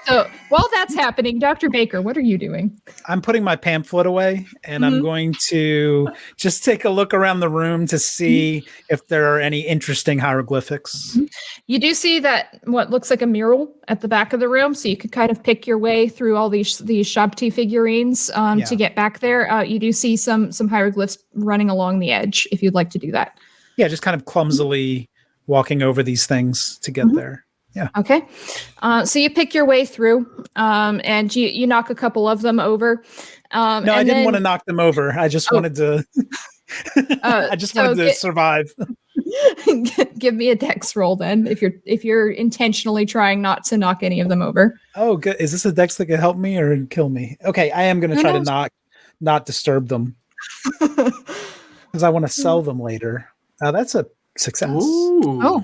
So while that's happening, Dr. Baker, what are you doing? I'm putting my pamphlet away, and I'm going to just take a look around the room to see if there are any interesting hieroglyphics. You do see that what looks like a mural at the back of the room, so you could kind of pick your way through all these Shabti figurines to get back there. You do see some hieroglyphs running along the edge if you'd like to do that. Yeah, just kind of clumsily walking over these things to get there. Yeah. Okay. So you pick your way through, and you knock a couple of them over. No, I didn't want to knock them over. I just wanted to. I just wanted to survive. Give me a dex roll then, if you're intentionally trying not to knock any of them over. Oh, good. Is this a dex that could help me or kill me? Okay, I am going to try to not disturb them because I want to sell them later. That's a success. Ooh. Oh.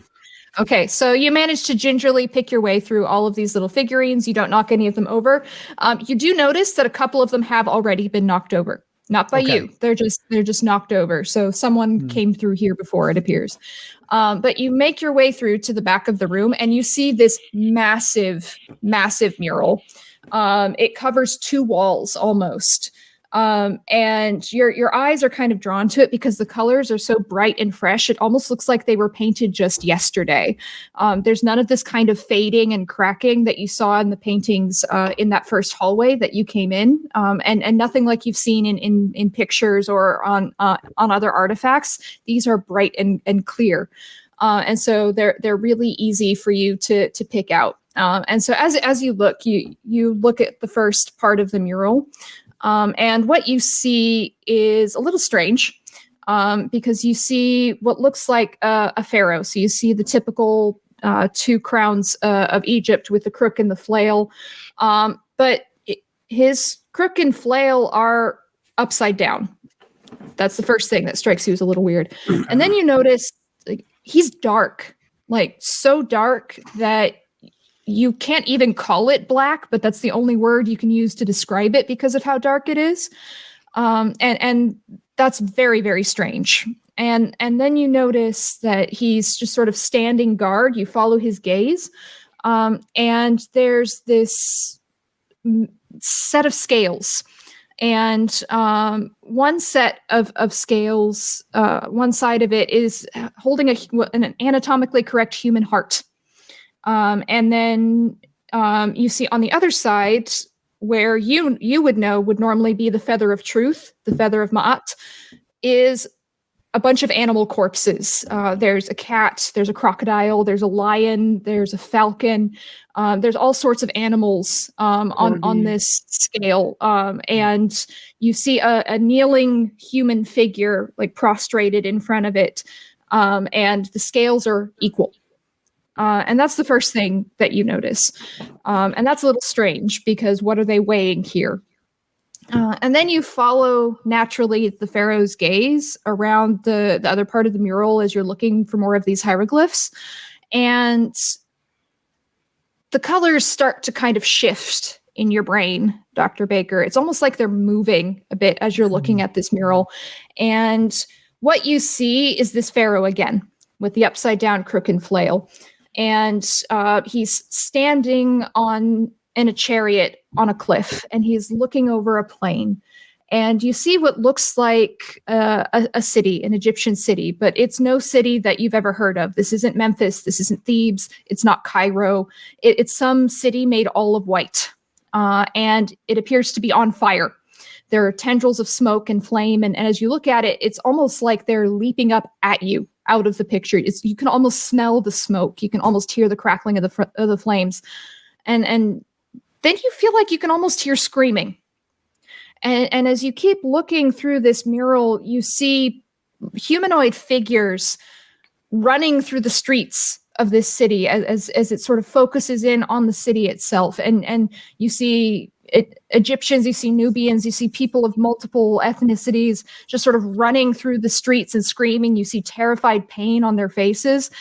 Okay, so you manage to gingerly pick your way through all of these little figurines. You don't knock any of them over. You do notice that a couple of them have already been knocked over. Not by you. They're just knocked over. So someone came through here before, it appears. But you make your way through to the back of the room, and you see this massive mural. It covers 2 walls almost. And your eyes are kind of drawn to it because the colors are so bright and fresh. It almost looks like they were painted just yesterday. There's none of this kind of fading and cracking that you saw in the paintings in that first hallway that you came in, and nothing like you've seen in pictures or on other artifacts. These are bright and clear, and so they're really easy for you to pick out. And so as you look, you look at the first part of the mural. And what you see is a little strange because you see what looks like a pharaoh. So you see the typical 2 crowns of Egypt with the crook and the flail. But his crook and flail are upside down. That's the first thing that strikes you as a little weird. And then you notice he's dark, like so dark that you can't even call it black, but that's the only word you can use to describe it because of how dark it is. And that's very, very strange. And then you notice that he's just sort of standing guard. You follow his gaze. And there's this set of scales. And one set of scales, one side of it is holding an anatomically correct human heart. And then you see on the other side, where you would know would normally be the feather of truth, the feather of Ma'at, is a bunch of animal corpses. There's a cat, there's a crocodile, there's a lion, there's a falcon. There's all sorts of animals on this scale. And you see a kneeling human figure like prostrated in front of it. And the scales are equal. And that's the first thing that you notice. And that's a little strange because what are they weighing here? And then you follow naturally the pharaoh's gaze around the other part of the mural as you're looking for more of these hieroglyphs. And the colors start to kind of shift in your brain, Dr. Baker. It's almost like they're moving a bit as you're looking at this mural. And what you see is this pharaoh again with the upside down crook and flail. And he's standing in a chariot on a cliff, and he's looking over a plain. And you see what looks like a city, an Egyptian city, but it's no city that you've ever heard of. This isn't Memphis. This isn't Thebes. It's not Cairo. It's some city made all of white. And it appears to be on fire. There are tendrils of smoke and flame. And as you look at it, it's almost like they're leaping up at you out of the picture. You can almost smell the smoke. You can almost hear the crackling of the flames. And then you feel like you can almost hear screaming. And as you keep looking through this mural, you see humanoid figures running through the streets of this city as it sort of focuses in on the city itself. And you see Egyptians, you see Nubians, you see people of multiple ethnicities just sort of running through the streets and screaming. You see terrified pain on their faces.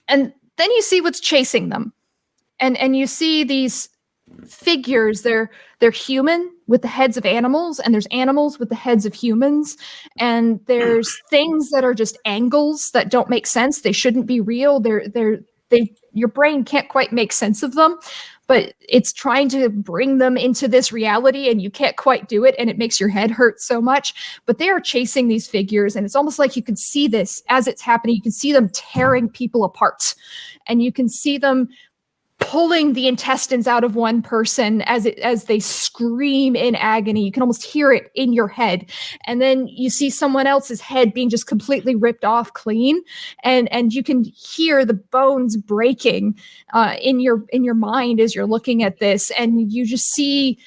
And then you see what's chasing them. And you see these figures. They're human with the heads of animals, and there's animals with the heads of humans, and there's things that are just angles that don't make sense. They shouldn't be real. Your brain can't quite make sense of them, but it's trying to bring them into this reality, and you can't quite do it, and it makes your head hurt so much. But they are chasing these figures, and it's almost like you can see this as it's happening. You can see them tearing people apart, and you can see them pulling the intestines out of one person as they scream in agony. You can almost hear it in your head. And then you see someone else's head being just completely ripped off clean. And you can hear the bones breaking in your mind as you're looking at this. And you just see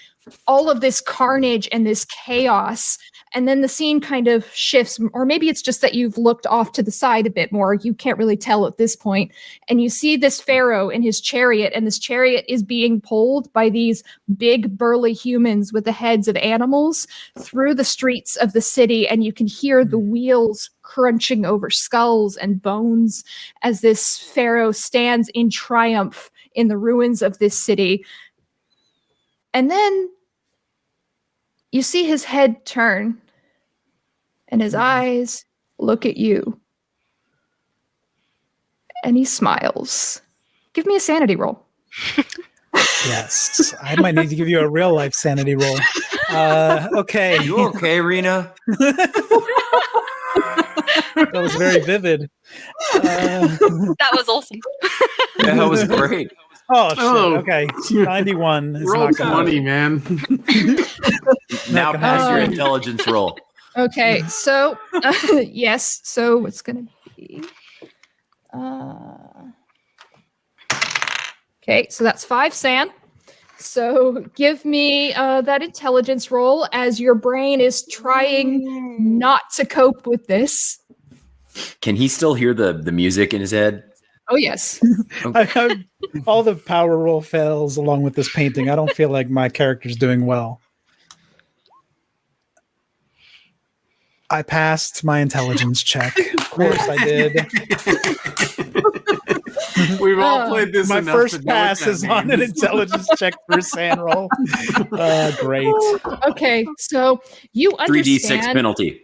all of this carnage and this chaos. And then the scene kind of shifts, or maybe it's just that you've looked off to the side a bit more. You can't really tell at this point. And you see this pharaoh in his chariot, and this chariot is being pulled by these big burly humans with the heads of animals through the streets of the city. And you can hear the wheels crunching over skulls and bones as this pharaoh stands in triumph in the ruins of this city. And then you see his head turn, and his eyes look at you. And he smiles. Give me a sanity roll. Yes, I might need to give you a real life sanity roll. Okay. You okay, Rina? That was very vivid. That was awesome. Yeah, that was great. Oh, shit. Okay. 91 is Roll not gonna 20, man. Now pass your intelligence roll. Okay, so yes, so it's going to be okay, so that's 5 sand. So give me that intelligence roll as your brain is trying not to cope with this. Can he still hear the music in his head? Oh yes. All the power roll fails along with this painting. I don't feel like my character's doing well. I passed my intelligence check. Of course I did. We've all played this. My enough first to know what pass that is on an means. intelligence check for a sand roll. Great. Okay, so you 3d6 understand. penalty.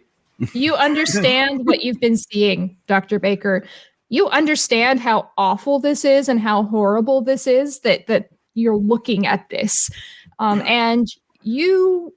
You understand what you've been seeing, Dr. Baker. You understand how awful this is and how horrible this is that you're looking at this. And you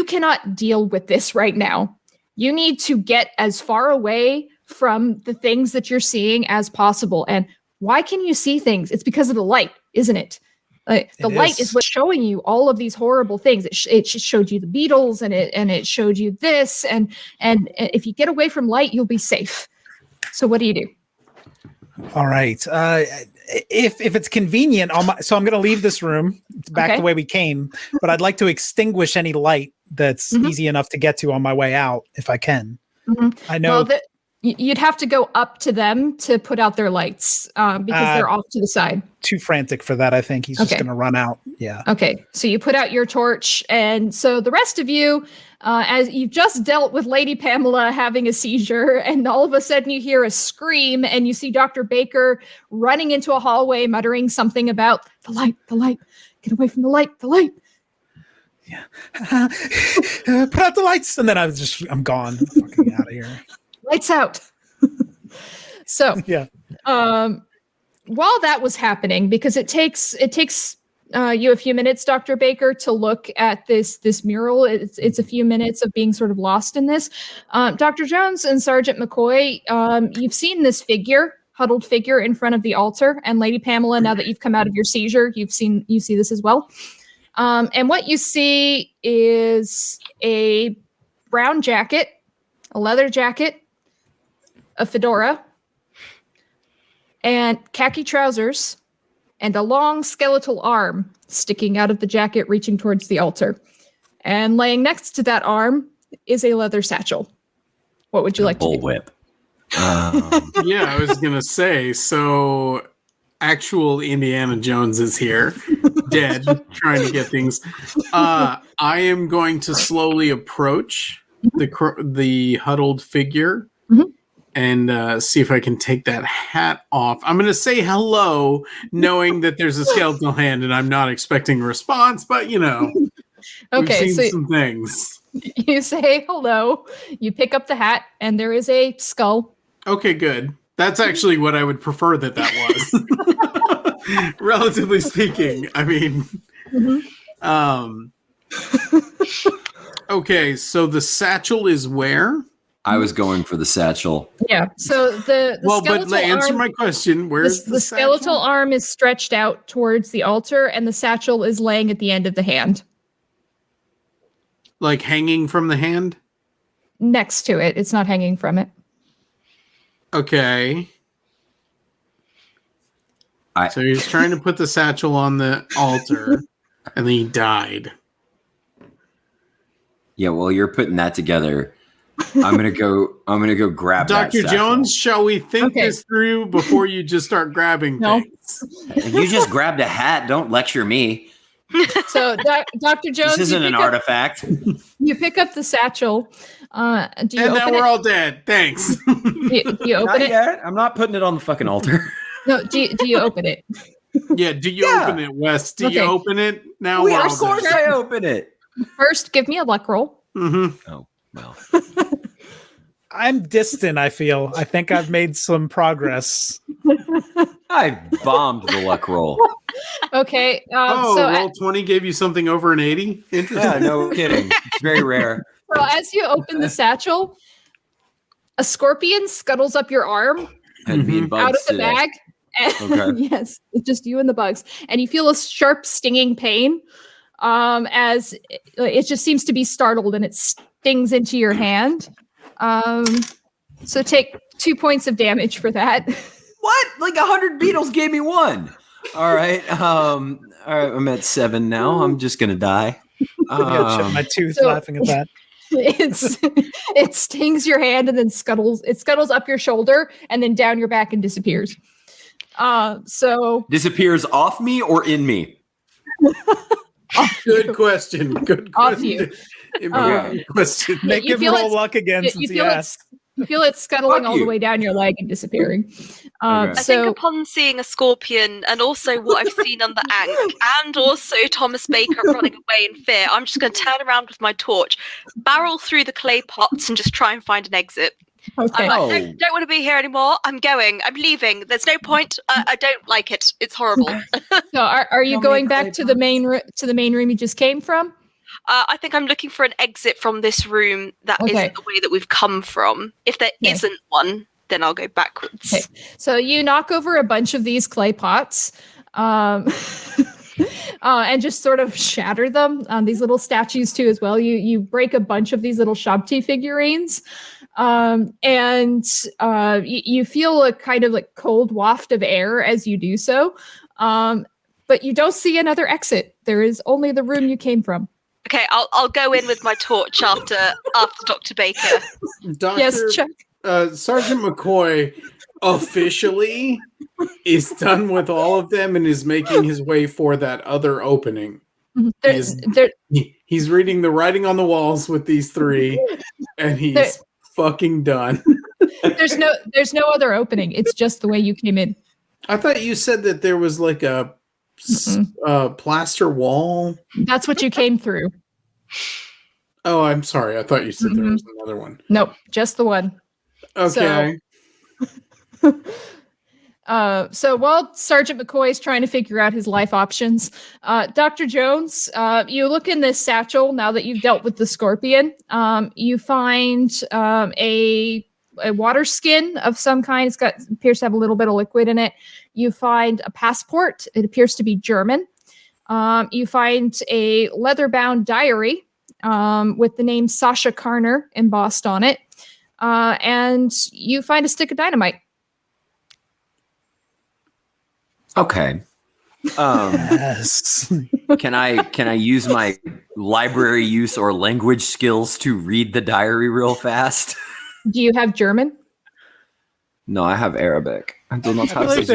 cannot deal with this right now. You need to get as far away from the things that you're seeing as possible. And why can you see things? It's because of the light, isn't it? The light is what's showing you all of these horrible things. It showed you the beetles, and it showed you this. And if you get away from light, you'll be safe. So what do you do? All right. If it's convenient, so I'm going to leave this room back the way we came, but I'd like to extinguish any light that's easy enough to get to on my way out, if I can. Mm-hmm. I know. Well, You'd have to go up to them to put out their lights because they're off to the side. Too frantic for that, I think. He's just going to run out. Yeah. Okay, so you put out your torch, and so the rest of you, as you've just dealt with Lady Pamela having a seizure, and all of a sudden you hear a scream, and you see Dr. Baker running into a hallway, muttering something about the light, get away from the light. Yeah. Put out the lights. And then I'm gone. Fucking out of here. Lights out. So, yeah. While that was happening, because it takes you a few minutes, Dr. Baker, to look at this mural. It's a few minutes of being sort of lost in this. Dr. Jones and Sergeant McCoy, you've seen this huddled figure in front of the altar, and Lady Pamela, now that you've come out of your seizure, you see this as well. And what you see is a brown jacket, a leather jacket, a fedora, and khaki trousers, and a long skeletal arm sticking out of the jacket reaching towards the altar. And laying next to that arm is a leather satchel. What would you like to do? Bullwhip. Yeah, I was going to say, so actual Indiana Jones is here, dead, trying to get things. I am going to slowly approach the huddled figure and see if I can take that hat off. I'm going to say hello, knowing that there's a skeletal hand and I'm not expecting a response, but Okay, we've seen so some things. You say hello, you pick up the hat, and there is a skull. Okay, good. That's actually what I would prefer that was. Relatively speaking. I mean, okay, so the satchel is where? I was going for the satchel. Yeah. So the skeletal but answer arm, my question. Where's the skeletal arm is stretched out towards the altar, and the satchel is laying at the end of the hand. Like hanging from the hand? Next to it. It's not hanging from it. Okay. So he was trying to put the satchel on the altar, and then he died. Yeah, well, you're putting that together. I'm gonna go grab Dr. that Jones, shall we think this through before you just start grabbing things? You just grabbed a hat. Don't lecture me. So, Dr. Jones, This isn't an artifact. You pick up the satchel. Do you and open now we're all dead. Thanks. Do you open it? Yet. I'm not putting it on the fucking altar. No. Do you open it? Yeah. Do you open it, Wes? Do you open it now? Of course, I open it. First, give me a luck roll. Mm-hmm. Oh well. I'm distant, I feel. I think I've made some progress. I bombed the luck roll. Okay. Roll 20 gave you something over an 80? Interesting. Yeah, no kidding. It's very rare. So as you open the satchel, a scorpion scuttles up your arm Had me and out Bugs of the today. bag. And yes, it's just you and the bugs. And you feel a sharp stinging pain as it just seems to be startled and it stings into your hand. So take 2 points of damage for that. What? Like 100 beetles gave me one. All right. All right. I'm at 7 now. I'm just gonna die. Yeah, chip my tooth laughing at that. It stings your hand and then scuttles up your shoulder and then down your back and disappears. So disappears off me or in me? Good question. Good question. Off you. Question. Make him roll luck again since he asked. You feel it scuttling all the way down your leg and disappearing. I think upon seeing a scorpion and also what I've seen on the Ankh and also Thomas Baker running away in fear, I'm just going to turn around with my torch, barrel through the clay pots and just try and find an exit. Okay. I'm like, don't want to be here anymore. I'm going. I'm leaving. There's no point. I don't like it. It's horrible. So are you going back to the main room you just came from? I think I'm looking for an exit from this room that isn't the way that we've come from. If there isn't one, then I'll go backwards. Okay. So you knock over a bunch of these clay pots and just sort of shatter them. These little statues too as well. You break a bunch of these little Shabti figurines. And you feel a kind of like cold waft of air as you do so. But you don't see another exit. There is only the room you came from. Okay, I'll go in with my torch after Dr. Baker. Dr. Yes, Chuck. Sergeant McCoy officially is done with all of them and is making his way for that other opening. He's reading the writing on the walls with these three, and he's fucking done. There's no other opening. It's just the way you came in. I thought you said that there was like a plaster wall. That's what you came through. Oh, I'm sorry. I thought you said there was another one. Nope, just the one. Okay. So while Sergeant McCoy is trying to figure out his life options, Dr. Jones, you look in this satchel now that you've dealt with the scorpion. You find a water skin of some kind. Appears to have a little bit of liquid in it. You find a passport. It appears to be German. You find a leather-bound diary with the name Sasha Karner embossed on it. And you find a stick of dynamite. Okay. Yes. Can I use my library use or language skills to read the diary real fast? Do you have German? No, I have Arabic. I don't know I how feel to like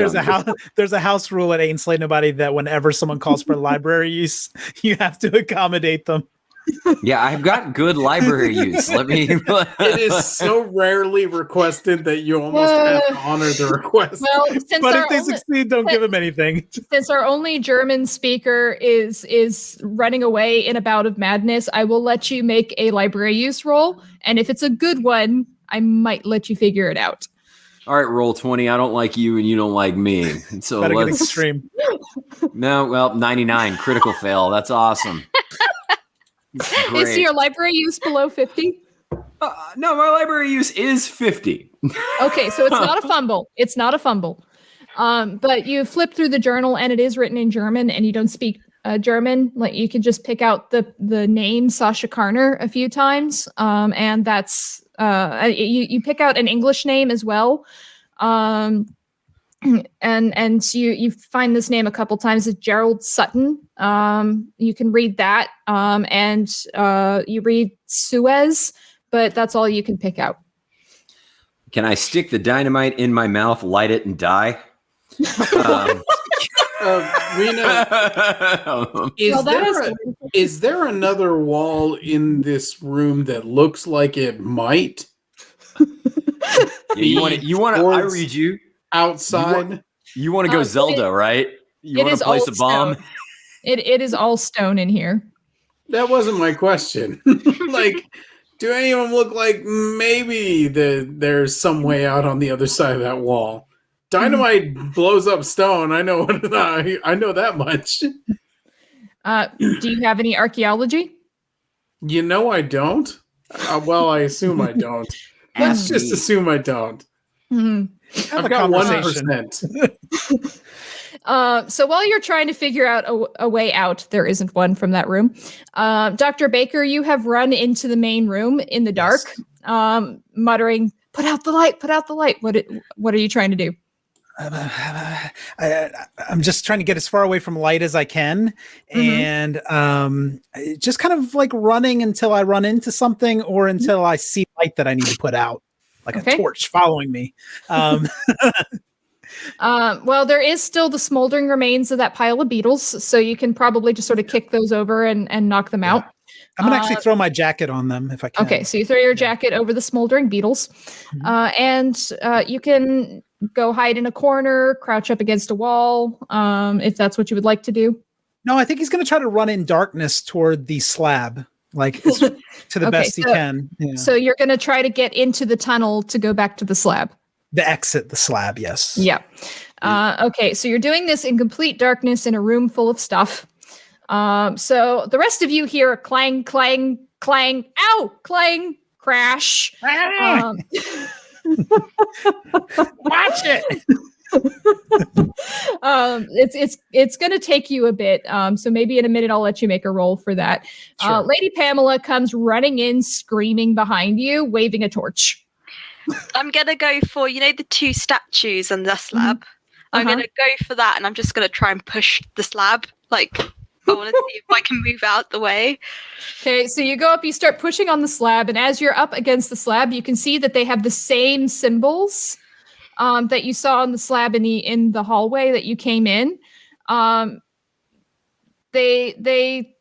there's a house rule at Ain't Slay Nobody that whenever someone calls for library use, you have to accommodate them. Yeah, I've got good library use. Let me. It is so rarely requested that you almost have to honor the request. Well, But if they succeed, don't give them anything. Since our only German speaker is running away in a bout of madness, I will let you make a library use roll, and if it's a good one, I might let you figure it out. All right, roll 20. I don't like you, and you don't like me. So Better get let's. extreme. No, well, 99 critical fail. That's awesome. Great. Is your library use below 50? No, my library use is 50. Okay, so it's not a fumble. It's not a fumble. But you flip through the journal and it is written in German and you don't speak German. Like you can just pick out the name Sasha Karner a few times. And that's you pick out an English name as well. And you find this name a couple times. It's Gerald Sutton. You can read that. And you read Suez, but that's all you can pick out. Can I stick the dynamite in my mouth, light it, and die? Rina, is there another wall in this room that looks like it might? You want to? I read you. Outside, you want to go Zelda, right? You want to place a bomb? It is all stone in here. That wasn't my question. Like, do any of them look like maybe there's some way out on the other side of that wall? Dynamite blows up stone. I know. I know that much. Do you have any archaeology? You know, I don't. Well, I assume I don't. Let's just assume I don't. Have I've got 1%. So while you're trying to figure out a way out, there isn't one from that room. Dr. Baker, you have run into the main room in the dark, muttering, "Put out the light! Put out the light!" What are you trying to do? I'm just trying to get as far away from light as I can, and just kind of like running until I run into something or until I see light that I need to put out, like a torch following me. Well, there is still the smoldering remains of that pile of beetles, so you can probably just sort of kick those over and knock them out. I'm gonna actually throw my jacket on them if I can. Okay, so you throw your jacket over the smoldering beetles, and you can go hide in a corner, crouch up against a wall, if that's what you would like to do. No, I think he's going to try to run in darkness toward the slab, like to the best he can. Yeah. So you're going to try to get into the tunnel to go back to the slab. The exit the slab, yes. Yeah. Okay, so you're doing this in complete darkness in a room full of stuff. So the rest of you hear a clang, clang, clang, ow, clang, crash. Watch it. It's going to take you a bit. So maybe in a minute I'll let you make a roll for that. Sure. Lady Pamela comes running in, screaming behind you, waving a torch. I'm gonna go for the two statues and the slab. I'm gonna go for that, and I'm just gonna try and push the slab I want to see if I can move out the way. Okay, so you go up, you start pushing on the slab, and as you're up against the slab, you can see that they have the same symbols that you saw on the slab in the hallway that you came in. They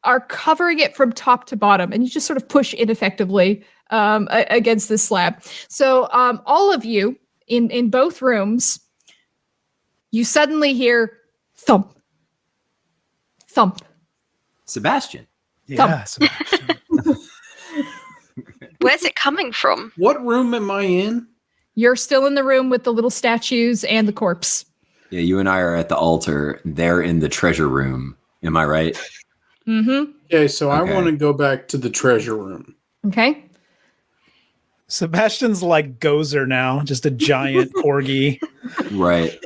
are covering it from top to bottom, and you just sort of push ineffectively against this slab. So all of you in both rooms, you suddenly hear thump, thump. Sebastian. Yeah. Sebastian. Where's it coming from? What room am I in? You're still in the room with the little statues and the corpse. Yeah, you and I are at the altar. They're in the treasure room. Am I right? Mm-hmm. Okay, so I Okay. want to go back to the treasure room. Okay. Sebastian's like Gozer now, just a giant corgi. Right.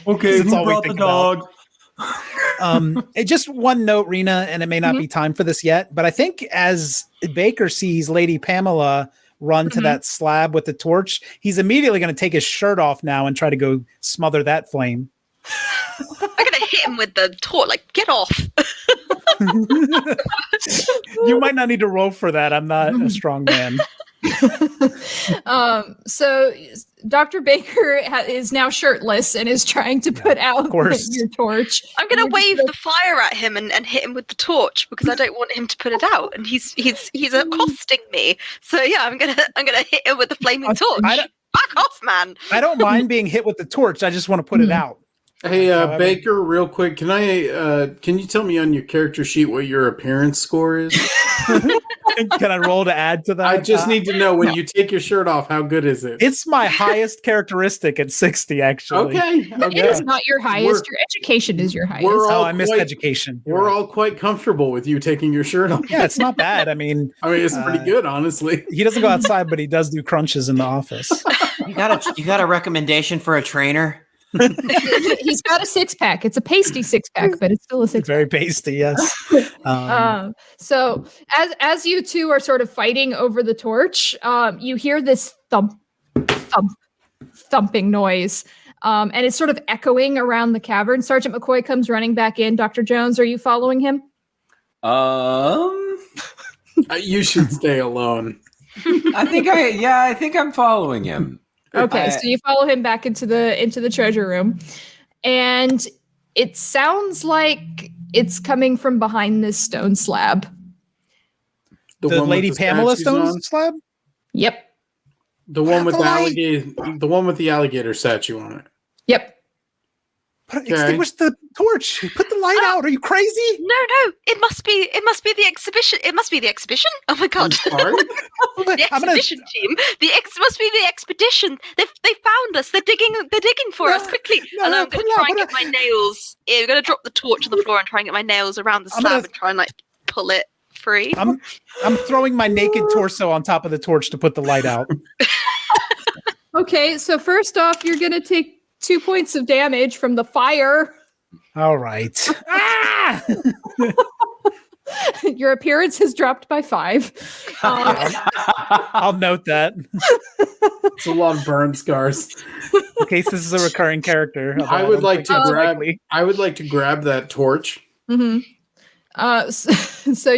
Okay, It's who all we brought the think about. dog? Just one note, Rina, and it may not be time for this yet, but I think as Baker sees Lady Pamela run to that slab with the torch, he's immediately going to take his shirt off now and try to go smother that flame. I'm gonna hit him with the torch. Like, get off! You might not need to roll for that. I'm not a strong man. So Dr. Baker is now shirtless and is trying to put out course. your torch. I'm gonna You're wave just- the fire at him and hit him with the torch because I don't want him to put it out, and he's accosting me. So yeah, I'm gonna hit him with the flaming torch. I don't- Back off, man! I don't mind being hit with the torch. I just want to put it out. Hey, However- Baker, real quick, can you tell me on your character sheet what your appearance score is? Can I roll to add to that? I just need to know when you take your shirt off, how good is it? It's my highest characteristic at 60, actually. Okay. It is not your highest. Your education is your highest. we're Oh, all I missed quite- education. You're We're right. all quite comfortable with you taking your shirt off. Yeah, it's not bad. I mean, It's pretty good, honestly. he doesn't go outside, but he does do crunches in the office. You got a recommendation for a trainer? He's got a six-pack. It's a pasty six-pack, but it's still a It's six-pack. very pasty, yes. So as you two are sort of fighting over the torch, you hear this thump, thump, thumping noise. And it's sort of echoing around the cavern. Sergeant McCoy comes running back in. Dr. Jones, are you following him? You should stay alone. I think I'm following him. Okay, so you follow him back into the treasure room. And it sounds like it's coming from behind this stone slab. The one with Lady the Pamela statues on? stone slab? Yep. The one with the Light. alligator, the one with the alligator statue on it. Yep. But extinguish the torch. Put the light out. Are you crazy? No, it must be the exhibition. It must be the exhibition. Oh my god! Sorry? The exhibition team. Must be the expedition. They found us. They're digging for us quickly. And I'm going to try and get my nails. I'm going to drop the torch on the floor and try and get my nails around the slab and try and like pull it free. I'm throwing my naked torso on top of the torch to put the light out. Okay, so first off, you're going to take 2 points of damage from the fire. All right. Ah! Your appearance has dropped by 5. I'll note that It's a lot of burn scars. in case this is a recurring character. I would like to It's grab. likely. I would like to grab that torch. Mm-hmm. So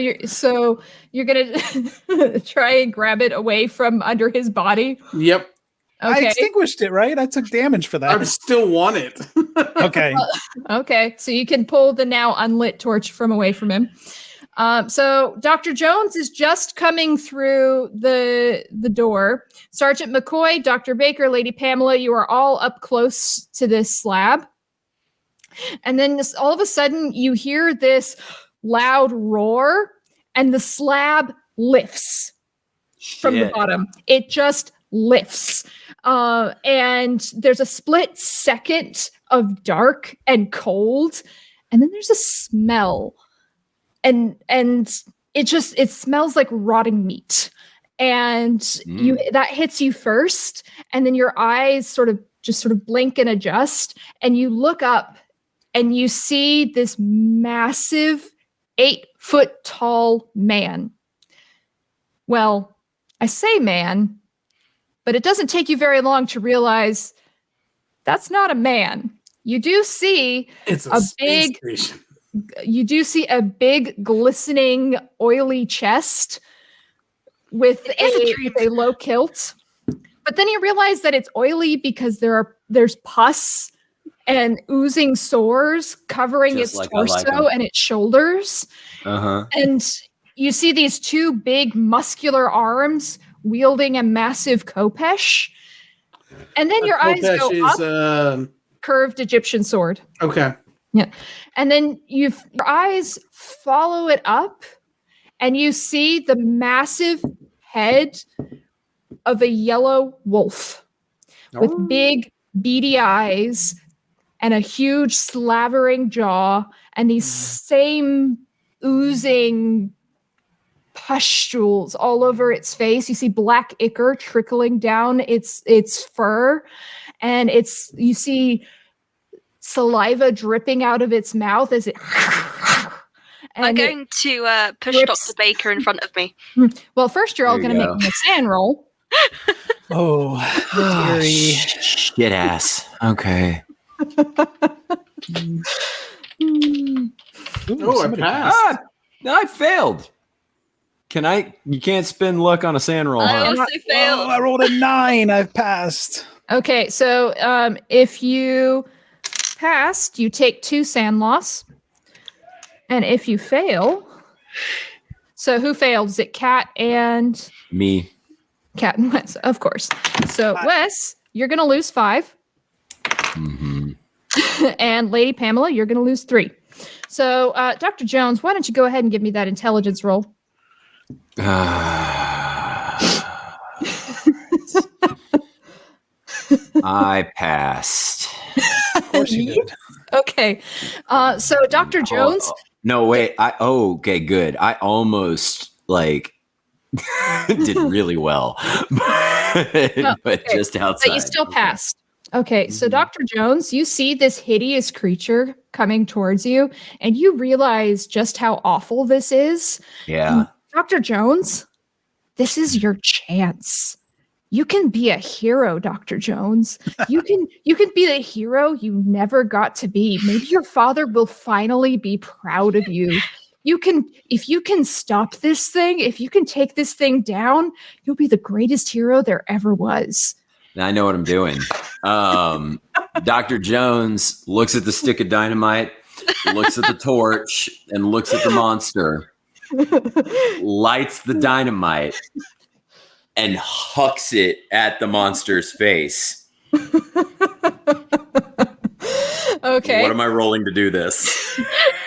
you're gonna try and grab it away from under his body. Yep, I Okay. extinguished it, right? I took damage for I that. still want it. Okay. Okay. So you can pull the now unlit torch from away from him. So Dr. Jones is just coming through the door. Sergeant McCoy, Dr. Baker, Lady Pamela, you are all up close to this slab. And then all of a sudden you hear this loud roar and the slab lifts from the Shit. bottom. It just lifts. And there's a split second of dark and cold. And then there's a smell. And it smells like rotting meat. And that hits you first. And then your eyes sort of blink and adjust. And you look up and you see this massive 8-foot tall man. Well, I say man, but it doesn't take you very long to realize that's not a man. you do see It's a space big- station. you do see a big glistening oily chest with It is a dream. with a low kilt. But then you realize that it's oily because there's pus and oozing sores covering Just its like I like torso 'em. and its shoulders. Uh-huh. And you see these two big muscular arms wielding a massive khopesh. And then your eyes go Khopesh up, is curved Egyptian sword. okay. And then your eyes follow it up, and you see the massive head of a yellow wolf with big beady eyes and a huge slavering jaw and these same oozing pustules all over its face. You see black ichor trickling down its fur, and you see saliva dripping out of its mouth as it. I'm and it- going to push rips- Dr. Baker in front of me. well, first you're all There going you to go. make me a sand roll. Oh, dearie. Shit ass. Okay. Ooh, Oh, I somebody passed. I failed. You can't spin luck on a sand roll, I huh? also Oh, failed. I rolled a 9. I've passed. Okay, so if you passed, you take 2 sand loss. And if you fail, so who failed? Is it Cat and Me. Cat and Wes? Of course. So Wes, you're going to lose 5. Mm-hmm. And Lady Pamela, you're going to lose 3. So Dr. Jones, why don't you go ahead and give me that intelligence roll? I passed. Of course you did. Okay. So Dr. Jones, No, wait. Okay, good. I almost did really well, but okay, just outside. but you still Okay. passed. Okay, so Mhm. Dr. Jones, you see this hideous creature coming towards you, and you realize just how awful this is. Yeah. Dr. Jones, this is your chance. You can be a hero, Dr. Jones. You can be the hero you never got to be. Maybe your father will finally be proud of you. If you can stop this thing, if you can take this thing down, you'll be the greatest hero there ever was. I know what I'm doing. Dr. Jones looks at the stick of dynamite, looks at the torch, and looks at the monster, lights the dynamite, and hucks it at the monster's face. Okay. What am I rolling to do this?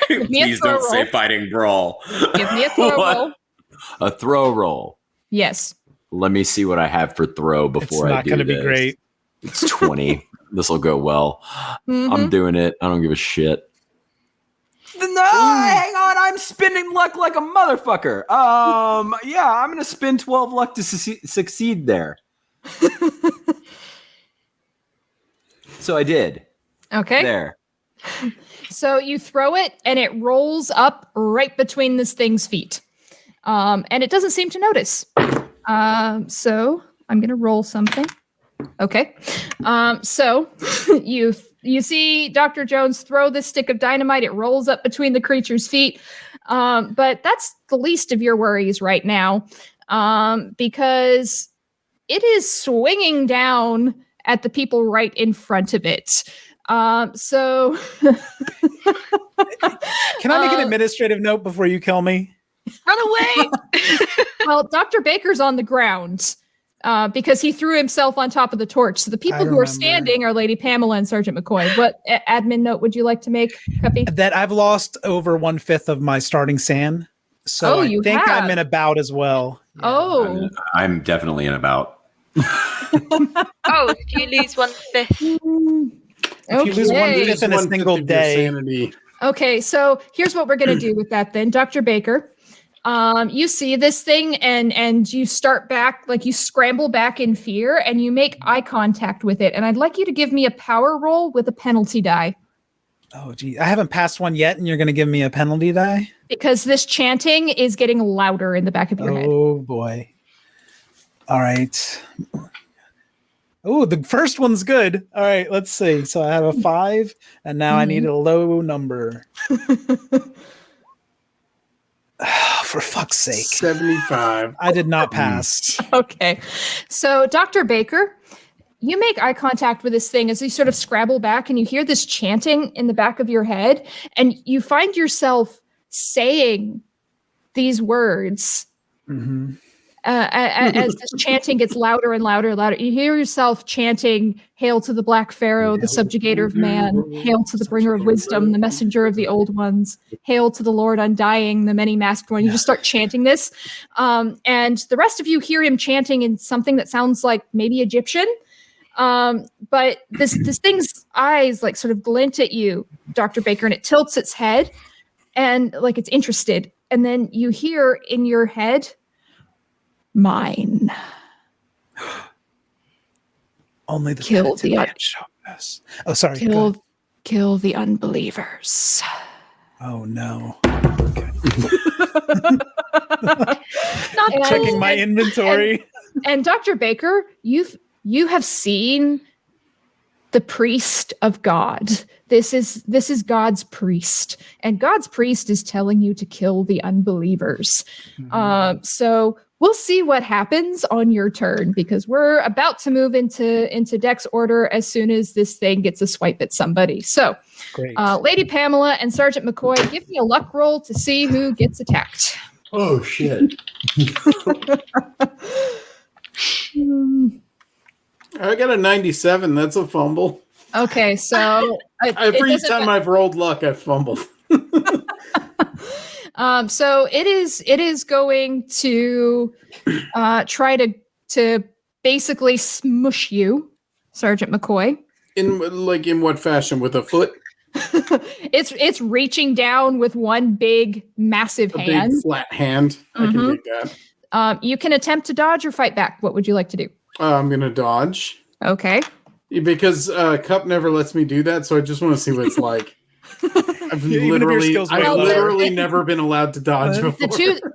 me a Please throw don't say roll. fighting brawl. Give me a throw What? roll. A throw roll. Yes. Let me see what I have for throw It's before I not do going to be this. great. It's 20. This will go well. Mhm. I'm doing it. I don't give a shit. No, hang on. I'm spending luck like a motherfucker. Yeah, I'm gonna spend 12 luck to succeed there. So I did. Okay. There. So you throw it and it rolls up right between this thing's feet. And it doesn't seem to notice. So I'm going to roll something. Okay. So you see Dr. Jones throw this stick of dynamite. It rolls up between the creature's feet. But that's the least of your worries right now. Because it is swinging down at the people right in front of it. So Can I make an administrative note before you kill me? Run away! well, Dr. Baker's on the ground because he threw himself on top of the torch. So the people who are remember. standing are Lady Pamela and Sergeant McCoy. What admin note would you like to make, Cuppy? That I've lost over 1/5 of my starting sand. So Oh, I you think have. I'm in a bout as well. Oh, I'm definitely in about. Oh, you lose 1/5. If you lose okay. 1/5 in a 1/5 single of your day. sanity. Okay, so here's what we're gonna do with that then, Dr. Baker. You see this thing and you start back, like you scramble back in fear and you make eye contact with it. And I'd like you to give me a power roll with a penalty die. Oh, gee. I haven't passed one yet, and you're going to give me a penalty die? Because this chanting is getting louder in the back of your head. Oh, boy. All right. Oh, the first one's good. All right, let's see. So I have a 5, and now I need a low number. For fuck's sake. 75. I did not pass. Okay. So, Dr. Baker, you make eye contact with this thing as you sort of scrabble back, and you hear this chanting in the back of your head, and you find yourself saying these words. Mm-hmm. As this chanting gets louder and louder and louder, you hear yourself chanting, "Hail to the Black Pharaoh, the subjugator of man. Hail to the bringer of wisdom, the messenger of the old ones. Hail to the Lord undying, the many-masked one." You just start chanting this. And the rest of you hear him chanting in something that sounds like maybe Egyptian. But this thing's eyes like sort of glint at you, Dr. Baker, and it tilts its head and like it's interested. And then you hear in your head, "Mine." Only the Kill penitent the can show us. Oh, sorry. Kill the unbelievers. Oh no. Not Checking my inventory. And Dr. Baker, you have seen the priest of God. This is God's priest, and God's priest is telling you to kill the unbelievers. So we'll see what happens on your turn, because we're about to move into Dex order as soon as this thing gets a swipe at somebody. So, Great. Lady Pamela and Sergeant McCoy, give me a luck roll to see who gets attacked. Oh, shit. I got a 97. That's a fumble. Okay, so Every time I've rolled luck, I've fumbled. So it is going to try to basically smush you, Sergeant McCoy. In what fashion? With a foot? It's reaching down with one big massive hand. Big flat hand. I can make that. You can attempt to dodge or fight back. What would you like to do? I'm gonna dodge. Okay. Because Cup never lets me do that, so I just want to see what it's like. I've literally never been allowed to dodge before.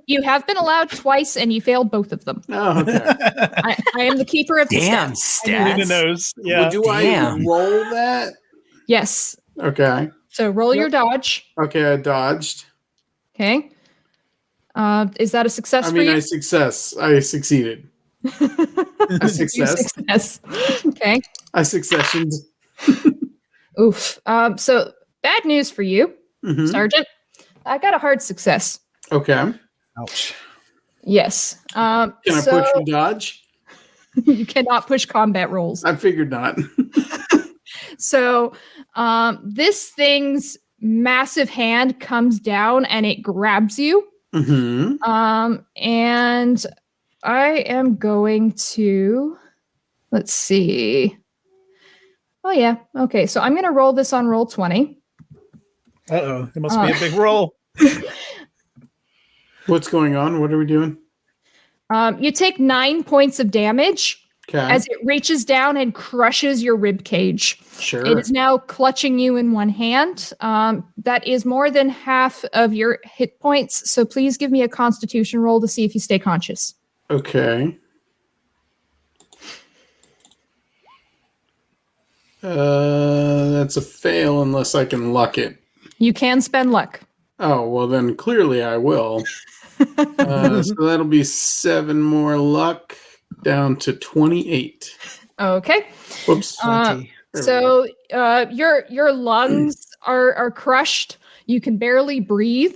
You have been allowed twice, and you failed both of them. Oh, okay. I am the keeper of the Damn stats. Rina stats. knows. Yeah. Well, do I roll that? Yes. Okay. So roll your dodge. Okay, I dodged. Okay. Is that a success for you? I succeeded. I Success. Okay. I successioned. Oof. So bad news for you, Sergeant. I got a hard success. Okay. Ouch. Yes. Can I push and dodge? You cannot push combat rolls. I figured not. So this thing's massive hand comes down and it grabs you. And I am going to, let's see. Oh yeah. Okay. So I'm going to roll this on roll 20. Uh-oh. It must be a big roll. What's going on? What are we doing? You take 9 points of damage as it reaches down and crushes your rib cage. Sure. It is now clutching you in one hand. That is more than half of your hit points. So please give me a Constitution roll to see if you stay conscious. Okay. That's a fail unless I can luck it. You can spend luck. Oh, well then clearly I will. So that'll be 7 more luck down to 28. Okay. Whoops. So your lungs are crushed. You can barely breathe.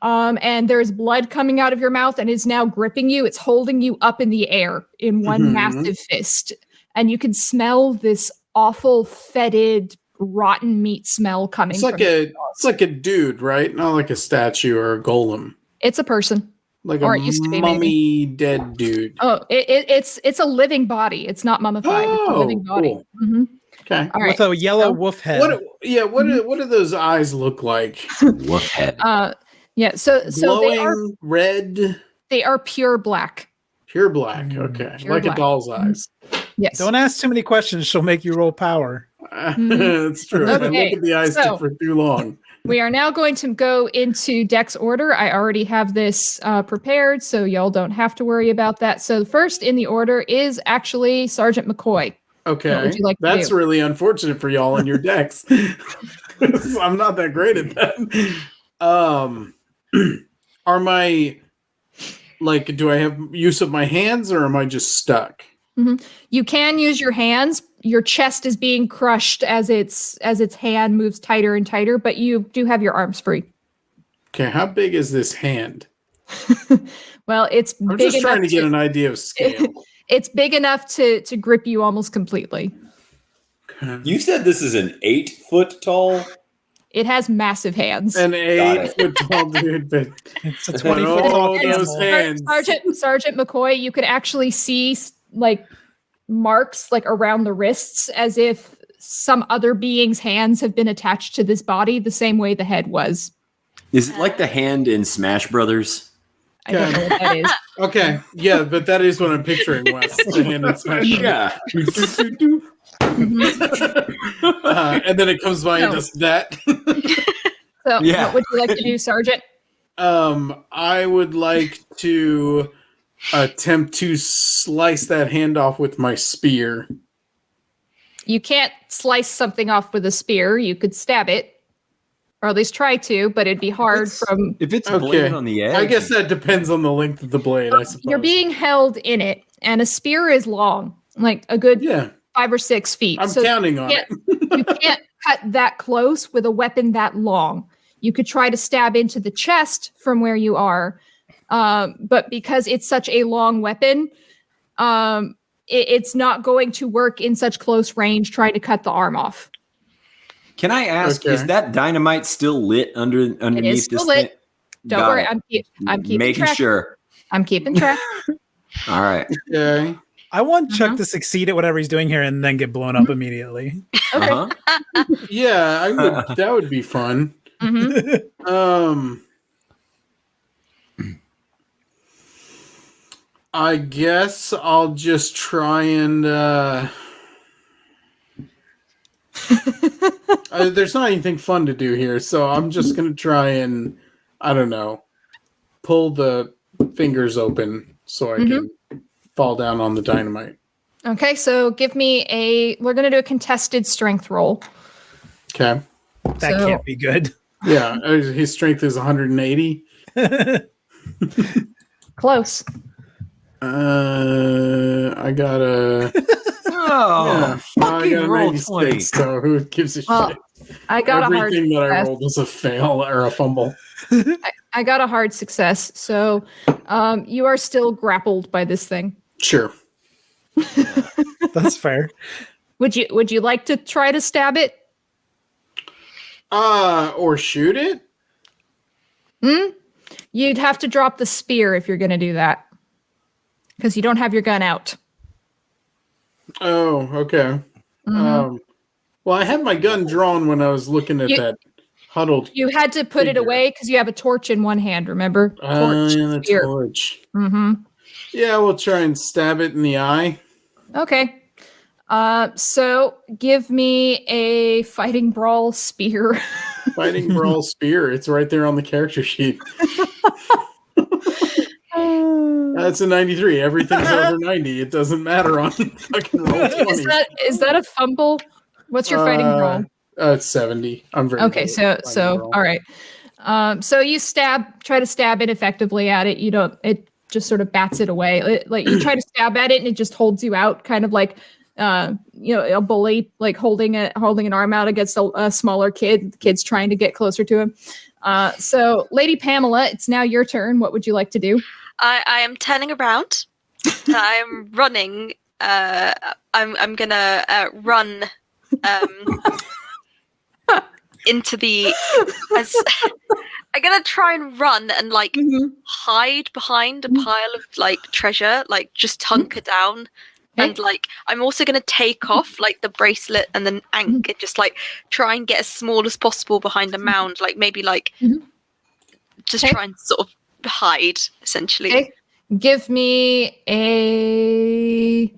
And there's blood coming out of your mouth and is now gripping you. It's holding you up in the air in one massive fist. And you can smell this awful, fetid, rotten meat smell coming from it's like a dude, right? Not like a statue or a golem. It's a person. Like or a it used to be, mummy dead dude. Oh, it's a living body. It's not mummified. It's a living body. Cool. Mm-hmm. Okay. All right. With a yellow wolf head. What do those eyes look like? Wolf head. Yeah. So Glowing, they are red. They are pure black. Pure black. Okay. Pure like black. a doll's eyes. Yes. Don't ask too many questions. She'll make you roll power. It's true. If I look at the eyes for too long. We are now going to go into Dex order. I already have this prepared, so y'all don't have to worry about that. So first in the order is actually Sergeant McCoy. Okay. What would you like to That's do? really unfortunate for y'all and your decks. I'm not that great at that. Are my do I have use of my hands or am I just stuck? You can use your hands. Your chest is being crushed as its hand moves tighter and tighter, but you do have your arms free. Okay, how big is this hand? Well, it's I'm big just trying to enough get an idea of scale. It's big enough to grip you almost completely. You said this is an 8 foot tall? It has massive hands. An 8-foot tall dude, but It's a 20-foot tall those camel. hands. Sergeant McCoy, you could actually see marks around the wrists as if some other being's hands have been attached to this body the same way the head was. Is it like the hand in Smash Brothers? I don't know what that is. Okay, yeah, but that is what I'm picturing, Wes. The hand in Smash Brothers. Yeah. And then it comes by and does that. So, Yeah. what would you like to do, Sergeant? I would like to attempt to slice that hand off with my spear. You can't slice something off with a spear. You could stab it, or at least try to, but it'd be hard from. If it's bladed on the edge. I guess that depends on the length of the blade, I suppose. You're being held in it, and a spear is long, like a good 5 or 6 feet. I'm counting on it. You can't cut that close with a weapon that long. You could try to stab into the chest from where you are, but because it's such a long weapon, it's not going to work in such close range trying to cut the arm off. Can I ask, is that dynamite still lit underneath It is still this lit. thing? Don't Got worry, it. I'm keeping Making track. sure. I'm keeping track. All right. Okay. I want Chuck to succeed at whatever he's doing here and then get blown up immediately. Okay. Uh-huh. Yeah, I would. That would be fun. I guess I'll just try and. There's not anything fun to do here, so I'm just gonna try and, I don't know, pull the fingers open so I can fall down on the dynamite. Okay, so give me we're going to do a contested strength roll. Okay. That can't be good. Yeah, his strength is 180. Close. I got a. Oh, I got a roll 96, 20. so who gives a Well, shit? I got Everything a hard that I success. rolled was a fail or a fumble. I got a hard success, so you are still grappled by this thing. Sure. That's fair. Would you like to try to stab it? Or shoot it? You'd have to drop the spear if you're going to do that, because you don't have your gun out. Oh, okay. Well, I had my gun drawn when I was looking at that huddled. You had to put it figure. away because you have a torch in one hand. Remember? The spear. torch. Yeah, we'll try and stab it in the eye. Okay. So give me a fighting brawl spear. Fighting brawl spear. It's right there on the character sheet. That's a 93. Everything's over 90. It doesn't matter on fucking roll 20. Is that a fumble? What's your fighting brawl? It's 70. I'm very Okay, good at so fighting brawl. all right. So you try to stab it effectively at it. It just sort of bats it away. Like you try to stab at it and it just holds you out, kind of like a bully like holding an arm out against a smaller kid. The kid's trying to get closer to him. So Lady Pamela, it's now your turn. What would you like to do? I am turning around. I'm running. I'm gonna run into the. I'm gonna try and run and hide behind a pile of treasure, just hunker down. Okay. And I'm also gonna take off the bracelet and the ankh and just try and get as small as possible behind a mound, just try and sort of hide essentially. Okay. Give me a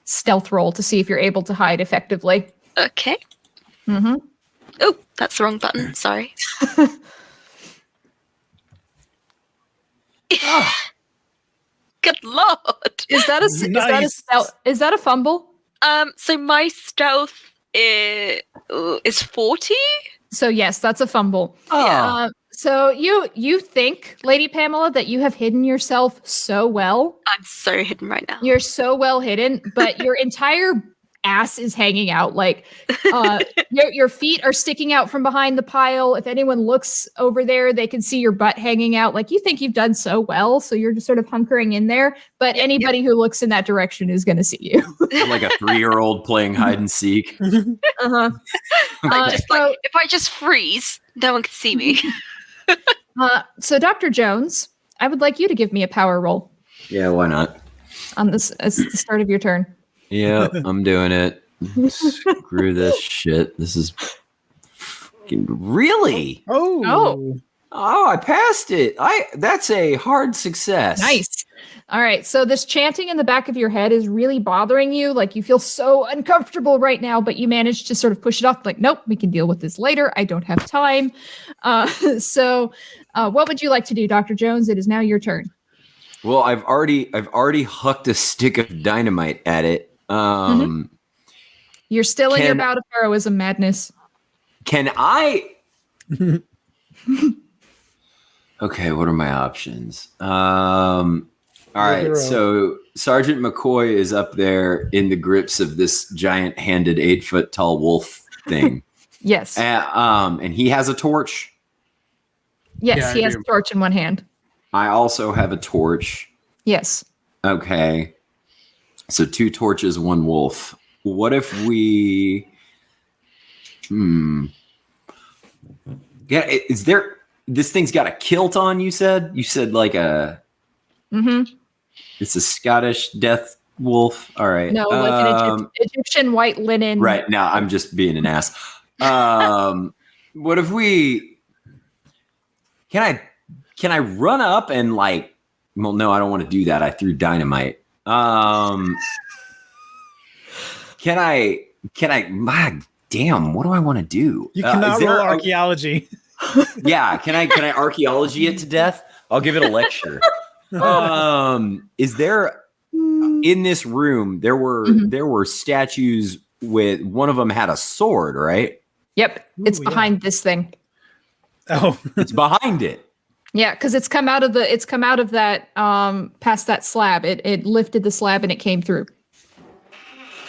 stealth roll to see if you're able to hide effectively. Okay. Mm-hmm. Oh, that's the wrong button. Sorry. Good lord! Is that Nice. is that a fumble? So my stealth is 40. So yes, that's a fumble. Oh. So you think, Lady Pamela, that you have hidden yourself so well. I'm so hidden right now. You're so well hidden, but your entire ass is hanging out. Like your feet are sticking out from behind the pile. If anyone looks over there, they can see your butt hanging out. Like you think you've done so well, so you're just sort of hunkering in there. But anybody who looks in that direction is going to see you. Like a 3-year-old playing hide and seek. Uh-huh. If I just freeze, no one can see me. So Dr. Jones, I would like you to give me a power roll Yeah, why not? on this as the start of your turn. Yeah, I'm doing it. Screw this shit. This is fucking really. Oh. Oh, I passed it. That's a hard success. Nice. All right. So this chanting in the back of your head is really bothering you. Like you feel so uncomfortable right now, but you manage to sort of push it off. Like, nope, we can deal with this later. I don't have time. So what would you like to do, Dr. Jones? It is now your turn. Well, I've already hucked a stick of dynamite at it. You're still in your bout of heroism madness. Can I? Okay, what are my options? All right, so Sergeant McCoy is up there in the grips of this giant-handed 8-foot-tall wolf thing. Yes. And he has a torch. Yes, Yeah, he I has do. a torch in one hand. I also have a torch. Yes. Okay. So 2 torches, 1 wolf. What if we... Yeah, is there... This thing's got a kilt on, you said? You said like a... Mm-hmm. It's a Scottish death wolf. All right. No, like an Egyptian white linen. Right. Now I'm just being an ass. What if we... Can I run up and like... Well, no, I don't want to do that. I threw dynamite. Can I? My damn! What do I want to do? You cannot roll archaeology. Yeah, can I archaeology it to death? I'll give it a lecture. Is there in this room? There were statues with one of them had a sword, right? Yep, it's Ooh, behind this thing. Oh, It's behind it. Yeah, because it's come out of that past that slab. It lifted the slab and it came through.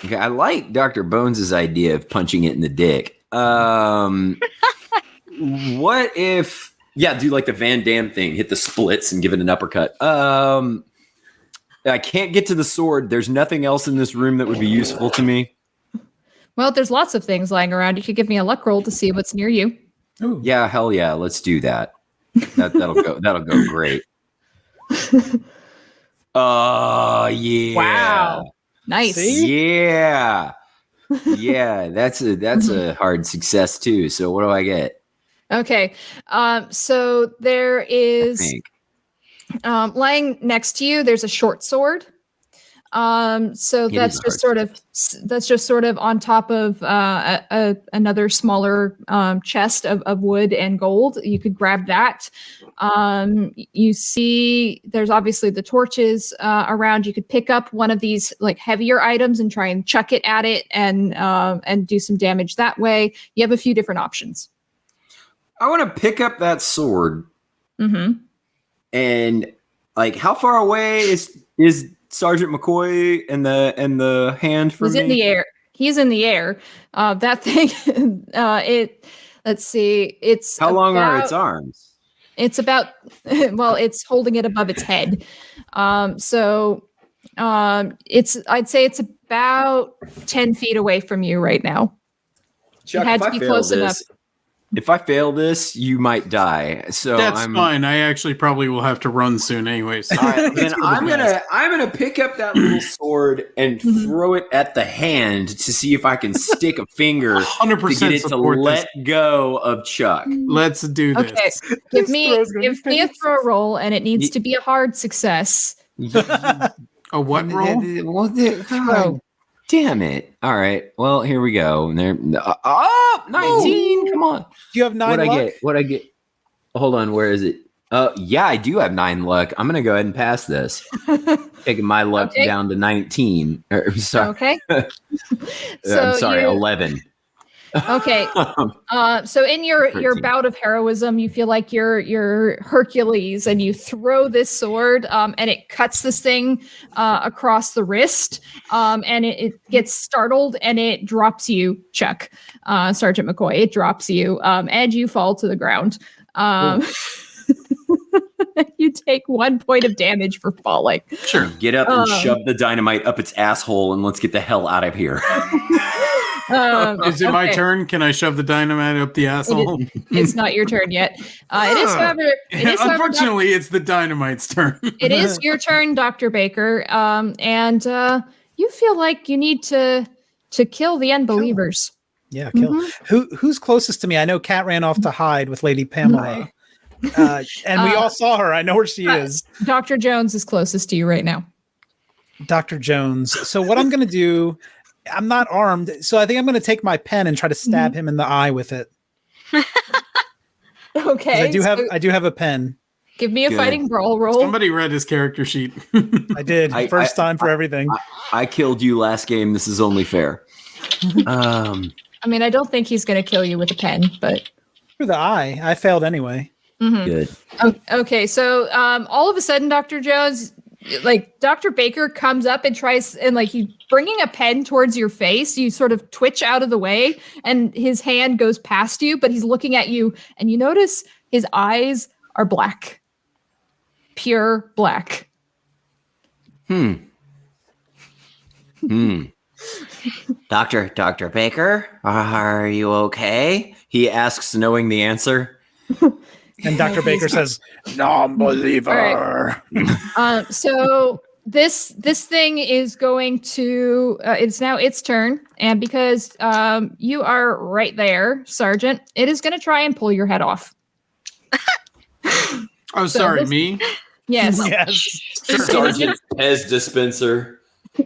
Okay, I like Dr. Bones' idea of punching it in the dick. What if, do like the Van Damme thing, hit the splits and give it an uppercut. I can't get to the sword. There's nothing else in this room that would be useful to me. Well, there's lots of things lying around. You could give me a luck roll to see what's near you. ooh. Yeah, hell yeah, let's do that. That'll go great. Oh yeah. Wow. Nice. See? Yeah. Yeah, that's a hard success too. So what do I get? Okay. So there I is think. lying next to you, there's a short sword. So It that's is a just sort of on top of another smaller chest of wood and gold. You could grab that. You see, there's obviously the torches around. You could pick up one of these like heavier items and try and chuck it at it and do some damage that way. You have a few different options. I want to pick up that sword. Mm-hmm. And like, how far away is Sergeant McCoy and the hand from He's me? in the air. He's in the air. That thing. Let's see. It's How long are its about- arms? It's about. Well, it's holding it above its head. It's. I'd say it's about 10 feet away from you right now. Chuck, had to be close enough. If I fail this, you might die. So That's fine. I actually probably will have to run soon anyways. All right, then I'm gonna pick up that little sword and throw it at the hand to see if I can stick a finger 100% to get it to support let go of Chuck. Let's do this. Okay, give me a throw roll, and it needs to be a hard success. A what roll? Throw. Damn it! All right, well here we go. And there, 19. Come on. Do you have 9 What luck? I get? Hold on, where is it? Yeah, I do have 9 luck. I'm gonna go ahead and pass this. Taking my luck Okay. down to 19. Sorry. Okay. I'm sorry, 11. Okay. So in your 13. bout of heroism, you feel like you're Hercules, and you throw this sword, and it cuts this thing across the wrist, and it gets startled, and it drops you, Chuck, Sergeant McCoy. It drops you, and you fall to the ground. You take 1 point of damage for falling. Sure. Get up and shove the dynamite up its asshole, and let's get the hell out of here. Is it my turn? Can I shove the dynamite up the asshole? It's not your turn yet. It is, however. Unfortunately, it's the dynamite's turn. It is your turn, Dr. Baker, and you feel like you need to kill the unbelievers. Yeah, kill. Who's closest to me? I know Kat ran off to hide with Lady Pamela. And we all saw her. I know where she is. Dr. Jones is closest to you right now. Dr. Jones. So what I'm going to do, I'm not armed, so I think I'm going to take my pen and try to stab him in the eye with it. Okay. I do have a pen. Give me a fighting brawl roll. Somebody read his character sheet. I did. First time for everything. I killed you last game. This is only fair. I mean, I don't think he's going to kill you with a pen, but Through the eye. I failed anyway. Good. Okay, so all of a sudden, Dr. Jones, like Dr. Baker comes up and tries, and like he's bringing a pen towards your face. You sort of twitch out of the way, and his hand goes past you, but he's looking at you, and you notice his eyes are black, pure black. Dr. Baker, are you okay? He asks, knowing the answer. And Dr. Baker says, non-believer. So this thing is going to it's now its turn, and because you are right there, Sergeant, it is going to try and pull your head off. Oh, sorry, me? Yes. Yes. Sergeant Pez dispenser. So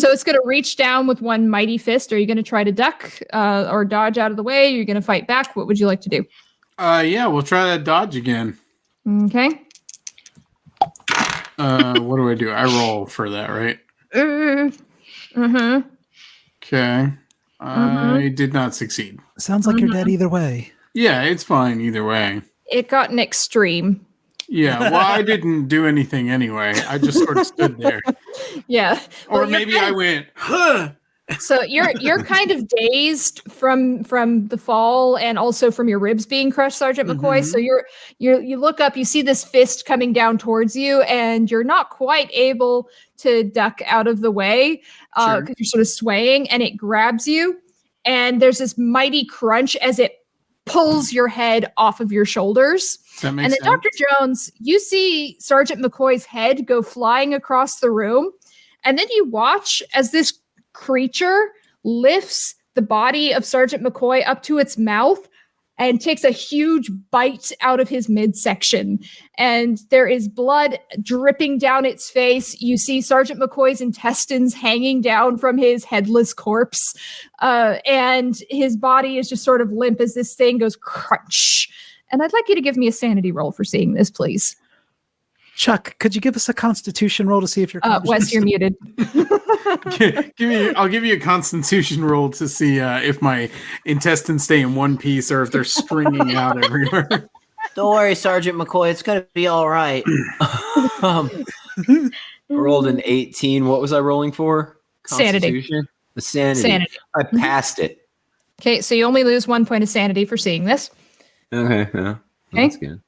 it's going to reach down with one mighty fist. Are you going to try to duck or dodge out of the way? You're going to fight back. What would you like to do? Yeah, we'll try that dodge again. Okay. What do? I roll for that, right? Okay. I did not succeed. Sounds like you're dead either way. Yeah, it's fine either way. It got an extreme. Yeah, well, I didn't do anything anyway. I just sort of stood there. Yeah. Or Well, maybe I went, huh. So you're kind of dazed from the fall and also from your ribs being crushed, Sergeant McCoy. So you look up, you see this fist coming down towards you, and you're not quite able to duck out of the way because you're sort of swaying, and it grabs you, and there's this mighty crunch as it pulls your head off of your shoulders. That makes And then sense. Dr. Jones, you see Sergeant McCoy's head go flying across the room, and then you watch as this creature lifts the body of Sergeant McCoy up to its mouth and takes a huge bite out of his midsection. And there is blood dripping down its face. You see Sergeant McCoy's intestines hanging down from his headless corpse. And his body is just sort of limp as this thing goes crunch. And I'd like you to give me a sanity roll for seeing this, please. Chuck, could you give us a constitution roll to see if you're Wes, you're muted. I'll give you a constitution roll to see if my intestines stay in one piece or if they're stringing out everywhere. Don't worry, Sergeant McCoy. It's going to be all right. I rolled an 18. What was I rolling for? Sanity. Constitution? The sanity. I passed it. Okay, so you only lose 1 point of sanity for seeing this. Okay, yeah. That's good.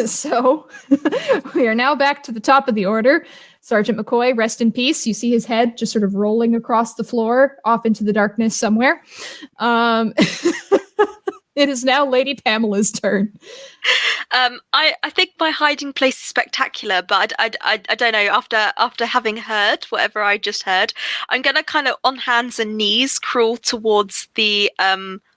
So we are now back to the top of the order. Sergeant McCoy, rest in peace. You see his head just sort of rolling across the floor off into the darkness somewhere. It is now Lady Pamela's turn. I think my hiding place is spectacular, but I don't know. After having heard whatever I just heard, I'm gonna kind of on hands and knees crawl towards the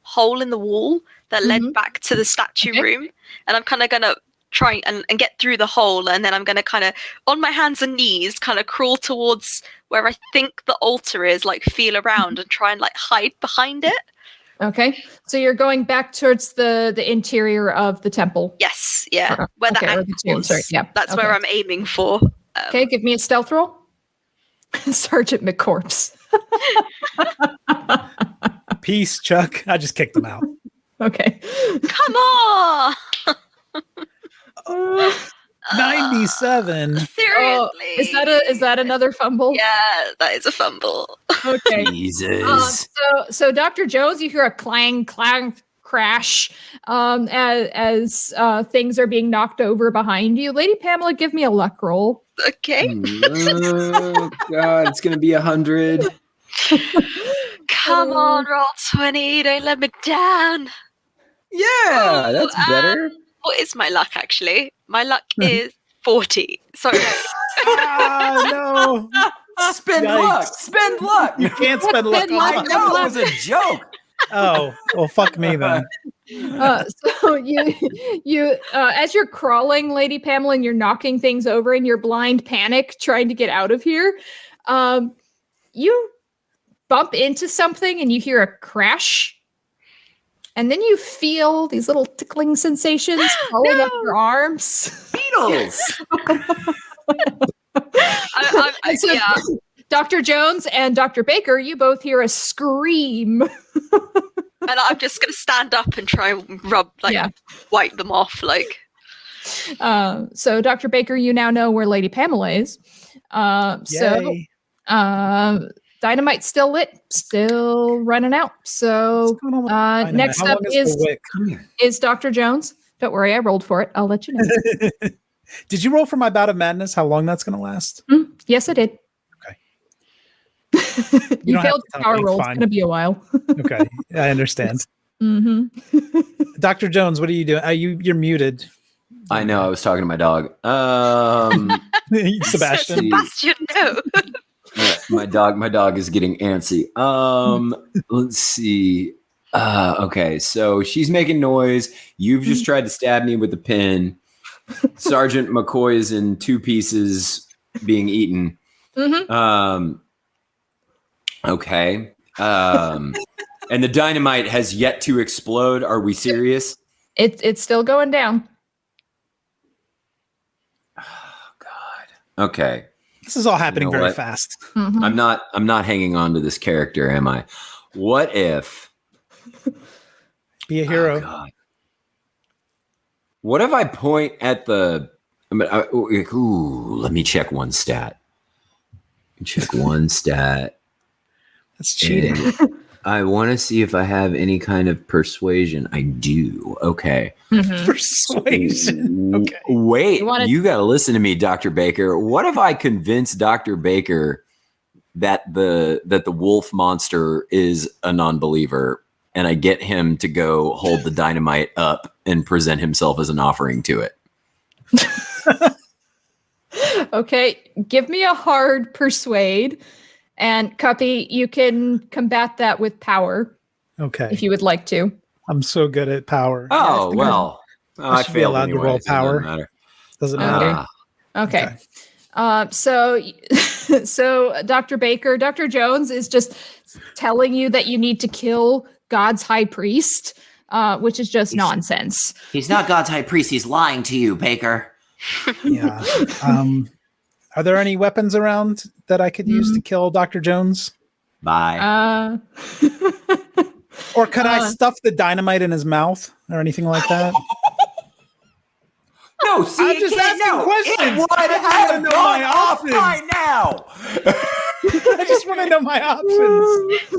hole in the wall that led back to the statue room, and I'm kind of gonna try and get through the hole, and then I'm gonna kind of on my hands and knees kind of crawl towards where I think the altar is, like feel around and try and like hide behind it. Okay, so you're going back towards the interior of the temple. Yes, yeah. Where Okay, the or ankle the tomb, was. sorry, yeah, That's okay. where I'm aiming for. Okay, give me a stealth roll. Sergeant McCorpse. Peace, Chuck. I just kicked him out. Okay. Come on! 97. Seriously. Is that another fumble? Yeah, that is a fumble. Okay. Jesus. So Dr. Jones, you hear a clang, clang, crash as things are being knocked over behind you. Lady Pamela, give me a luck roll. Okay. Oh God, it's gonna be 100. Come on, roll 20. Don't let me down. Yeah, that's better. What is my luck, actually? My luck is 40. Sorry. No. Spend Yikes. luck. Spend luck. You can't spend luck on I luck. know it was a joke. Oh, well, fuck me then. So you as you're crawling, Lady Pamela, and you're knocking things over in your blind panic trying to get out of here, you bump into something and you hear a crash. And then you feel these little tickling sensations crawling up your arms. Beetles. Yeah. Dr. Jones and Dr. Baker, you both hear a scream. And I'm just going to stand up and try and wipe them off. So, Dr. Baker, you now know where Lady Pamela is. Yay. Dynamite's still lit, still running out. So, next up is Dr. Jones. Don't worry, I rolled for it. I'll let you know. Did you roll for my bout of madness? How long that's going to last? Yes, I did. Okay. You failed the power roll. It's going to be a while. Okay, I understand. Dr. Jones, what are you doing? You're muted. I know. I was talking to my dog. Sebastian. Sebastian, no. My dog is getting antsy. Let's see. Okay, so she's making noise. You've just tried to stab me with a pin. Sergeant McCoy is in 2 pieces being eaten. Okay. And the dynamite has yet to explode. Are we serious? It's still going down. Oh God. Okay. This is all happening very what? fast. I'm not hanging on to this character, am I? What if Be a hero. Oh, God. What if I point at the let me check one stat. Check one stat. That's cheating. I want to see if I have any kind of persuasion. I do. Okay. Persuasion. Okay. Wait, you got to listen to me, Dr. Baker. What if I convince Dr. Baker that the wolf monster is a non-believer, and I get him to go hold the dynamite up and present himself as an offering to it? Okay, give me a hard persuade. And Cuppy, you can combat that with power. Okay. If you would like to. I'm so good at power. Oh, well. I I should be failed allowed anyway. to roll So it power. doesn't matter. Doesn't matter. Okay. So Dr. Baker, Dr. Jones is just telling you that you need to kill God's high priest, which is just nonsense. He's not God's high priest. He's lying to you, Baker. Yeah. Are there any weapons around that I could use to kill Dr. Jones? Bye. Or could I stuff the dynamite in his mouth or anything like that? No, see, I'm just asking questions. It would have know gone my off options. by now. I just want to know my options.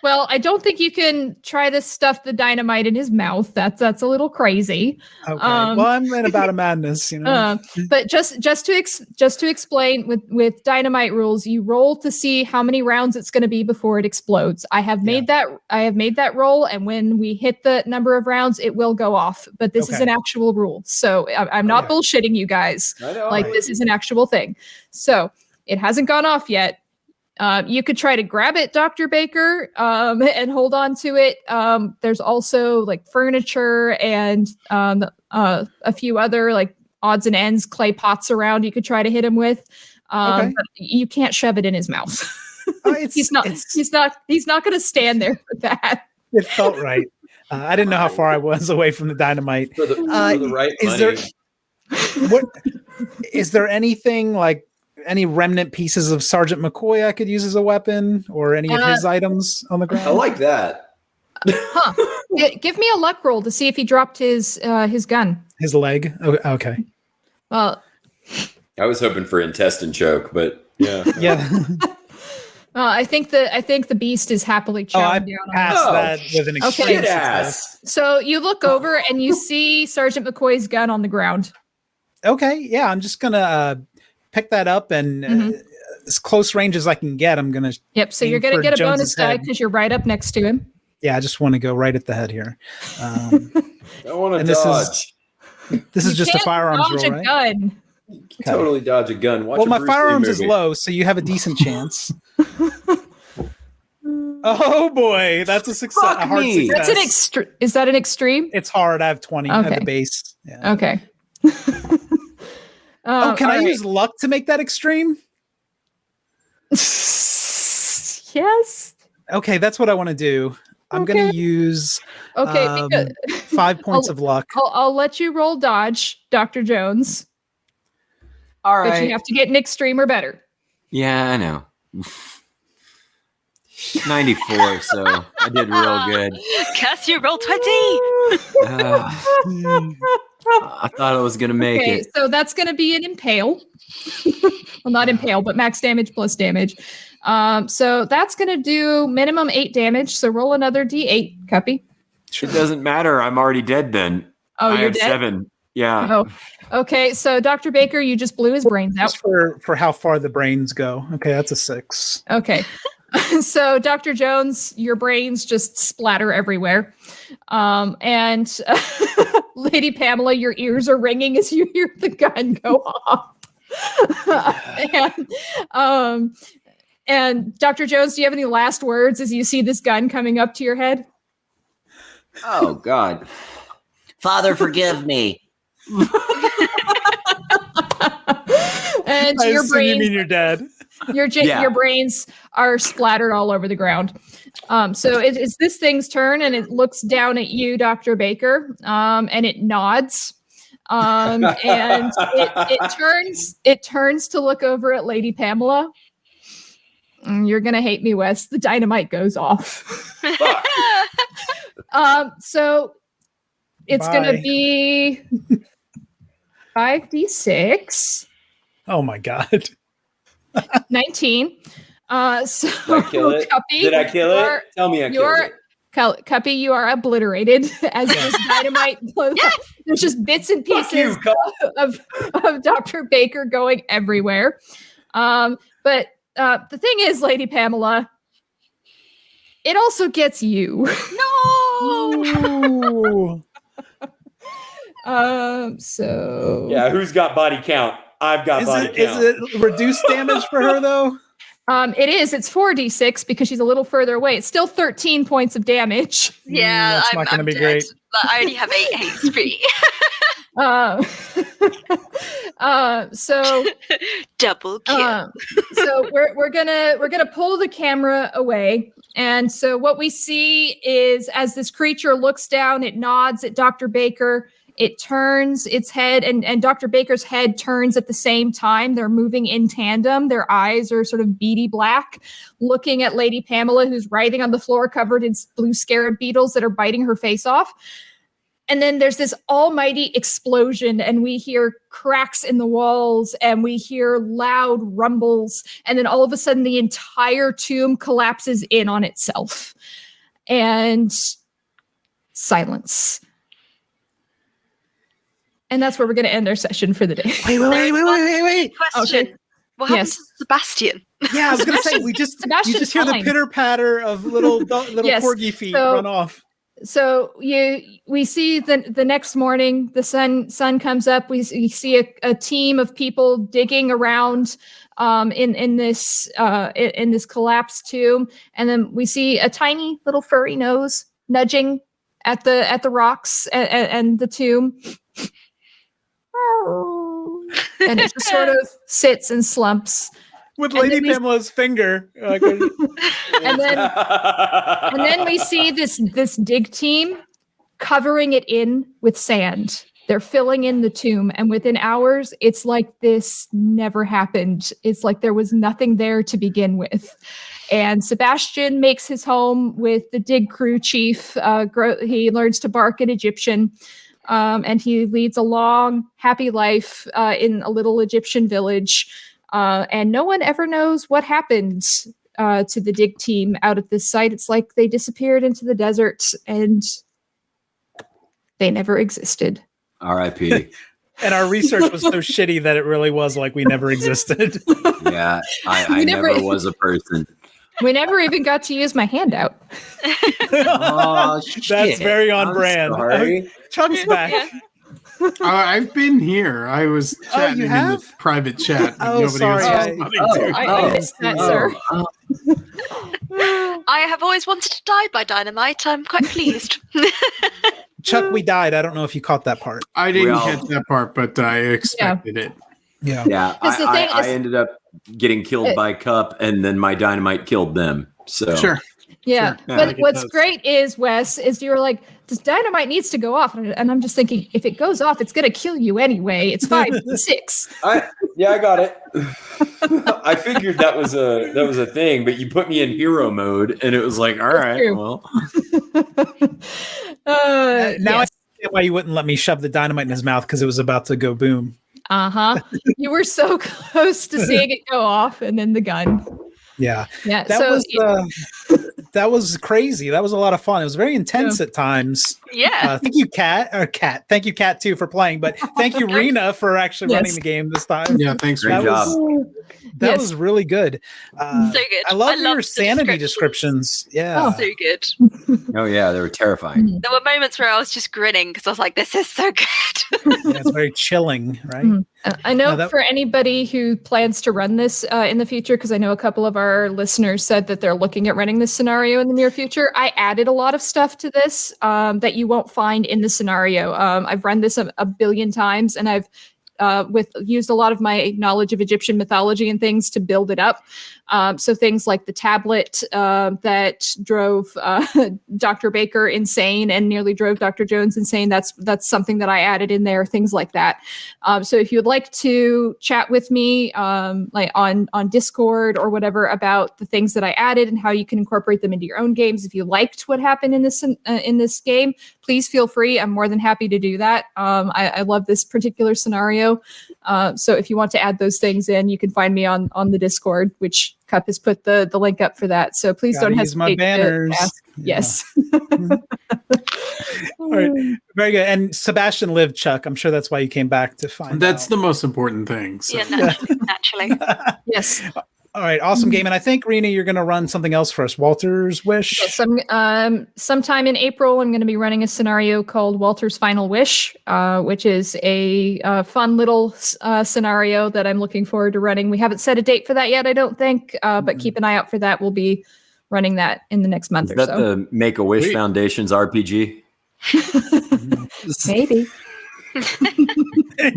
Well, I don't think you can try to stuff the dynamite in his mouth. That's a little crazy. Okay. Well, I'm in a bout of madness, you know. But just to explain with dynamite rules, you roll to see how many rounds it's going to be before it explodes. I have made that roll, and when we hit the number of rounds, it will go off. But this is an actual rule, so I'm not bullshitting you guys. This is an actual thing. So it hasn't gone off yet. You could try to grab it, Dr. Baker, and hold on to it. There's also like furniture and a few other like odds and ends, clay pots around you could try to hit him with. But you can't shove it in his mouth. He's not going to stand there for that. It felt right. I didn't know how far I was away from the dynamite. For the right money. Is there anything like any remnant pieces of Sergeant McCoy I could use as a weapon, or any of his items on the ground? I like that. Give me a luck roll to see if he dropped his gun. His leg. Oh, okay. Well, I was hoping for intestine choke, but yeah. Yeah. I think the beast is happily chowing down on passed it. that with an extreme Ass. So you look over and you see Sergeant McCoy's gun on the ground. Okay, yeah, I'm just gonna pick that up and as close range as I can get. I'm gonna. Yep. So you're gonna get a bonus die because you're right up next to him. Yeah, I just want to go right at the head here. I want to dodge. This is just a firearms roll, right? Gun. Totally dodge a gun. Watch Well, a my Bruce Lee firearms is movie. low, so you have a decent chance. Oh boy, that's a success. Fuck a hard me. success. That's an extreme. Is that an extreme? It's hard. I have 20 at Okay. the base. Yeah. Okay. Can I use luck to make that extreme? Yes. Okay, that's what I want to do. I'm going to use Okay. 5 points of luck. I'll let you roll dodge, Dr. Jones. All But right. you have to get an extreme or better. Yeah, I know. 94, so I did real good. Curse you, roll 20. I thought I was going to make Okay, it. so that's going to be an impale. Well, not impale, but max damage plus damage. So that's going to do minimum 8 damage. So roll another D8, Cuppy. It doesn't matter. I'm already dead then. Oh, I you're have dead? 7. Yeah. Oh, okay. So Dr. Baker, you just blew his brains out. Just for how far the brains go. Okay, that's a 6. Okay. So Dr. Jones, your brains just splatter everywhere. And Lady Pamela, your ears are ringing as you hear the gun go off. And Dr. Jones, do you have any last words as you see this gun coming up to your head? Oh, God. Father, forgive me. And I your assume you mean brains, you're dead. your brains are splattered all over the ground. So it's this thing's turn, and it looks down at you, Dr. Baker, and it nods. And it turns to look over at Lady Pamela. You're gonna hate me, Wes. The dynamite goes off. So it's gonna Bye. be 5d6. Oh my god. 19. So Did I kill it? Cuppy, Did I kill it? Tell me I killed it. Cuppy, you are obliterated as this dynamite blows up. There's just bits and Fuck you, pieces of Dr. Baker going everywhere. But the thing is, Lady Pamela, it also gets you. Ooh. So Yeah, who's got body count? I've got body count. Is it reduced damage for her though? it is. It's 4d6 because she's a little further away. It's still 13 points of damage. Yeah, that's I'm not gonna I'm be dead. great. But I only have 8 HP. So Double kill. so we're gonna pull the camera away, and so what we see is as this creature looks down, it nods at Dr. Baker. It turns its head, and Dr. Baker's head turns at the same time. They're moving in tandem. Their eyes are sort of beady black, looking at Lady Pamela, who's writhing on the floor covered in blue scarab beetles that are biting her face off. And then there's this almighty explosion, and we hear cracks in the walls, and we hear loud rumbles. And then all of a sudden, the entire tomb collapses in on itself. And silence. And that's where we're going to end our session for the day. Wait. Question. Okay. What happens Yes. to Sebastian? Yeah, I was gonna say you just Sebastian's hear the fine. pitter patter of little Yes, corgi feet so- run off. So we see the next morning, the sun comes up. We see a team of people digging around in this collapsed tomb, and then we see a tiny little furry nose nudging at the rocks and the tomb, and it just sort of sits and slumps with And Lady then we- Pamela's finger. Like, and then we see this dig team covering it in with sand. They're filling in the tomb, and within hours, it's like this never happened. It's like there was nothing there to begin with. And Sebastian makes his home with the dig crew chief. He learns to bark in Egyptian, and he leads a long, happy life in a little Egyptian village. And no one ever knows what happened to the dig team out at this site. It's like they disappeared into the desert, and they never existed. R.I.P. and our research was so shitty that it really was like we never existed. Yeah, I never was a person. We never even got to use my handout. Oh, That's very on I'm brand. sorry. Chuck's back. I've been here. I was chatting in have? the private chat. Oh, Nobody sorry. was responding to. I missed that, sir. I have always wanted to die by dynamite. I'm quite pleased. Chuck, we died. I don't know if you caught that part. I didn't Well- catch that part, but I expected it. Yeah. Yeah, Because the thing I is- ended up getting killed by Cup, and then my dynamite killed them. So Sure. Yeah. Sure. But Like it what's does. great is, Wes, is you're like, this dynamite needs to go off. And I'm just thinking, if it goes off, it's going to kill you anyway. It's 5-6. I got it. I figured that was a thing, but you put me in hero mode, and it was like, all right, true. well, Now Yes. I understand why you wouldn't let me shove the dynamite in his mouth because it was about to go boom. Uh-huh. You were so close to seeing it go off, and then the gun. Yeah. Yeah. That so that was crazy. That was a lot of fun. It was very intense at times. Yeah. Thank you, Kat. Thank you, Kat, too, for playing. But thank you, Rina, for actually running the game this time. Yeah, thanks for Great That job. That Yes. was really good. So good. I love I your loved the sanity descriptions. descriptions. Yeah. So good. oh yeah, they were terrifying. There were moments where I was just grinning because I was like, this is so good. Yeah, it's very chilling, right? Mhm. I know No, that- for anybody who plans to run this in the future, because I know a couple of our listeners said that they're looking at running this scenario in the near future, I added a lot of stuff to this that you won't find in the scenario. I've run this a billion times, and I've used a lot of my knowledge of Egyptian mythology and things to build it up. So things like the tablet that drove Dr. Baker insane and nearly drove Dr. Jones insane. That's something that I added in there. Things like that. So if you'd like to chat with me, like on Discord or whatever, about the things that I added and how you can incorporate them into your own games, if you liked what happened in this game, please feel free. I'm more than happy to do that. I love this particular scenario. So if you want to add those things in, you can find me on the Discord, which Cup has put the link up for that. So please Gotta don't use my hesitate banners. to ask. Yeah. Yes. All right. Very good. And Sebastian lived, Chuck. I'm sure that's why you came back to find That's out. the most important thing. So. Yeah, naturally. Yes. All right. Awesome game. And I think, Rina, you're going to run something else for us. Walter's Wish. Yes, sometime in April, I'm going to be running a scenario called Walter's Final Wish, which is a fun little scenario that I'm looking forward to running. We haven't set a date for that yet, I don't think, but keep an eye out for that. We'll be running that in the next month Is or that so. the Make-A-Wish Wait. Foundation's RPG? Maybe.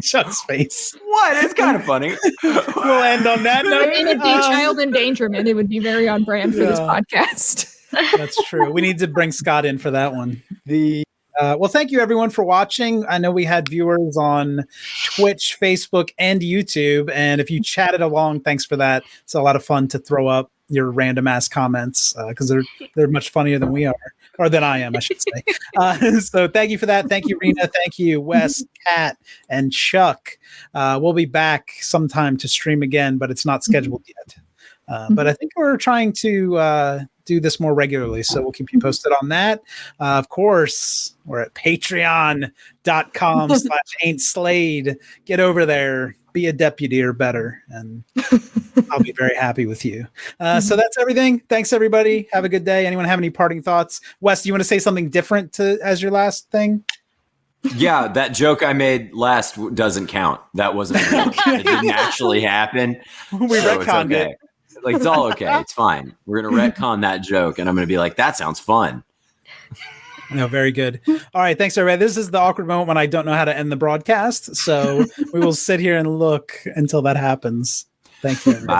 Chuck's face. What? It's kind of funny. We'll end on that note. In a child endangerment, it would be very on brand for this Yeah. podcast. That's true. We need to bring Scott in for that one. Well, thank you everyone for watching. I know we had viewers on Twitch, Facebook, and YouTube. And if you chatted along, thanks for that. It's a lot of fun to throw up your random ass comments because they're much funnier than we are, or than I am, I should say. So thank you for that. Thank you, Rina. Thank you, Wes, Kat, and Chuck. We'll be back sometime to stream again, but it's not scheduled yet. But I think we're trying to do this more regularly, so we'll keep you posted on that. Of course, we're at patreon.com/AintSlade. Get over there, be a deputy or better, and I'll be very happy with you. So that's everything. Thanks, everybody. Have a good day. Anyone have any parting thoughts? Wes, do you want to say something different as your last thing? Yeah, that joke I made last doesn't count. That wasn't real. It didn't actually happen. We so it's retconned okay. it. Like, it's all okay. It's fine. We're going to retcon that joke, and I'm going to be like, that sounds fun. No, very good. All right, thanks, everybody. This is the awkward moment when I don't know how to end the broadcast, so we will sit here and look until that happens. Thank you, everybody.